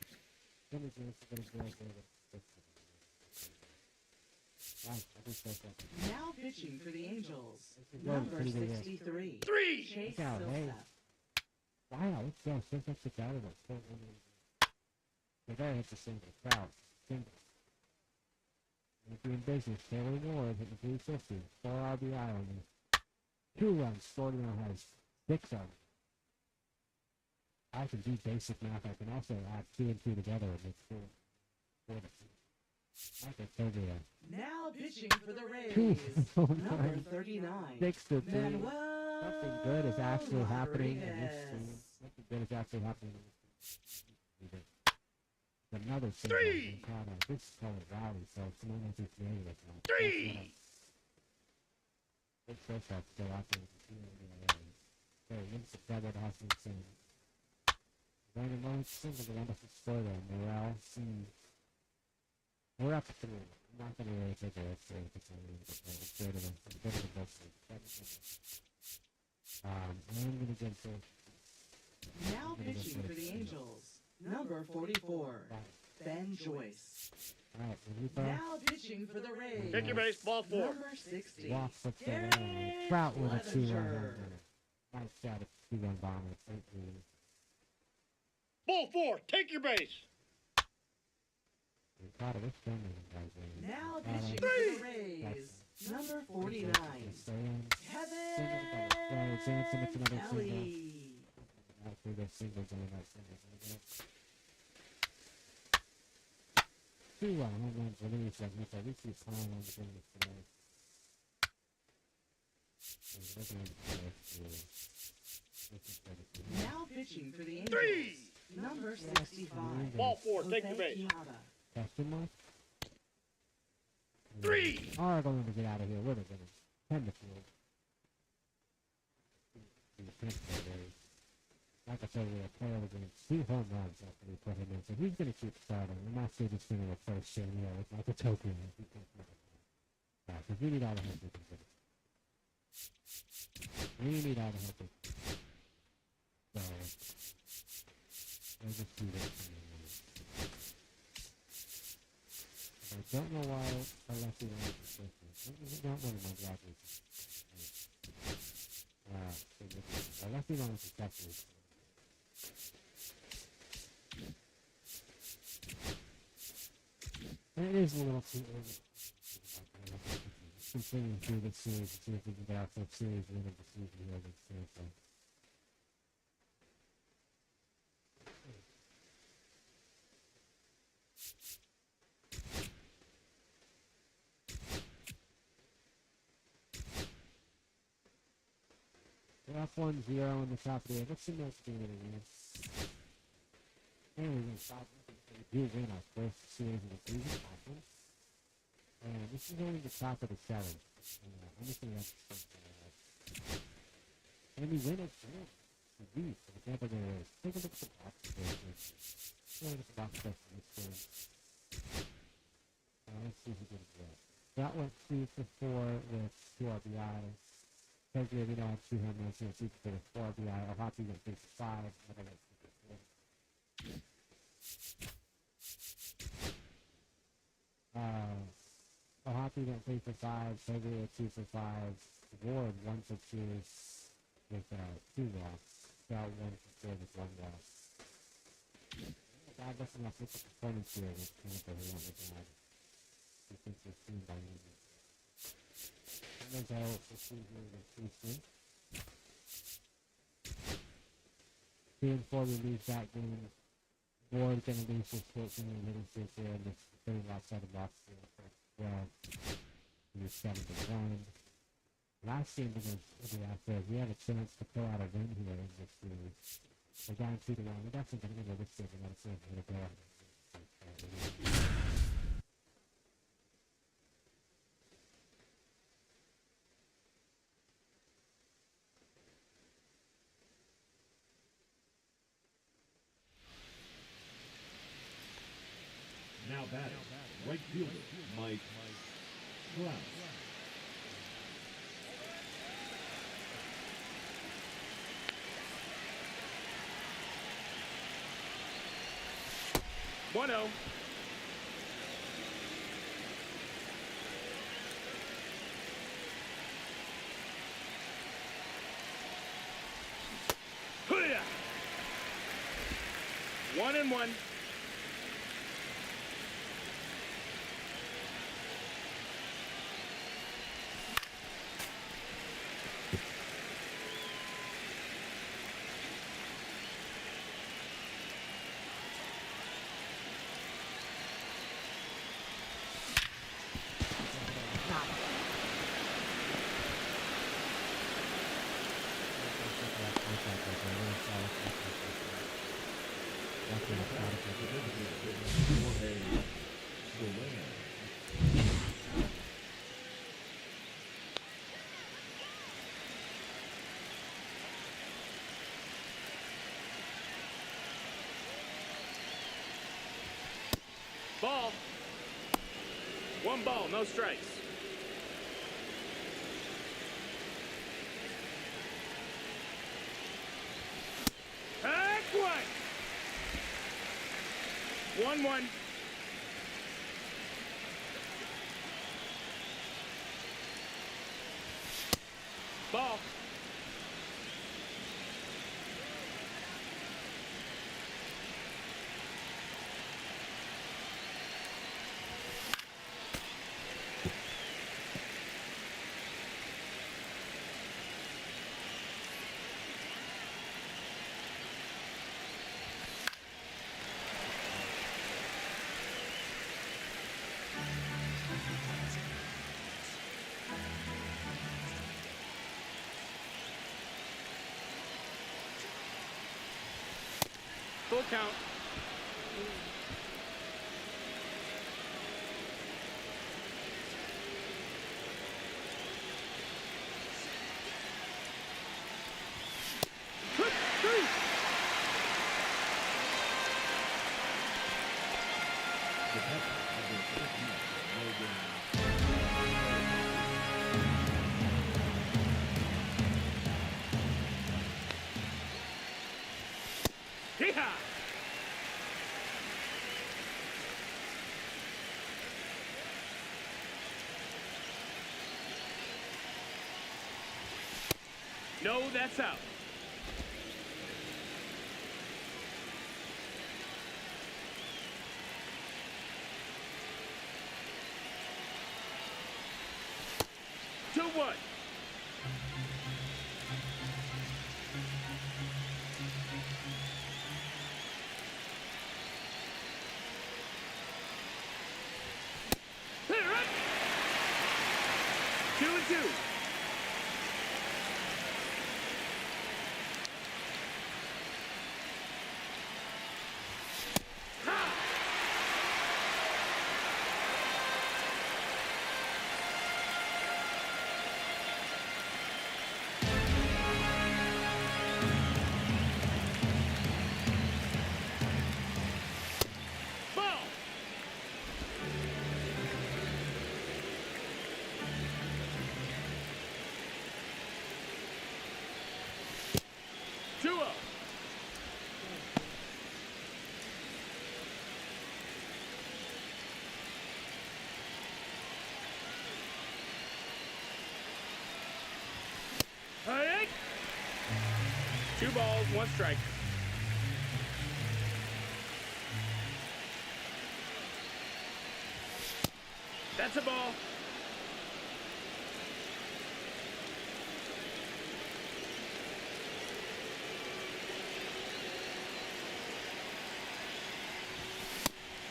Then he's going to get a 0-0. Now pitching for the Angels, number 63, 3. Chase Look out, hey. Silseth. Wow, let's go. Since that's the out of it. Rivera hits a single. Trout. Single. Doing business. Taylor Ward hitting 350. 4 RBI only. 2 runs. Florida has 6 of them. I can do basic math. I can also add 2 and 2 together and make 4. I can figure it. Now pitching for the Two. Rays. Number 39. 6-3. Manuel Something good is actually happening in this team. Rodriguez. Something good is actually happening in this team. Another single. Three. This is called a rally, so it's not as if it's right now. 3. Big shortstop still out there. So wins the double to Austin Sim. Random moment single to wonderful Florida. Morale. We're up 3. I'm not going to really take a risk here. It's good of a both. I'm going to get first. Now pitching for the Angels. Number 44. Ben Joyce. Alright, reliever. Now pitching for the Rays. Take your base. Ball 4. Number 60. Walk puts that Derek in. Trout with a 2-run Clevenger. homer. Nice shot at 2-run bomb at St. Louis. Ball 4. Take your base. God, this family guys are Now God, pitching Three. for the Rays. Number 49. Single to Kevin double. Jansen, it's another single. Kelly. Actually, there's singles on that single. 2-run home runs release like Mitch. At least he's flying on the game today. Now pitching for the Angels. 3. Number 65. Ball 4. Take your Jose base. Quijada. Question mark? 3. Are going to get out of here. We're going to 10 to field. Like I said, we're a player with 2 home runs after we put him in, so he's going to keep starting. I'm not sure he's going to replace Shane here. It's like a token. Because we need all the help we can get. We need all the help we can get. So, we'll just do this. I don't know why I left it on the system. This is not one of my graduates. I left it on the system. And it is a little too early. Continuing through this series to see if we can get out to a series win of the season here against Tampa. We're up 1-0 in the top of the 8th. What's the next game of the year? And we're going to stop. We do win our first series of the season, awesome. And this is only the top of the 7th. Anything else is and we win it for the Tampa Bay Rays. Take a look at the box score. Look at the box score for this game. Let's see who did it well. That went 2 for 4 with 2 RBIs. Pedro, we don't have 2 home runs here. 2 for 4 RBI. Ohati went 3 for 5. Another went 2 for 4. Ohati went 3 for 5. Pedro 2 for 5. Ward 1 for 2 with 2 walks. Scout 1 for 4 with 1 walk. God, that's enough. Look at the performance here with Tampa. He went with that. He thinks he's seen by you. And then we'll see here with 3-3. 3 and 4 we lose that game. Ward going to lose his 14 and hitting streak here in this third outside the box here. Well, we were 7-1. Last game against the Astros, we had a chance to pull out a win here in this series. We're down 2-1. We're definitely going to go this game. We're not saying we're going to go. Now batting, right fielder Mike Trout. Bueno. Hoo-yah! 1-1. Ball. 1 ball, no strikes. Heck one. 1-1. Ball. Full count. Yeehaw! No, that's out. Two one. Hit it right. 2-2. Ball. Two up. Hey! 2 balls, 1 strike. That's a ball.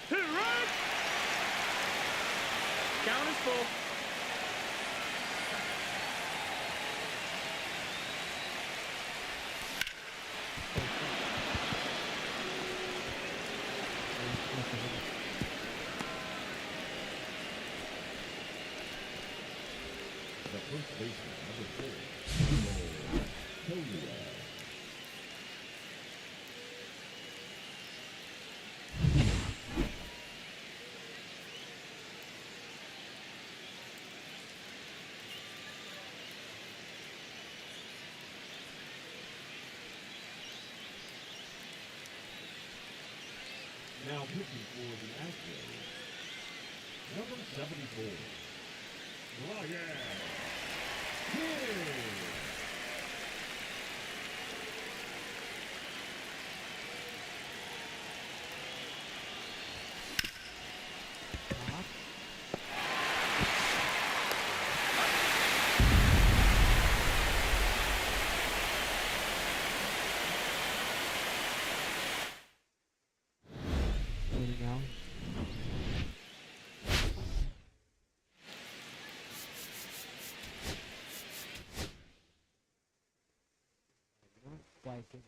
Hit it right. Count is full. The first baseman, number 4, Tony. Now pitching for the Astros, number 74, Ryan Kidd. Now. Why is it?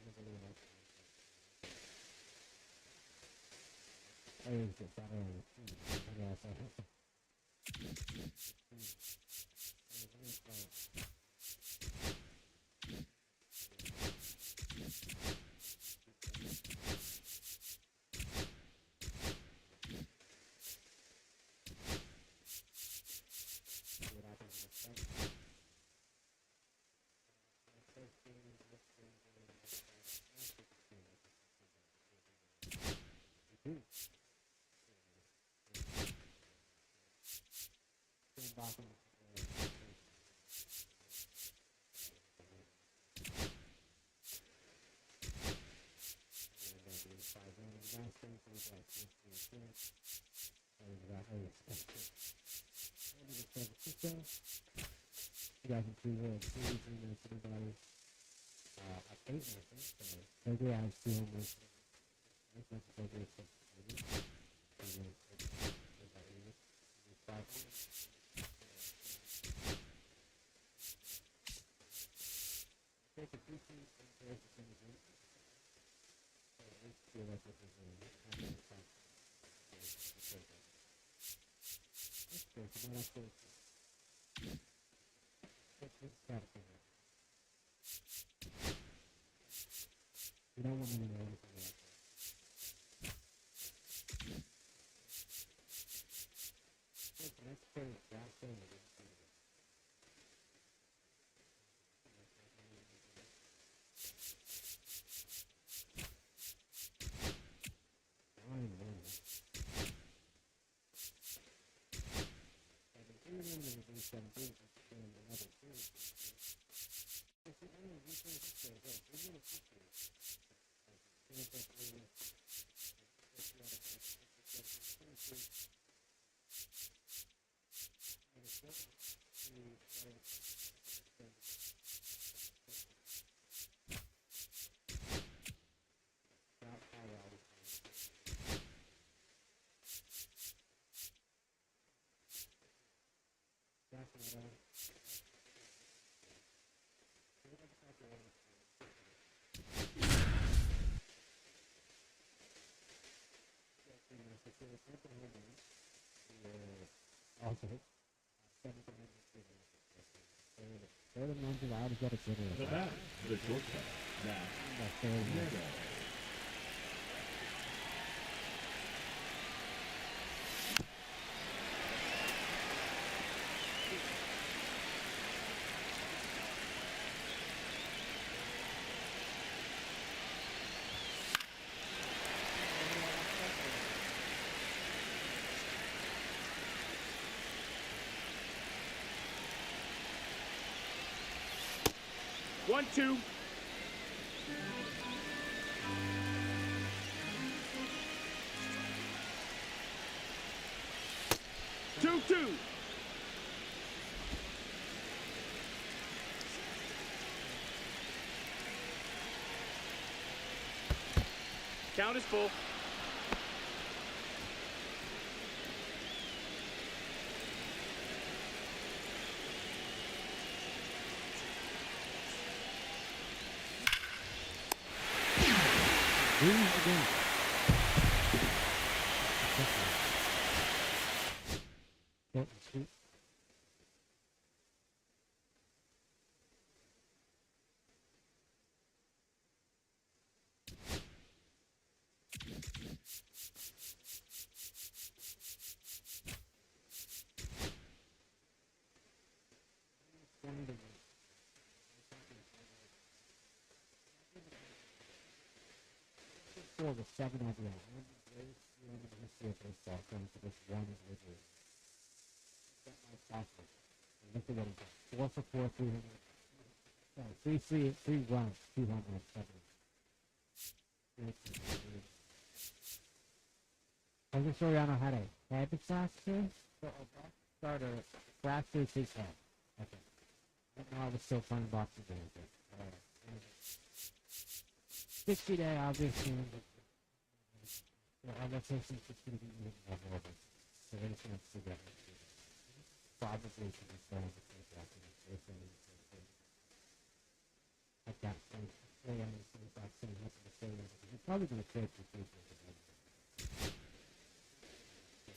The bat, the shortstop, Matt Nega. 1-2. 2-2. Count is full.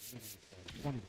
20-4.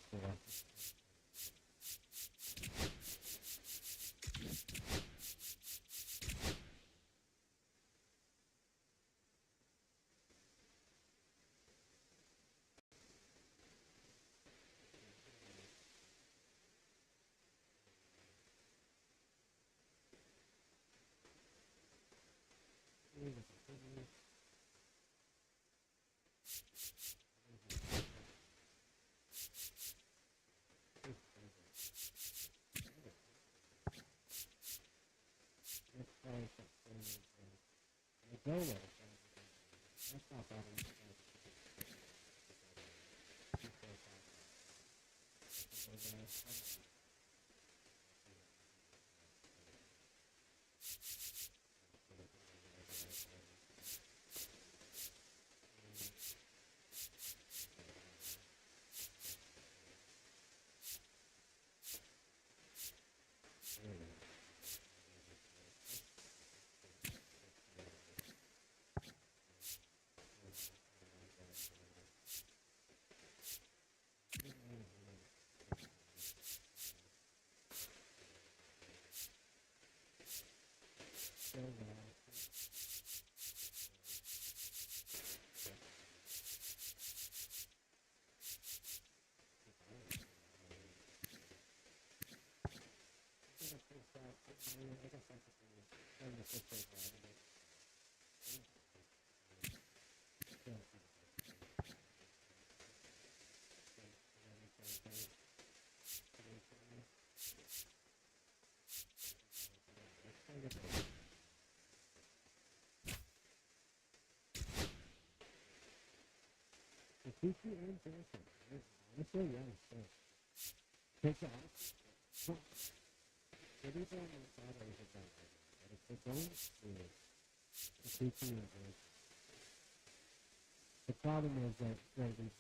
The problem is that these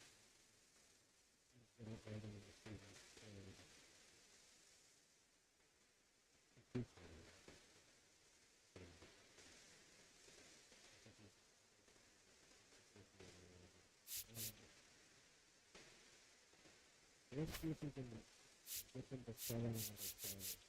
let's see if we can get them to sell another thing.